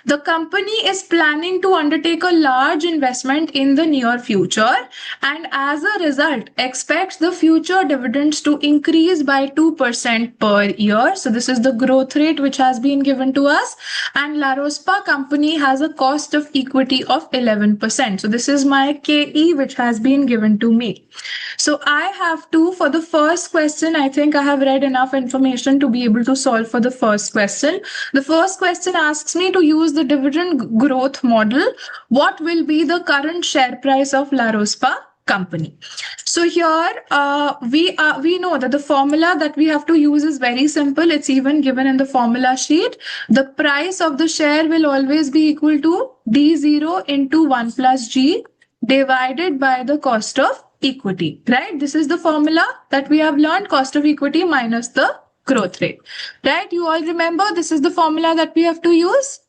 The company is planning to undertake a large investment in the near future and as a result expects the future dividends to increase by 2% per year. So this is the growth rate which has been given to us, and La Rospa company has a cost of equity of 11%. So this is my KE which has been given to me. So I have to, for the first question, I think I have read enough information to be able to solve for the first question. The first question asks me to use the dividend growth model. What will be the current share price of La Rospa company? So here we know that the formula that we have to use is very simple. It's even given in the formula sheet. The price of the share will always be equal to D0 into 1 plus G divided by the cost of equity, right? This is the formula that we have learned, cost of equity minus the growth rate, right? You all remember this is the formula that we have to use?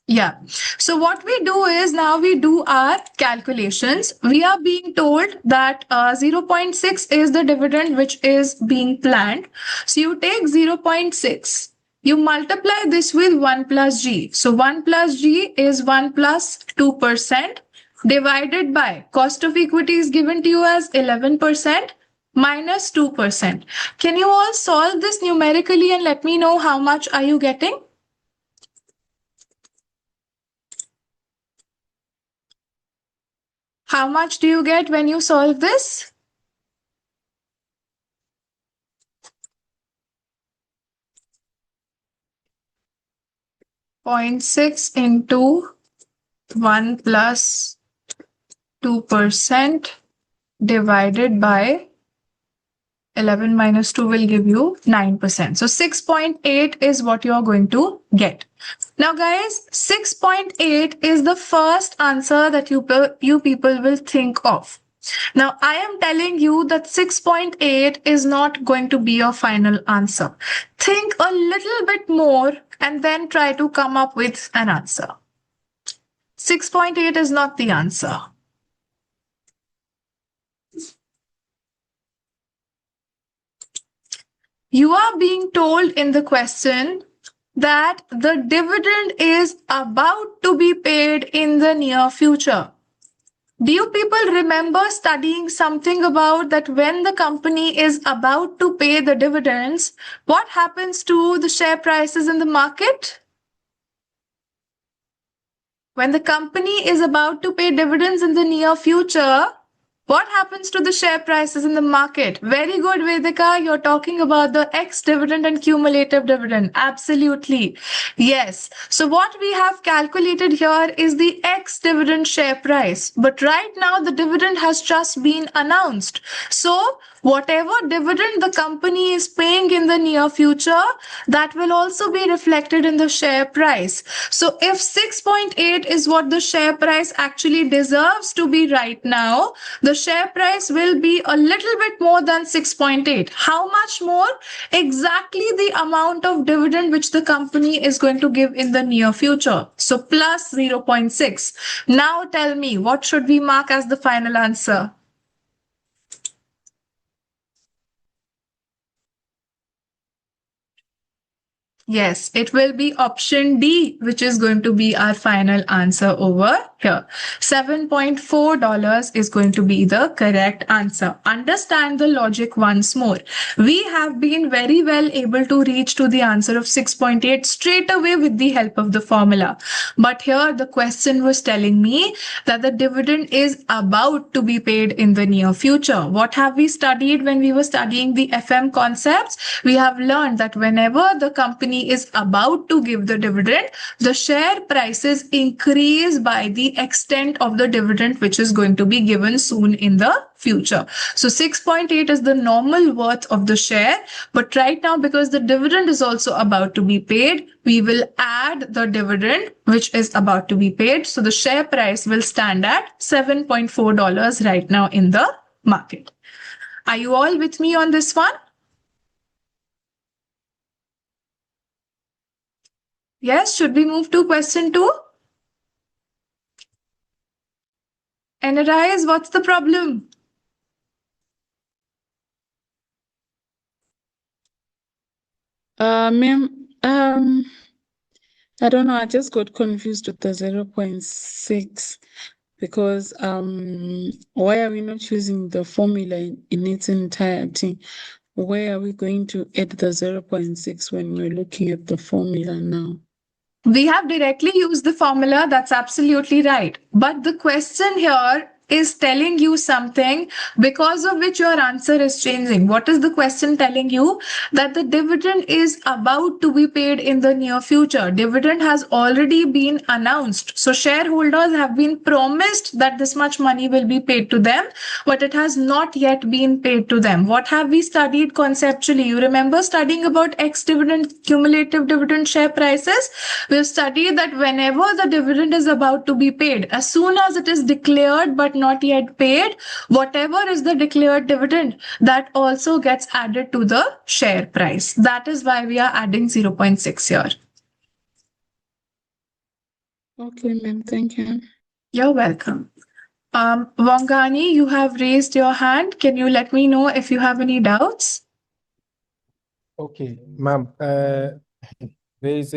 Yeah. So what we do is now we do our calculations. We are being told that zero point 0.6 is the dividend which is being planned. So you take 0.6. You multiply this with 1 plus g. So 1 plus g is 1 plus 2% divided by cost of equity is given to you as 11% minus 2%. Can you all solve this numerically and let me know how much are you getting? How much do you get when you solve this? 0.6 into 1 plus 2% divided by 11 minus 2 will give you 9%. So 6.8 is what you are going to get. Now guys, 6.8 is the first answer that you people will think of. Now, I am telling you that 6.8 is not going to be your final answer. Think a little bit more and then try to come up with an answer. 6.8 is not the answer. You are being told in the question that the dividend is about to be paid in the near future. Do you people remember studying something about that when the company is about to pay the dividends, what happens to the share prices in the market? When the company is about to pay dividends in the near future, what happens to the share prices in the market? Very good, Vedika. You're talking about the ex dividend and cumulative dividend. Absolutely. Yes. So, what we have calculated here is the ex dividend share price. But right now, the dividend has just been announced. So, whatever dividend the company is paying in the near future, that will also be reflected in the share price. So, if 6.8 is what the share price actually deserves to be right now, the share price will be a little bit more than 6.8. How much more? Exactly the amount of dividend which the company is going to give in the near future. So plus 0.6. Now tell me, what should we mark as the final answer? Yes, it will be option D, which is going to be our final answer over here. $7.4 is going to be the correct answer. Understand the logic once more. We have been very well able to reach to the answer of 6.8 straight away with the help of the formula. But here the question was telling me that the dividend is about to be paid in the near future. What have we studied when we were studying the FM concepts? We have learned that whenever the company is about to give the dividend, the share prices increase by the extent of the dividend which is going to be given soon in the future. So 6.8 is the normal worth of the share, but right now because the dividend is also about to be paid, we will add the dividend which is about to be paid. So the share price will stand at $7.4 right now in the market. Are you all with me on this one? Yes, should we move to question 2? Arise, what's the problem? Ma'am, I don't know. I just got confused with the 0.6 because why are we not using the formula in its entirety? Where are we going to add the 0.6 when we're looking at the formula now? We have directly used the formula. That's absolutely right. But the question here is telling you something because of which your answer is changing. What is the question telling you? That the dividend is about to be paid in the near future. Dividend has already been announced. So shareholders have been promised that this much money will be paid to them, but it has not yet been paid to them. What have we studied conceptually? You remember studying about ex-dividend, cumulative dividend share prices? We've studied that whenever the dividend is about to be paid, as soon as it is declared but not yet paid, whatever is the declared dividend, that also gets added to the share price. That is why we are adding 0.6 here. Okay, ma'am. Thank you. You're welcome. Wangani, you have raised your hand. Can you let me know if you have any doubts? Okay, ma'am. There is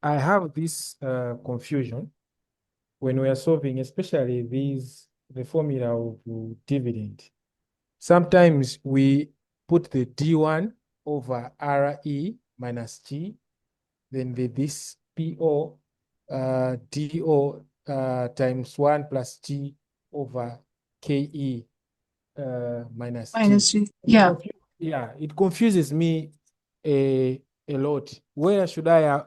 I have this confusion when we are solving, especially the formula of dividend. Sometimes we put the D1 over RE minus G, then this PO DO times 1 plus G over KE minus G. Minus G. Yeah. Yeah, it confuses me a lot. Where should I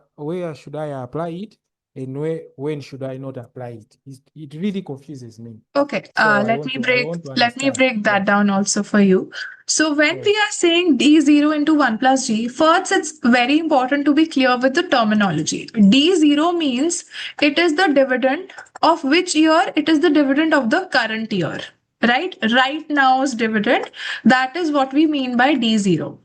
apply it, and when should I not apply it? It really confuses me. Okay, So I want to let me understand. break that Yes. down also for you. So when we Yes. are saying D0 into 1 plus G, first it's very important to be clear with the terminology. D0 means it is the dividend of which year? It is the dividend of the current year, right? Right now's dividend. That is what we mean by D0.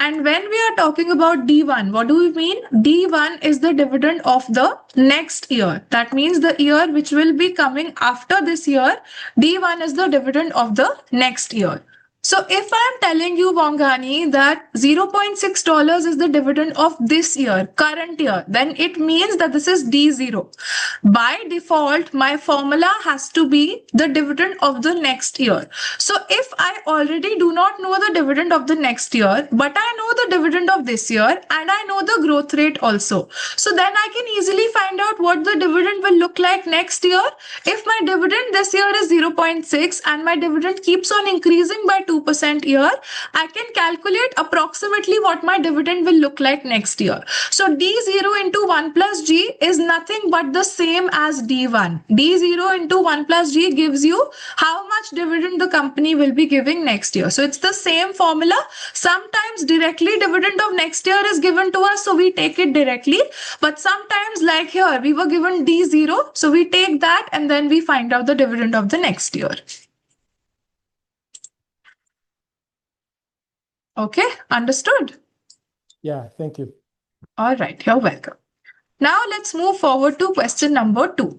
And when we are talking about D1, what do we mean? D1 is the dividend of the next year. That means the year which will be coming after this year. D1 is the dividend of the next year. So if I'm telling you, Wangani, that $0.6 is the dividend of this year, current year, then it means that this is D0. By default, my formula has to be the dividend of the next year. So if I already do not know the dividend of the next year, but I know the dividend of this year and I know the growth rate also. So then I can easily find out what the dividend will look like next year. If my dividend this year is 0.6 and my dividend keeps on increasing by 2% year, I can calculate approximately what my dividend will look like next year. So D0 into 1 plus G is nothing but the same as D1. D0 into 1 plus G gives you how much dividend the company will be giving next year. So it's the same formula. Sometimes directly dividend of next year is given to us, so we take it directly. But sometimes, like here, we were given D0, so we take that and then we find out the dividend of the next year. Okay, understood? Yeah, thank you. All right, you're welcome. Now let's move forward to question number 2.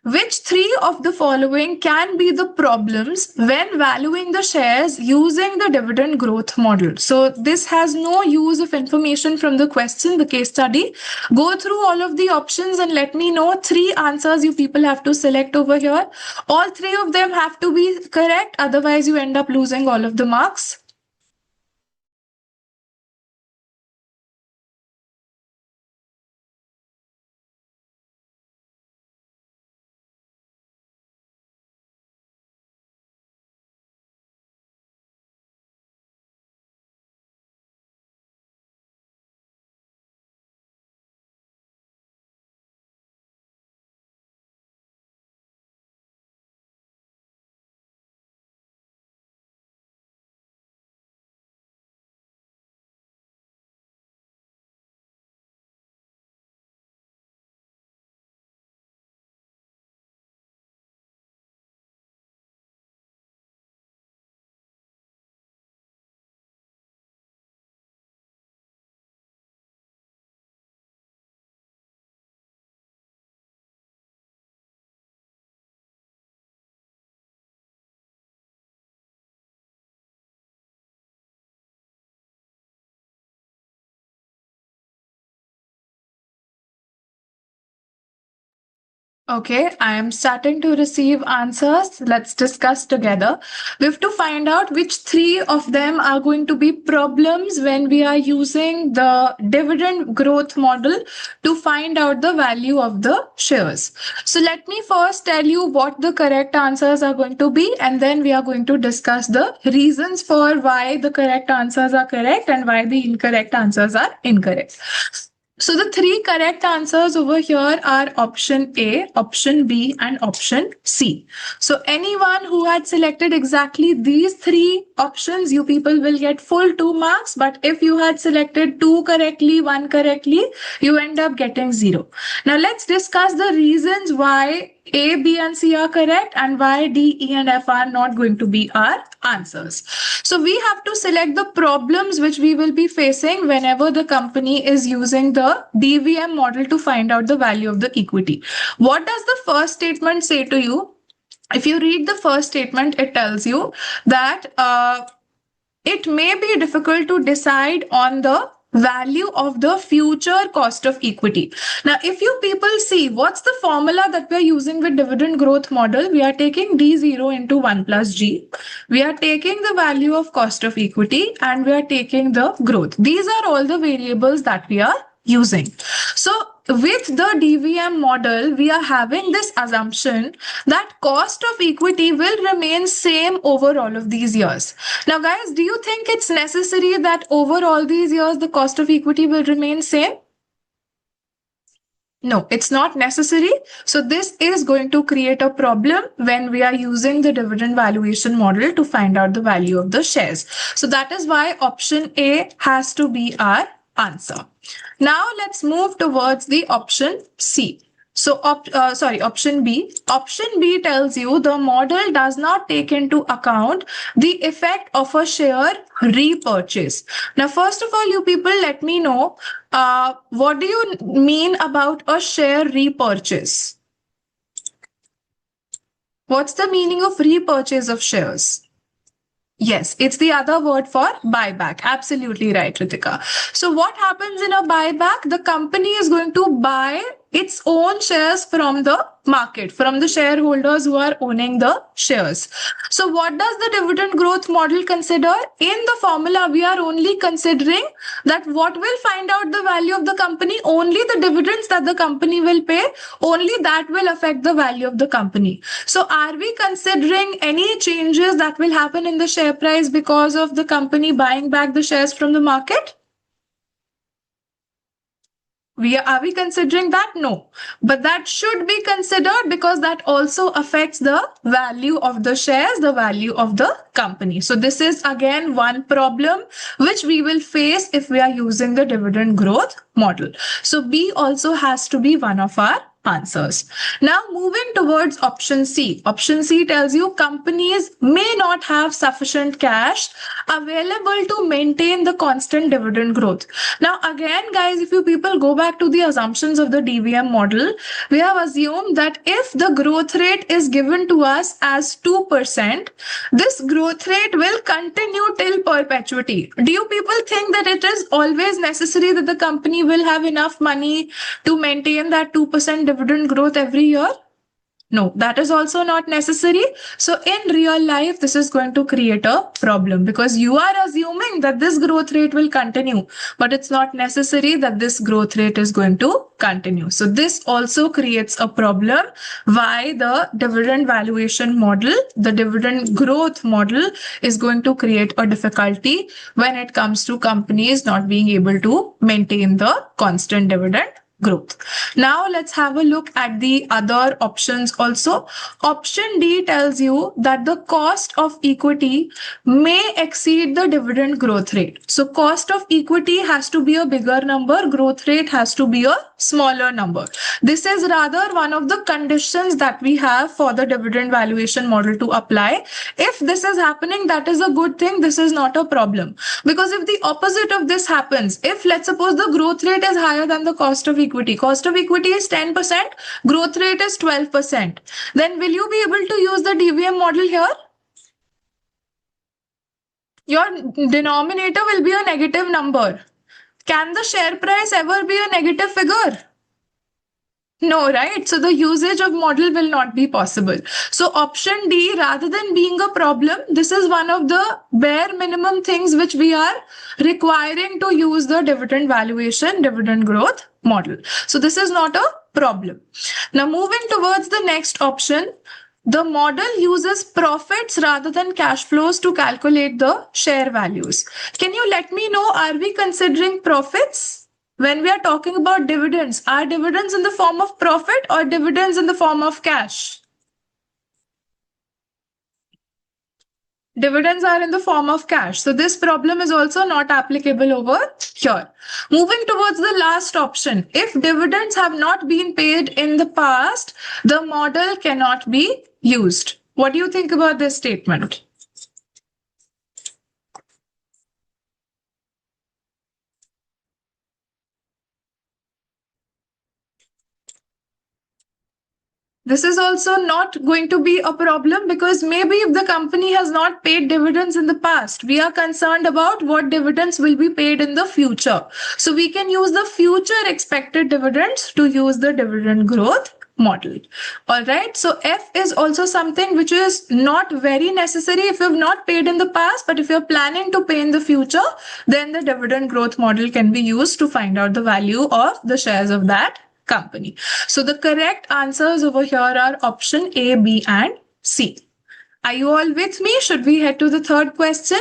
Which three of the following can be the problems when valuing the shares using the dividend growth model? So this has no use of information from the question, the case study. Go through all of the options and let me know 3 answers you people have to select over here. All 3 of them have to be correct, otherwise you end up losing all of the marks. Okay, I am starting to receive answers. Let's discuss together. We have to find out which 3 of them are going to be problems when we are using the dividend growth model to find out the value of the shares. So let me first tell you what the correct answers are going to be, and then we are going to discuss the reasons for why the correct answers are correct and why the incorrect answers are incorrect. So the 3 correct answers over here are option A, option B, and option C. So anyone who had selected exactly these 3 options, you people will get full 2 marks. But if you had selected 2 correctly, 1 correctly, you end up getting 0. Now let's discuss the reasons why A, B, and C are correct and why D, E, and F are not going to be our answers. So we have to select the problems which we will be facing whenever the company is using the DVM model to find out the value of the equity. What does the first statement say to you? If you read the first statement, it tells you that it may be difficult to decide on the value of the future cost of equity. Now, if you people see what's the formula that we're using with dividend growth model, we are taking D0 into 1 plus G. We are taking the value of cost of equity and we are taking the growth. These are all the variables that we are using. So with the DVM model, we are having this assumption that cost of equity will remain same over all of these years. Now, guys, do you think it's necessary that over all these years, the cost of equity will remain same? No, it's not necessary. So this is going to create a problem when we are using the dividend valuation model to find out the value of the shares. So that is why option A has to be our answer. Now let's move towards the option C. So, option B. Option B tells you the model does not take into account the effect of a share repurchase. Now, first of all, you people let me know, what do you mean about a share repurchase? What's the meaning of repurchase of shares? Yes, it's the other word for buyback. Absolutely right, Ritika. So what happens in a buyback? The company is going to buy its own shares from the market, from the shareholders who are owning the shares. So what does the dividend growth model consider? In the formula, we are only considering that what will find out the value of the company, only the dividends that the company will pay, only that will affect the value of the company. So are we considering any changes that will happen in the share price because of the company buying back the shares from the market? Are we considering that? No, but that should be considered because that also affects the value of the shares, the value of the company. So this is again one problem which we will face if we are using the dividend growth model. So B also has to be one of our answers. Now moving towards option C. Option C tells you companies may not have sufficient cash available to maintain the constant dividend growth. Now again, guys, if you people go back to the assumptions of the DVM model, we have assumed that if the growth rate is given to us as 2%, this growth rate will continue till perpetuity. Do you people think that it is always necessary that the company will have enough money to maintain that 2% dividend growth every year? No, that is also not necessary. So in real life, this is going to create a problem because you are assuming that this growth rate will continue, but it's not necessary that this growth rate is going to continue. So this also creates a problem why the dividend valuation model, the dividend growth model is going to create a difficulty when it comes to companies not being able to maintain the constant dividend growth. Now let's have a look at the other options also. Option D tells you that the cost of equity may exceed the dividend growth rate. So cost of equity has to be a bigger number, growth rate has to be a smaller number. This is rather one of the conditions that we have for the dividend valuation model to apply. If this is happening, that is a good thing. This is not a problem. Because if the opposite of this happens, if let's suppose the growth rate is higher than the cost of equity, cost of equity is 10%, growth rate is 12%, then will you be able to use the DVM model here? Your denominator will be a negative number. Can the share price ever be a negative figure? No, right? So the usage of model will not be possible. So option D, rather than being a problem, this is one of the bare minimum things which we are requiring to use the dividend valuation, dividend growth model. So this is not a problem. Now moving towards the next option, the model uses profits rather than cash flows to calculate the share values. Can you let me know, are we considering profits? When we are talking about dividends, are dividends in the form of profit or dividends in the form of cash? Dividends are in the form of cash. So this problem is also not applicable over here. Moving towards the last option, if dividends have not been paid in the past, the model cannot be used. What do you think about this statement? This is also not going to be a problem because maybe if the company has not paid dividends in the past, we are concerned about what dividends will be paid in the future. So we can use the future expected dividends to use the dividend growth model. All right. So F is also something which is not very necessary if you've not paid in the past, but if you're planning to pay in the future, then the dividend growth model can be used to find out the value of the shares of that company. So the correct answers over here are option A, B, and C. Are you all with me? Should we head to the third question?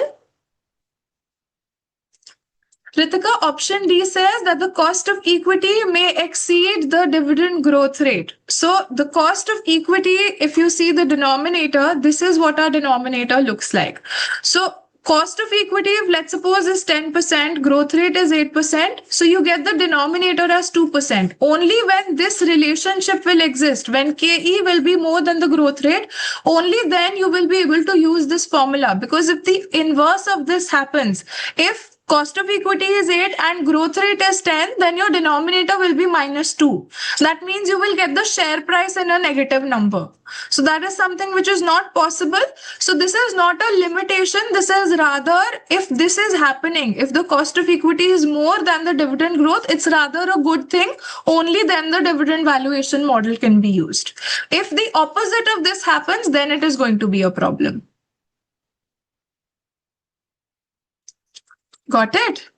Ritika, option D says that the cost of equity may exceed the dividend growth rate. So the cost of equity, if you see the denominator, this is what our denominator looks like. So cost of equity, if let's suppose is 10%, growth rate is 8%. So you get the denominator as 2%. Only when this relationship will exist, when KE will be more than the growth rate, only then you will be able to use this formula. Because if the inverse of this happens, if cost of equity is 8 and growth rate is 10, then your denominator will be -2. That means you will get the share price in a negative number. So that is something which is not possible. So this is not a limitation. This is rather, if this is happening, if the cost of equity is more than the dividend growth, it's rather a good thing. Only then the dividend valuation model can be used. If the opposite of this happens, then it is going to be a problem. Got it?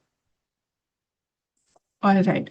All right.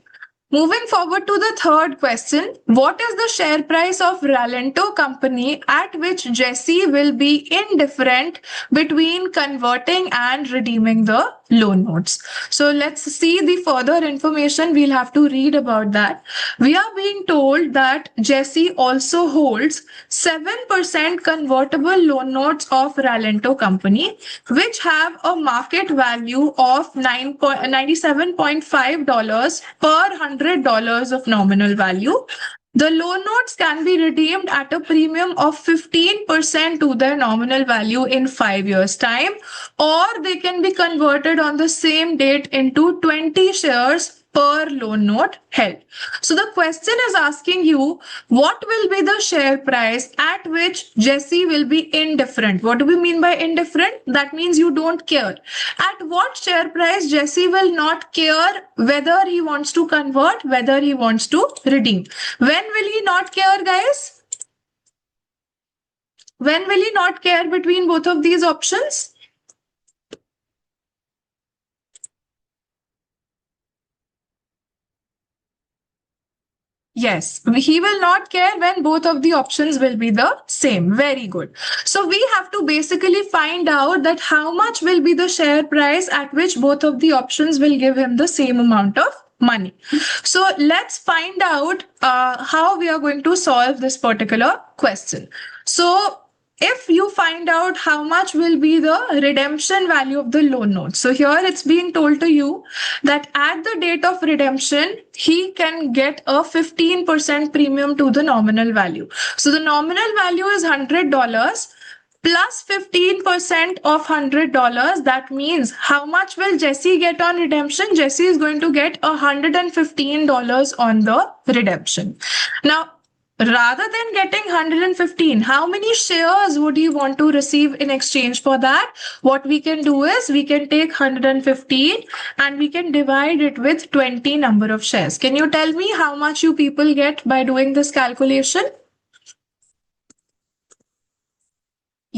Moving forward to the third question, what is the share price of Ralento company at which Jesse will be indifferent between converting and redeeming the loan notes? So let's see the further information. We'll have to read about that. We are being told that Jesse also holds 7% convertible loan notes of Ralento company, which have a market value of $97.5 per $100 of nominal value. The loan notes can be redeemed at a premium of 15% to their nominal value in 5 years' time, or they can be converted on the same date into 20 shares per loan note held. So the question is asking you, what will be the share price at which Jesse will be indifferent? What do we mean by indifferent? That means you don't care. At what share price Jesse will not care whether he wants to convert, whether he wants to redeem. When will he not care, guys? When will he not care between both of these options? Yes, he will not care when both of the options will be the same. Very good. So we have to basically find out that how much will be the share price at which both of the options will give him the same amount of money. So let's find out how we are going to solve this particular question. So if you find out how much will be the redemption value of the loan note. So here it's being told to you that at the date of redemption, he can get a 15% premium to the nominal value. So the nominal value is $100 plus 15% of $100. That means how much will Jesse get on redemption? Jesse is going to get $115 on the redemption. Now, rather than getting 115, how many shares would you want to receive in exchange for that? What we can do is we can take 115 and we can divide it with 20 number of shares. Can you tell me how much you people get by doing this calculation?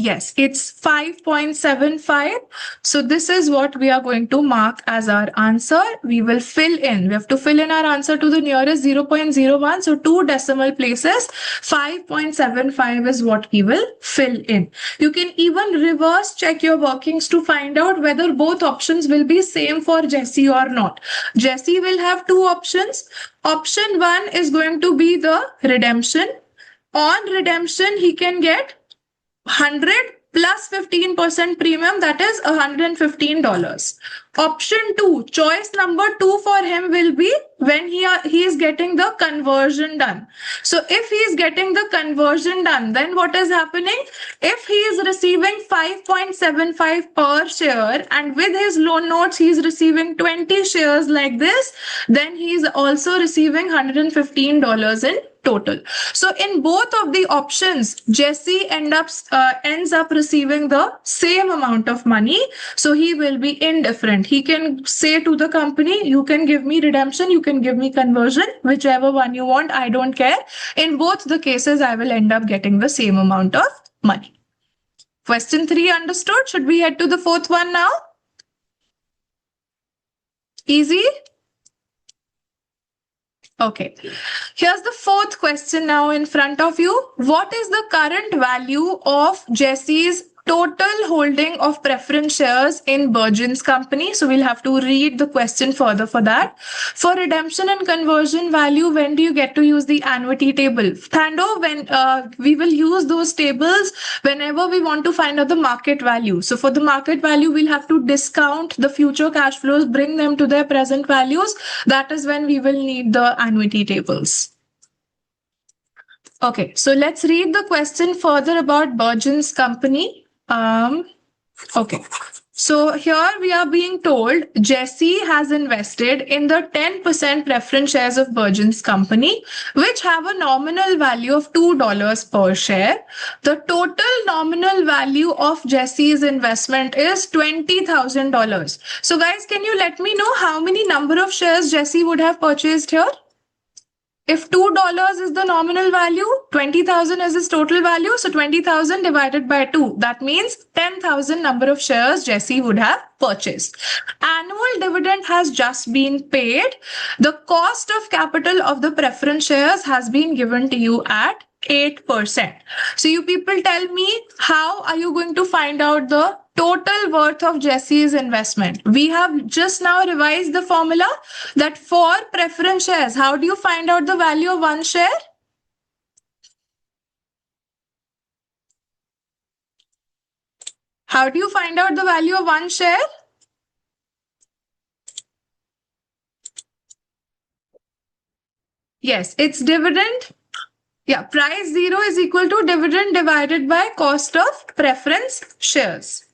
Yes, it's 5.75. So this is what we are going to mark as our answer. We will fill in. We have to fill in our answer to the nearest 0.01. So 2 decimal places. 5.75 is what we will fill in. You can even reverse check your workings to find out whether both options will be same for Jesse or not. Jesse will have 2 options. Option 1 is going to be the redemption. On redemption, he can get 100 plus 15% premium, that is $115. Option 2, choice number 2 for him will be when he is getting the conversion done. So if he is getting the conversion done, then what is happening? If he is receiving 5.75 per share and with his loan notes he is receiving 20 shares like this, then he is also receiving $115 in total. So in both of the options, Jesse ends up receiving the same amount of money. So he will be indifferent. He can say to the company, you can give me redemption, you can give me conversion, whichever one you want, I don't care. In both the cases, I will end up getting the same amount of money. Question 3 understood. Should we head to the fourth one now? Easy? Okay. Here's the fourth question now in front of you. What is the current value of Jesse's total holding of preference shares in Virgin's company? So we'll have to read the question further for that. For redemption and conversion value, when do you get to use the annuity table? Thando, when we will use those tables whenever we want to find out the market value. So for the market value, we'll have to discount the future cash flows, bring them to their present values. That is when we will need the annuity tables. Okay, so let's read the question further about Virgin's company. Okay, so here we are being told Jesse has invested in the 10% preference shares of Virgin's company, which have a nominal value of $2 per share. The total nominal value of Jesse's investment is $20,000. So guys, can you let me know how many number of shares Jesse would have purchased here? If $2 is the nominal value, 20,000 is his total value. So 20,000 divided by 2. That means 10,000 number of shares Jesse would have purchased. Annual dividend has just been paid. The cost of capital of the preference shares has been given to you at 8%. So you people tell me, how are you going to find out the total worth of Jesse's investment? We have just now revised the formula that for preference shares, how do you find out the value of one share? How do you find out the value of one share? Yes, it's dividend. Yeah, price 0 is equal to dividend divided by cost of preference shares.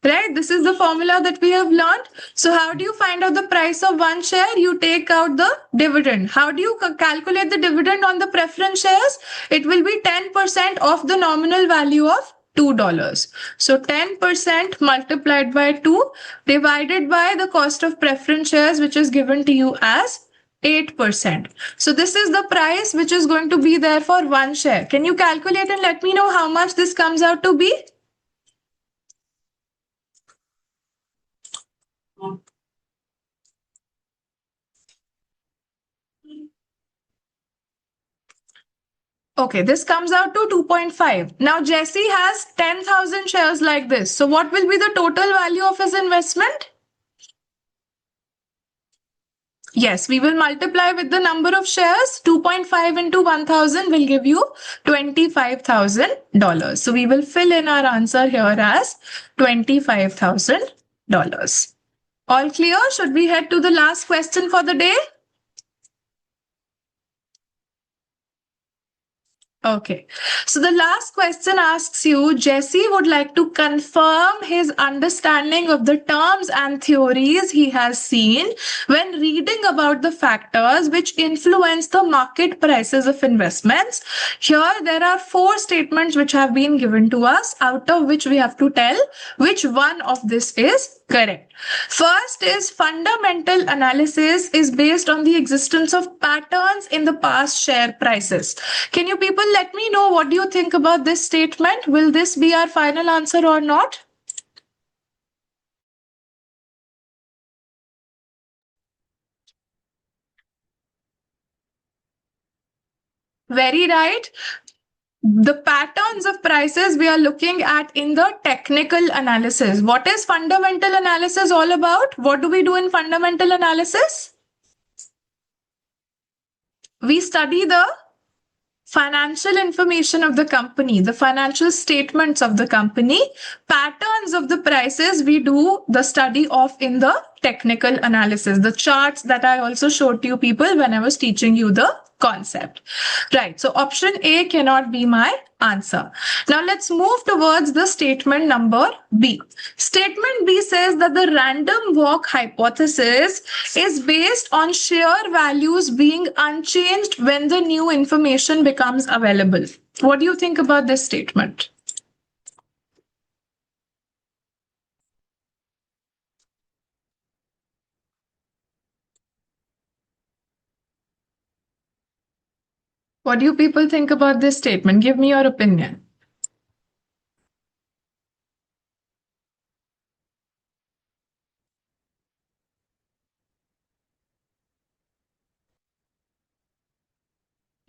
Right? This is the formula that we have learned. So how do you find out the price of one share? You take out the dividend. How do you calculate the dividend on the preference shares? It will be 10% of the nominal value of $2. So 10% multiplied by 2 divided by the cost of preference shares, which is given to you as 8%. So this is the price which is going to be there for one share. Can you calculate and let me know how much this comes out to be? Okay, this comes out to 2.5. Now Jesse has 10,000 shares like this. So what will be the total value of his investment? Yes, we will multiply with the number of shares. 2.5 into 1,000 will give you $25,000. So we will fill in our answer here as $25,000. All clear? Should we head to the last question for the day? Okay, so the last question asks you, Jesse would like to confirm his understanding of the terms and theories he has seen when reading about the factors which influence the market prices of investments. Here there are 4 statements which have been given to us, out of which we have to tell which one of this is correct. First is fundamental analysis is based on the existence of patterns in the past share prices. Can you people let me know what do you think about this statement? Will this be our final answer or not? Very right. The patterns of prices we are looking at in the technical analysis. What is fundamental analysis all about? What do we do in fundamental analysis? We study the financial information of the company, the financial statements of the company, patterns of the prices we do the study of in the technical analysis, the charts that I also showed to you people when I was teaching you the concept. Right. So option A cannot be my answer. Now let's move towards the statement number B. Statement B says that the random walk hypothesis is based on sheer values being unchanged when the new information becomes available. What do you think about this statement? What do you people think about this statement? Give me your opinion.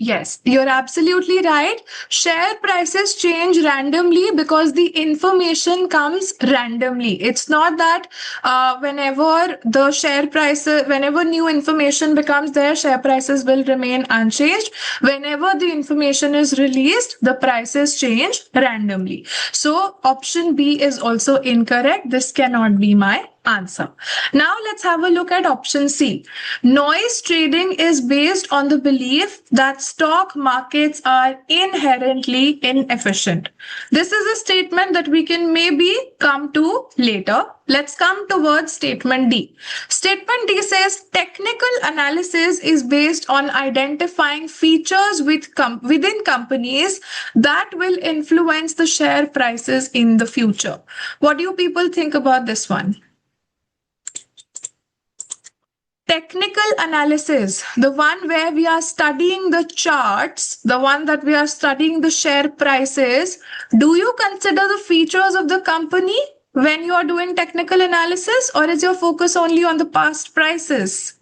Yes, you're absolutely right. Share prices change randomly because the information comes randomly. It's not that whenever the share prices, whenever new information becomes there, share prices will remain unchanged. Whenever the information is released, the prices change randomly. So option B is also incorrect. This cannot be my answer. Now let's have a look at option C. Noise trading is based on the belief that stock markets are inherently inefficient. This is a statement that we can maybe come to later. Let's come towards statement D. Statement D says technical analysis is based on identifying features within companies that will influence the share prices in the future. What do you people think about this one? Technical analysis, the one where we are studying the charts, the one that we are studying the share prices, do you consider the features of the company when you are doing technical analysis, or is your focus only on the past prices?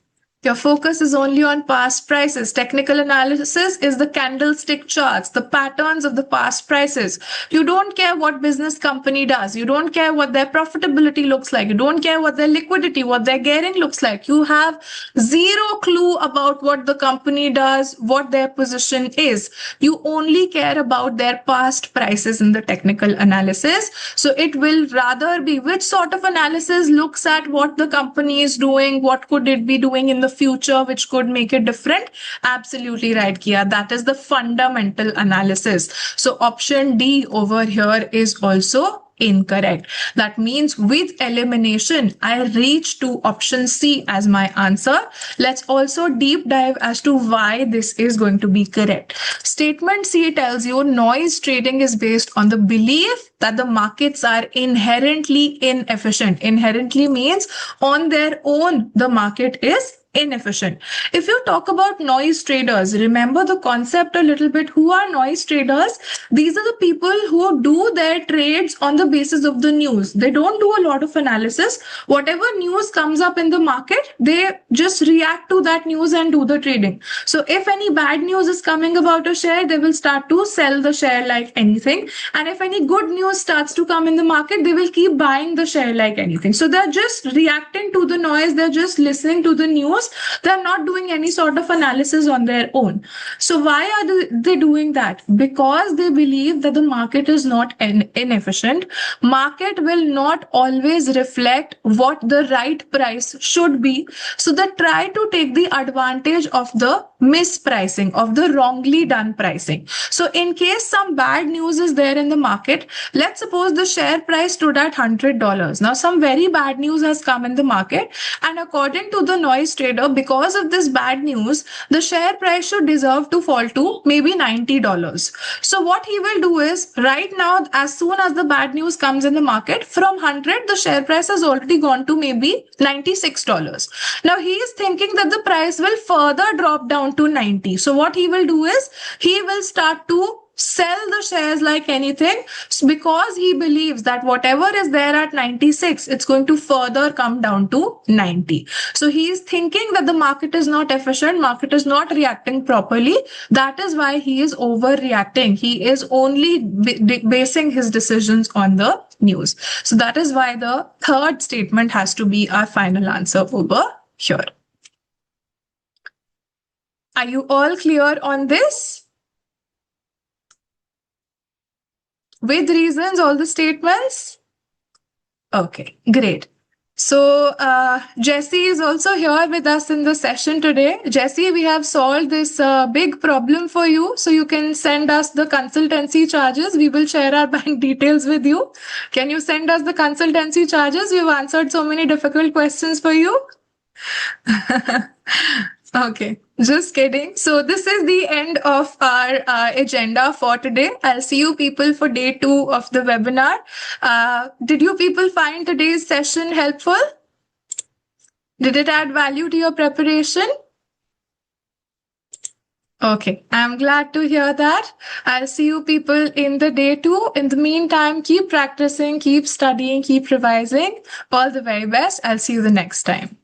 Your focus is only on past prices. Technical analysis is the candlestick charts, the patterns of the past prices. You don't care what business company does. You don't care what their profitability looks like. You don't care what their liquidity, what their gearing looks like. You have zero clue about what the company does, what their position is. You only care about their past prices in the technical analysis. So it will rather be which sort of analysis looks at what the company is doing, what could it be doing in the future which could make it different. Absolutely right, Kia. That is the fundamental analysis. So option D over here is also incorrect. That means with elimination, I reach to option C as my answer. Let's also deep dive as to why this is going to be correct. Statement C tells you noise trading is based on the belief that the markets are inherently inefficient. Inherently means on their own, the market is inefficient. If you talk about noise traders, remember the concept a little bit. Who are noise traders? These are the people who do their trades on the basis of the news. They don't do a lot of analysis. Whatever news comes up in the market, they just react to that news and do the trading. So if any bad news is coming about a share, they will start to sell the share like anything. And if any good news starts to come in the market, they will keep buying the share like anything. So they're just reacting to the noise. They're just listening to the news. They're not doing any sort of analysis on their own. So why are they doing that? Because they believe that the market is not inefficient. Market will not always reflect what the right price should be. So they try to take the advantage of the mispricing, of the wrongly done pricing. So in case some bad news is there in the market, let's suppose the share price stood at $100. Now some very bad news has come in the market, and according to the noise trader, because of this bad news, the share price should deserve to fall to maybe $90. So what he will do is, right now, as soon as the bad news comes in the market, from 100, the share price has already gone to maybe $96. Now he is thinking that the price will further drop down to 90. So what he will do is, he will start to sell the shares like anything, because he believes that whatever is there at 96, it's going to further come down to 90. So he is thinking that the market is not efficient, market is not reacting properly. That is why he is overreacting. He is only basing his decisions on the news. So that is why the third statement has to be our final answer over here. Are you all clear on this? With reasons, all the statements? Okay, great. So, Jesse is also here with us in the session today. Jesse, we have solved this big problem for you. So, you can send us the consultancy charges. We will share our bank details with you. Can you send us the consultancy charges? We've answered so many difficult questions for you. Okay, just kidding. So this is the end of our agenda for today. I'll see you people for day 2 of the webinar. Did you people find today's session helpful? Did it add value to your preparation? Okay, I'm glad to hear that. I'll see you people in the day 2. In the meantime, keep practicing, keep studying, keep revising. All the very best. I'll see you the next time.